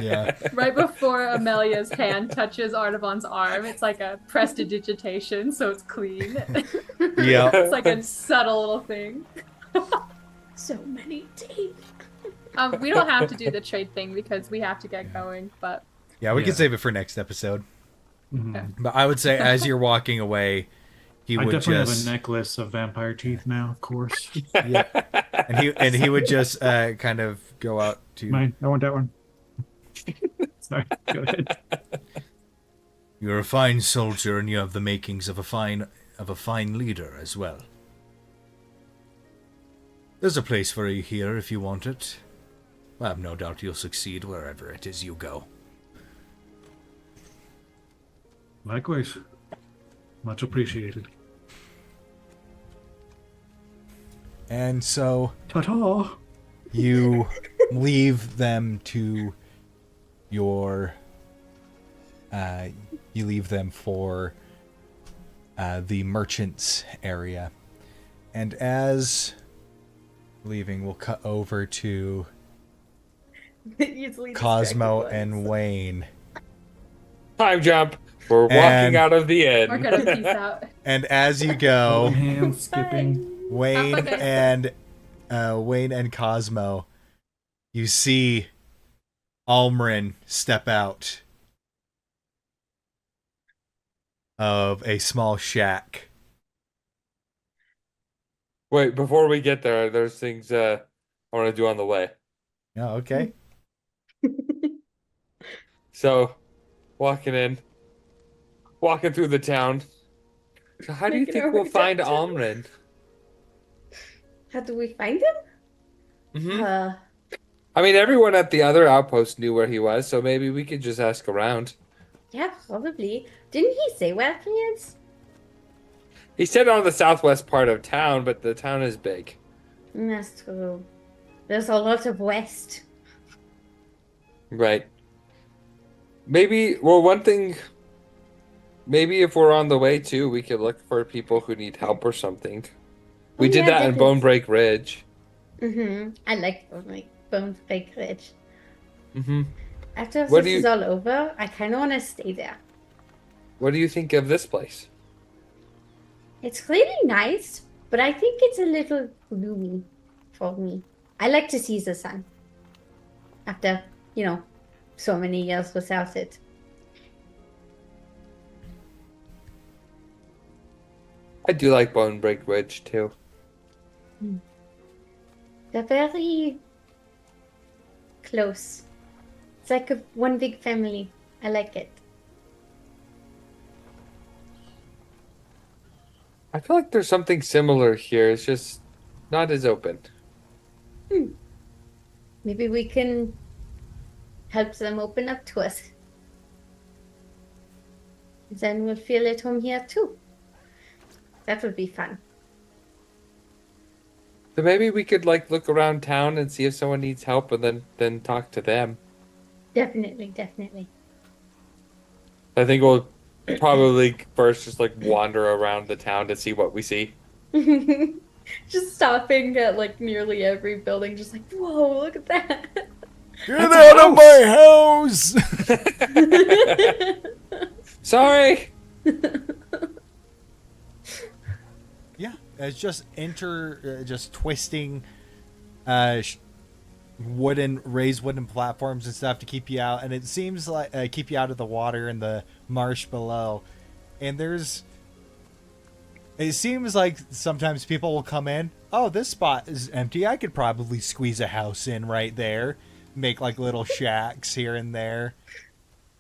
Yeah. Right before Amelia's hand touches Artavan's arm, it's like a prestidigitation, so it's clean. Yeah. It's like a subtle little thing. So many teeth. We don't have to do the trade thing because we have to get going, but... Yeah, we can save it for next episode. Mm-hmm. Okay. But I would say as you're walking away, he I would definitely just... have a necklace of vampire teeth now, of course. Yeah. And he would just kind of go out to... Mine. I want that one. Sorry, go ahead. You're a fine soldier and you have the makings of a fine leader as well. There's a place for you here if you want it. I have no doubt you'll succeed wherever it is you go. Likewise. Much appreciated. And so Ta-ta! you leave them to your... you leave them for the merchants area. And as leaving, we'll cut over to Cosmo and Wayne. Time jump. We're walking out of the inn. We're gonna peace out. And as you go, Hand skipping. Wayne Okay. and Wayne and Cosmo, you see Almrin step out of a small shack. Wait, before we get there, there's things I want to do on the way. Oh, okay. So, walking through the town. So how do you Making our think we'll way find downtown. Almrin? How do we find him? Mm-hmm. I mean, everyone at the other outpost knew where he was, so maybe we could just ask around. Yeah, probably. Didn't he say where he is? He said on the southwest part of town, but the town is big. That's true. There's a lot of west. Right. Maybe, well, one thing, maybe if we're on the way too, we could look for people who need help or something. We did that in Bonebreak Ridge. I like Bones Break Ridge. After What this is all over, I kind of want to stay there. What do you think of this place? It's really nice, but I think it's a little gloomy for me. I like to see the sun. After, so many years without it. I do like Bonebreak Ridge too. They're very close. It's like one big family. I like it. I feel like there's something similar here. It's just not as open. Maybe we can help them open up to us. Then we'll feel at home here too. That would be fun. So maybe we could look around town and see if someone needs help and then talk to them. Definitely. I think we'll probably first just wander around the town to see what we see. Just stopping at nearly every building, just whoa, look at that. Get out of my house! Sorry! Yeah, it's just just twisting raised wooden platforms and stuff to keep you out, and it seems like keep you out of the water and the marsh below. And it seems like sometimes people will come in, oh, this spot is empty, I could probably squeeze a house in right there, make little shacks here and there.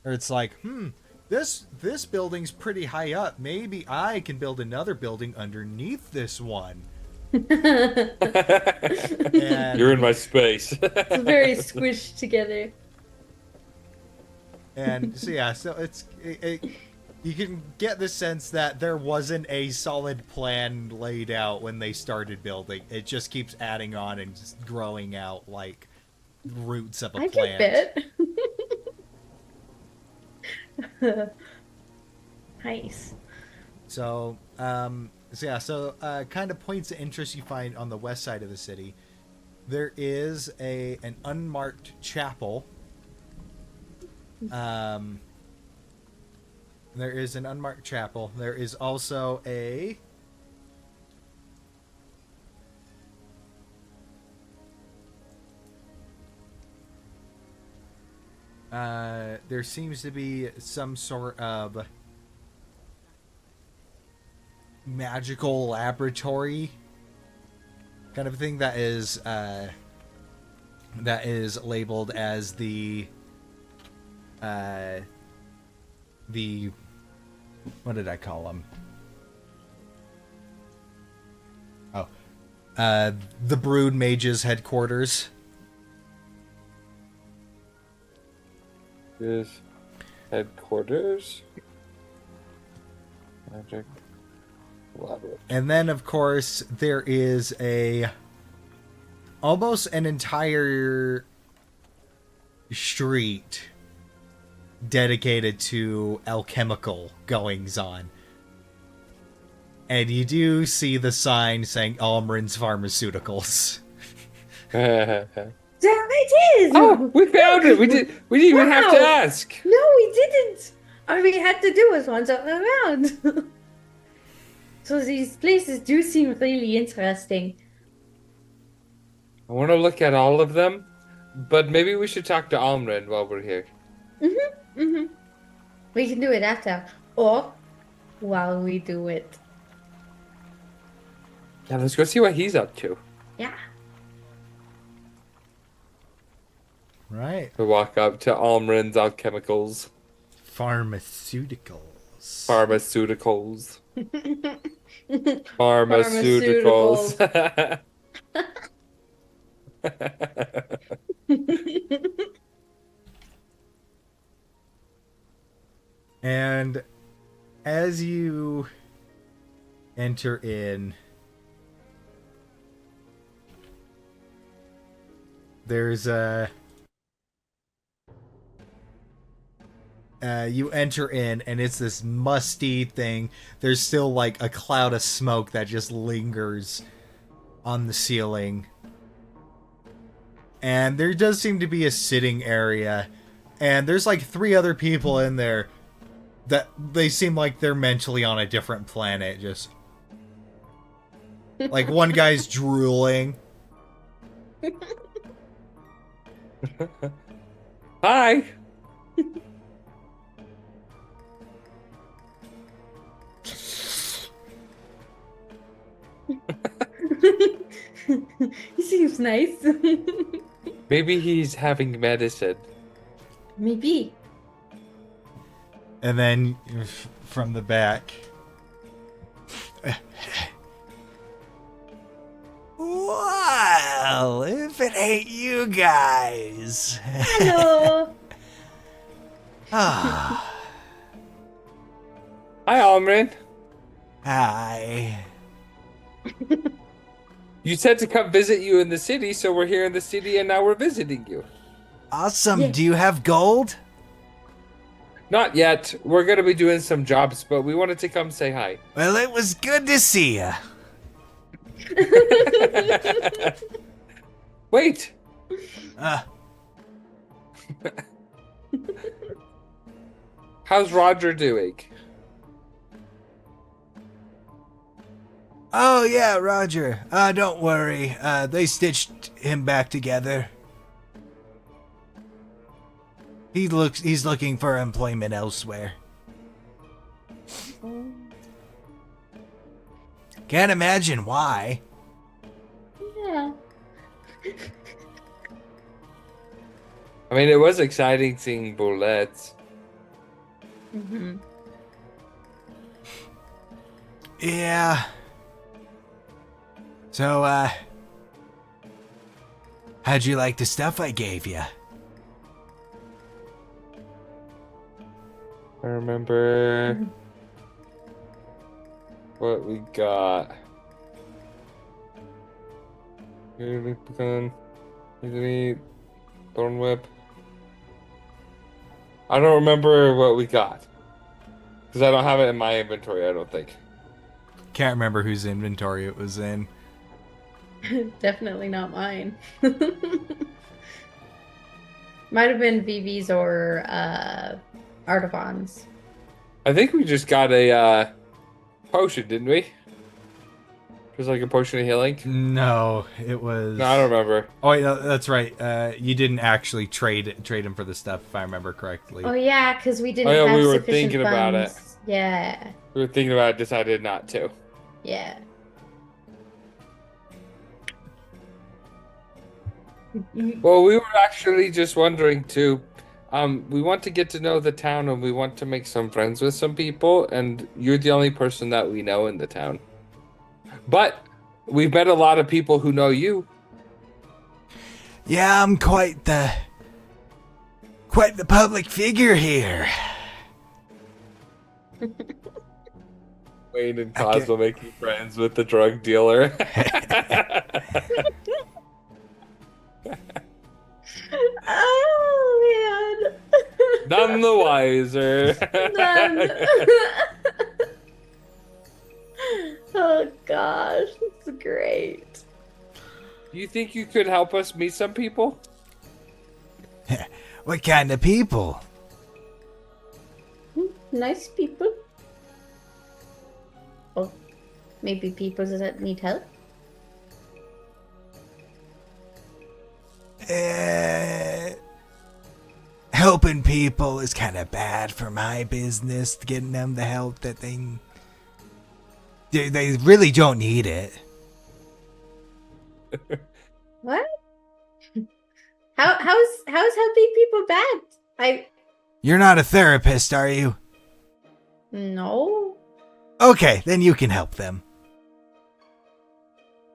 Or it's like, this building's pretty high up, maybe I can build another building underneath this one. And you're in my space. It's very squished together. And so it's you can get the sense that there wasn't a solid plan laid out when they started building. It just keeps adding on and just growing out like roots of a plant. I bet. Nice. So, kind of points of interest you find on the west side of the city. There is an unmarked chapel. There is an unmarked chapel. There is also there seems to be some sort of magical laboratory kind of thing that is labeled as the what did I call them? The Brood Mages headquarters. Is headquarters. Magic laboratory. And then, of course, there is almost an entire street dedicated to alchemical goings on. And you do see the sign saying Almrin's Pharmaceuticals. There it is! Oh, we found it! We didn't even have to ask! No, we didn't! All we had to do was wander around. So these places do seem really interesting. I want to look at all of them, but maybe we should talk to Almrin while we're here. We can do it after, or while we do it. Yeah, let's go see what he's up to. Yeah. Right. We walk up to Almrin's alchemicals. Pharmaceuticals. Pharmaceuticals. Pharmaceuticals. And as you enter in, there's a... you enter in, and it's this musty thing. There's still, like, a cloud of smoke that just lingers on the ceiling. And there does seem to be a sitting area. And there's, like, 3 other people in there that they seem like they're mentally on a different planet. Just... like, one guy's drooling. Hi! He seems nice. Maybe he's having medicine. Maybe. And then from the back. Well, if it ain't you guys. Hello. Ah, Hi, Almrin. hi. You said to come visit you in the city, so we're here in the city and now we're visiting you. Awesome. Yeah. Do you have gold? Not yet. We're going to be doing some jobs, but we wanted to come say hi. Well, it was good to see ya. Wait. How's Roger doing? Oh, yeah, Roger. Don't worry. They stitched him back together. He's looking for employment elsewhere. Can't imagine why. Yeah. I mean, it was exciting seeing bullets. Mm-hmm. Yeah. So, how'd you like the stuff I gave you? I remember what we got. Pecan, meat, thorn whip. I don't remember what we got. Because I don't have it in my inventory, I don't think. Can't remember whose inventory it was in. Definitely not mine. Might have been Vivi's or Artavon's. I think we just got a potion, didn't we? Just like a potion of healing? No, it was... No, I don't remember. Oh, wait, no, that's right. You didn't actually trade him for the stuff, if I remember correctly. Oh yeah, because we didn't Oh, yeah, have we were sufficient thinking about it. funds. Yeah, We were thinking about it, decided not to. yeah. Well, we were actually just wondering too. We want to get to know the town and we want to make some friends with some people, and you're the only person that we know in the town. But we've met a lot of people who know you. Yeah, I'm quite the public figure here. Wayne and Cosmo making friends with the drug dealer. Oh man. None the wiser. None. Oh gosh, it's great. Do you think you could help us meet some people? What kind of people? Nice people. Oh, maybe people that need help. helping people is kind of bad for my business. Getting them the help that they really don't need it. What? How's helping people bad? You're not a therapist, are you? No. Okay, then you can help them.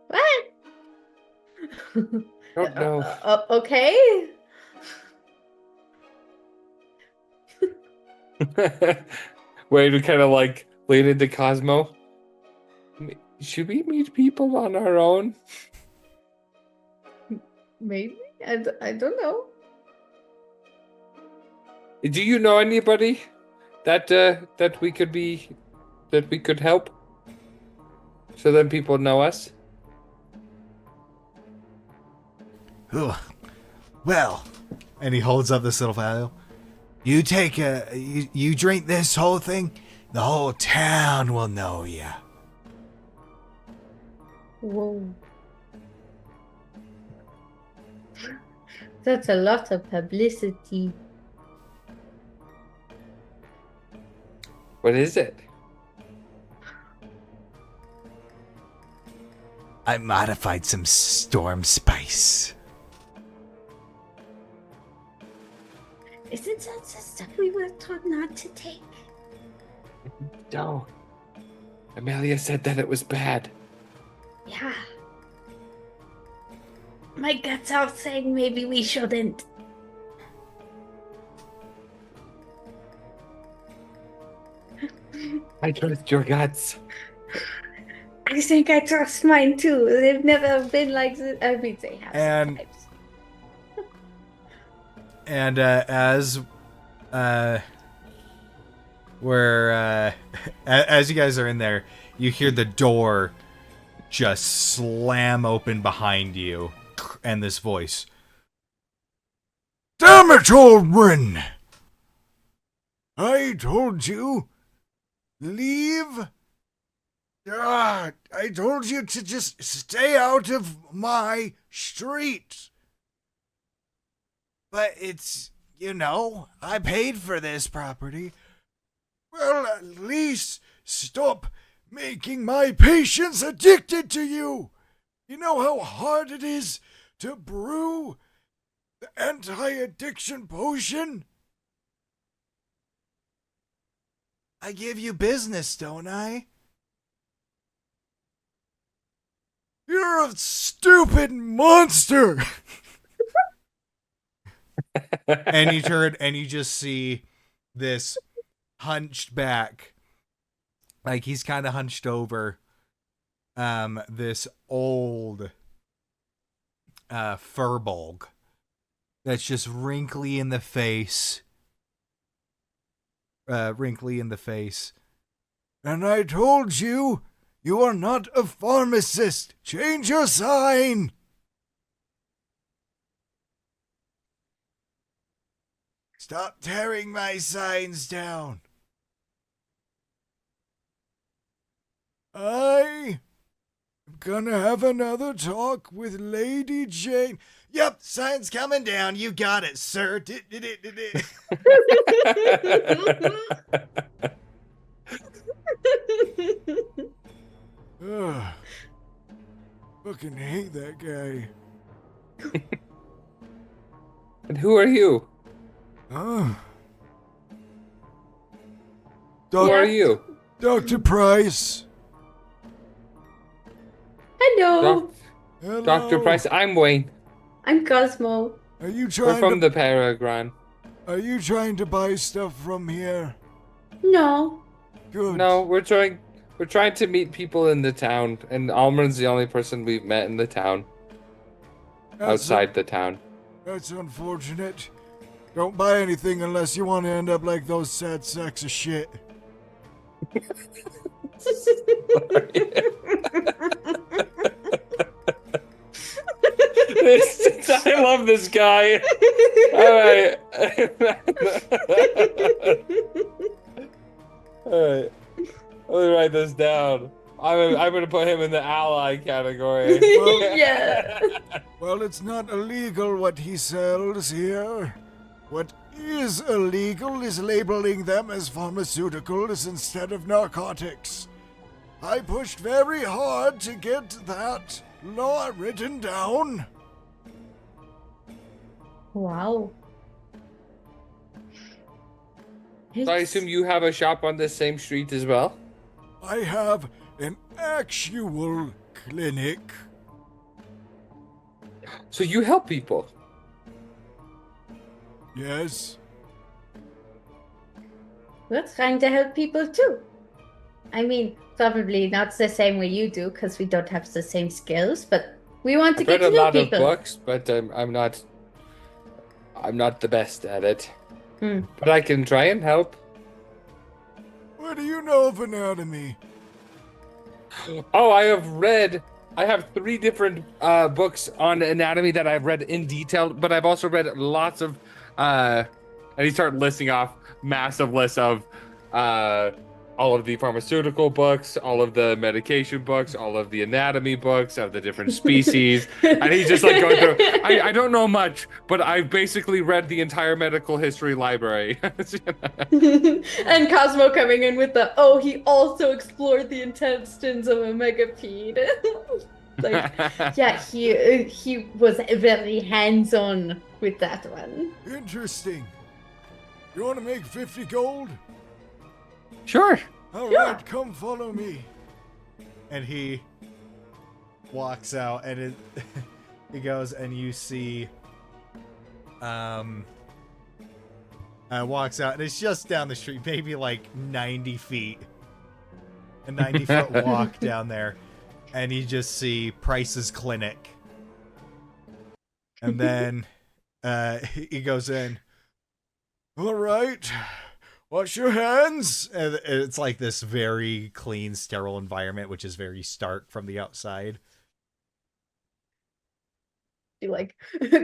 What? Don't know. Okay. Way to kind of like lean into Cosmo. Should we meet people on our own? Maybe. I don't know. Do you know anybody that we could help? So then people know us. Ooh. Well, and he holds up this little vial. You take you drink this whole thing, the whole town will know ya. Whoa. That's a lot of publicity. What is it? I modified some storm spice. Isn't that the stuff we were told not to take? No. Amelia said that it was bad. Yeah. My gut's out saying maybe we shouldn't. I trust your guts. I think I trust mine too. They've never been like this. I mean, they have sometimes. And as as you guys are in there, you hear the door just slam open behind you, and this voice. Damn it, Oldman! I told you, leave. I told you to just stay out of my street. But it's, I paid for this property. Well, at least stop making my patients addicted to you. You know how hard it is to brew the anti-addiction potion? I give you business, don't I? You're a stupid monster! And you turn and you just see this hunched back, like he's kind of hunched over, this old furbolg that's just wrinkly in the face. And I told you, you are not a pharmacist. Change your sign. Stop tearing my signs down. I am gonna have another talk with Lady Jane. Yep, sign's coming down. You got it, sir. Ugh. Fucking hate that guy. And who are you? Huh? Who are you? Dr. Price. Hello. Hello. Dr. Price, I'm Wayne. I'm Cosmo. Are you We're trying from the Paragon. Are you trying to buy stuff from here? No. Good. No, we're trying to meet people in the town, and Almond's the only person we've met in the town. Outside the town. That's unfortunate. Don't buy anything unless you want to end up like those sad sacks of shit. I love this guy. Alright. Alright. Let me write this down. I'm gonna put him in the ally category. Yeah. Well, it's not illegal what he sells here. What is illegal is labeling them as pharmaceuticals instead of narcotics. I pushed very hard to get that law written down. Wow. So I assume you have a shop on this same street as well? I have an actual clinic. So you help people? Yes. We're trying to help people too. I mean, probably not the same way you do, because we don't have the same skills, but we want to I've get read to a know lot people. of books, but I'm not the best at it. But I can try and help. What do you know of anatomy? Oh, I have 3 different books on anatomy that I've read in detail, but I've also read lots of and he started listing off massive lists of all of the pharmaceutical books, all of the medication books, all of the anatomy books of the different species. And he's just like going through, I don't know much, but I've basically read the entire medical history library. And Cosmo coming in with he also explored the intestines of a megapede. Like, yeah, he was very hands-on with that one. Interesting. You want to make 50 gold? Sure. All Yeah. right, come follow me. And he walks out, and he goes, and you see, walks out, and it's just down the street, maybe like 90 feet, a 90-foot walk down there, and you just see Price's clinic, and then he goes in. All right. Wash your hands. And it's like this very clean, sterile environment, which is very stark from the outside. She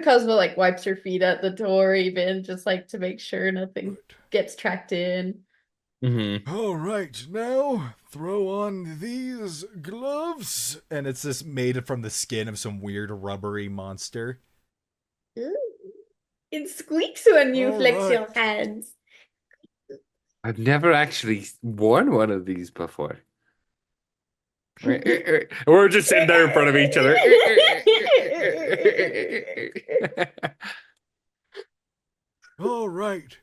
Cosmo wipes her feet at the door, even just to make sure nothing gets tracked in. Mm-hmm. All right, now throw on these gloves. And it's this made from the skin of some weird rubbery monster. Ooh. It squeaks when you All flex right. your hands. I've never actually worn one of these before. We're just sitting there in front of each other. All right,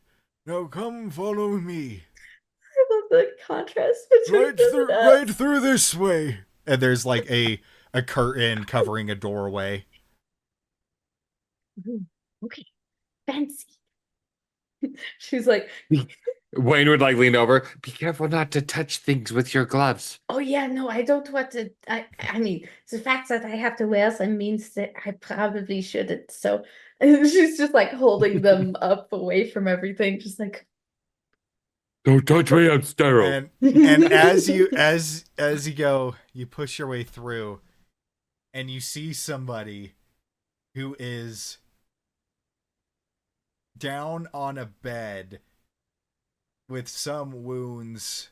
now come follow me. I love the contrast between Right them through, and us. right through this way. And there's like a curtain covering a doorway. Ooh, okay, fancy. She's like, Wayne would lean over. Be careful not to touch things with your gloves. oh yeah, no, I don't want to. I mean, the fact that I have to wear them means that I probably shouldn't. So she's just holding them up away from everything, just Don't touch me, I'm sterile. And as you go, you push your way through, and you see somebody who is down on a bed with some wounds,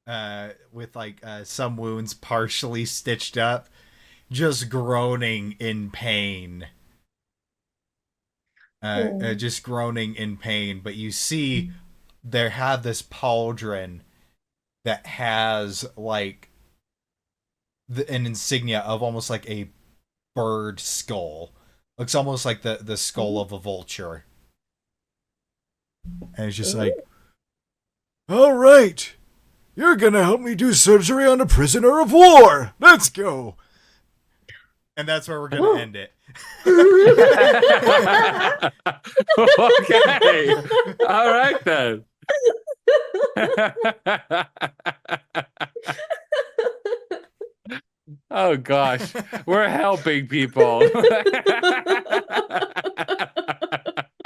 some wounds partially stitched up, just groaning in pain. Just groaning in pain. But you see, they have this pauldron that has an insignia of almost like a bird skull. Looks almost like the skull of a vulture. And it's just All right, you're gonna help me do surgery on a prisoner of war. Let's go. and that's where we're gonna end it. Okay. All right then. Oh gosh, we're helping people.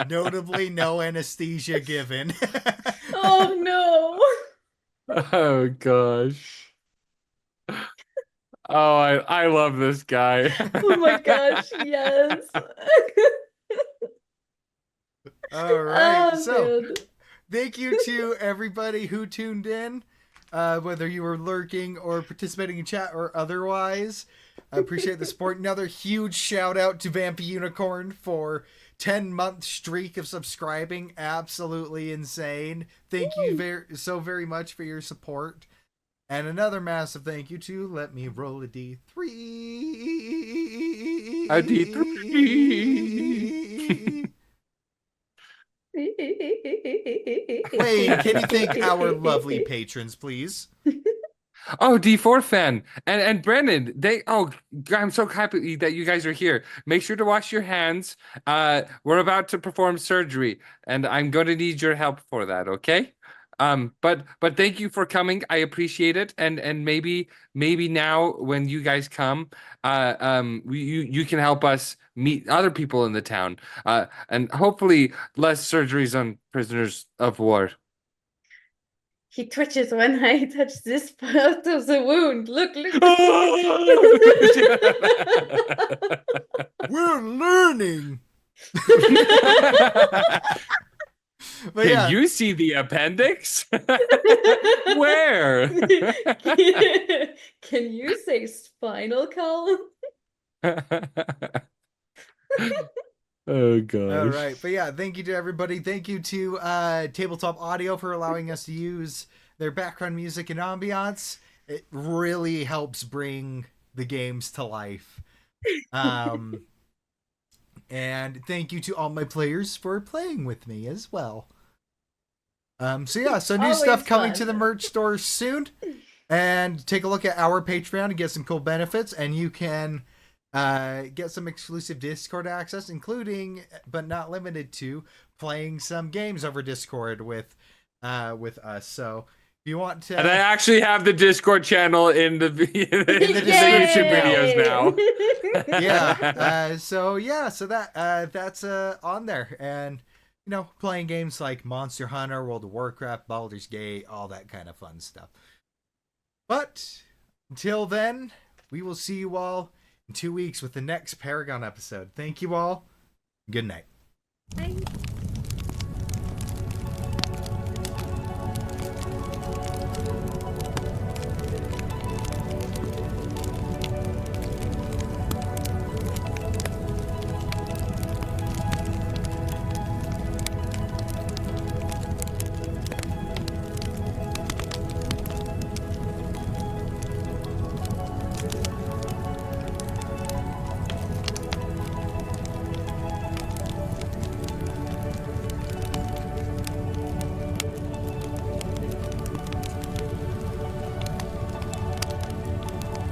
Notably, no anesthesia given. oh no. Oh gosh. Oh, I love this guy. Oh my gosh, yes. All right, Oh, so man. thank you to everybody who tuned in. whether you were lurking or participating in chat or otherwise. I appreciate the support. Another huge shout out to Vampy Unicorn for 10-month streak of subscribing. Absolutely insane. Thank you very much for your support. And another massive thank you to let me roll a D3. A D3. Wayne, can you thank our lovely patrons, please? Oh, D4 fan and Brennan, I'm so happy that you guys are here. Make sure to wash your hands. We're about to perform surgery, and I'm going to need your help for that. Okay. But thank you for coming. I appreciate it. And maybe now when you guys come, you can help us meet other people in the town. And hopefully less surgeries on prisoners of war. He twitches when I touch this part of the wound. Look. We're learning. But Can you see the appendix? Where? Can you say spinal column? Oh gosh. All right, but yeah, thank you to everybody. Thank you to Tabletop Audio for allowing us to use their background music and ambiance. It really helps bring the games to life. And thank you to all my players for playing with me as well. So new Always stuff coming fun. to the merch store soon. And take a look at our Patreon to get some cool benefits, and you can get some exclusive Discord access, including but not limited to playing some games over Discord with us. So if you want to, And I actually have the Discord channel in the YouTube videos now. so that's on there, and playing games like Monster Hunter, World of Warcraft, Baldur's Gate, all that kind of fun stuff. But until then, we will see you all in 2 weeks with the next Paragon episode. Thank you all. Good night. Bye.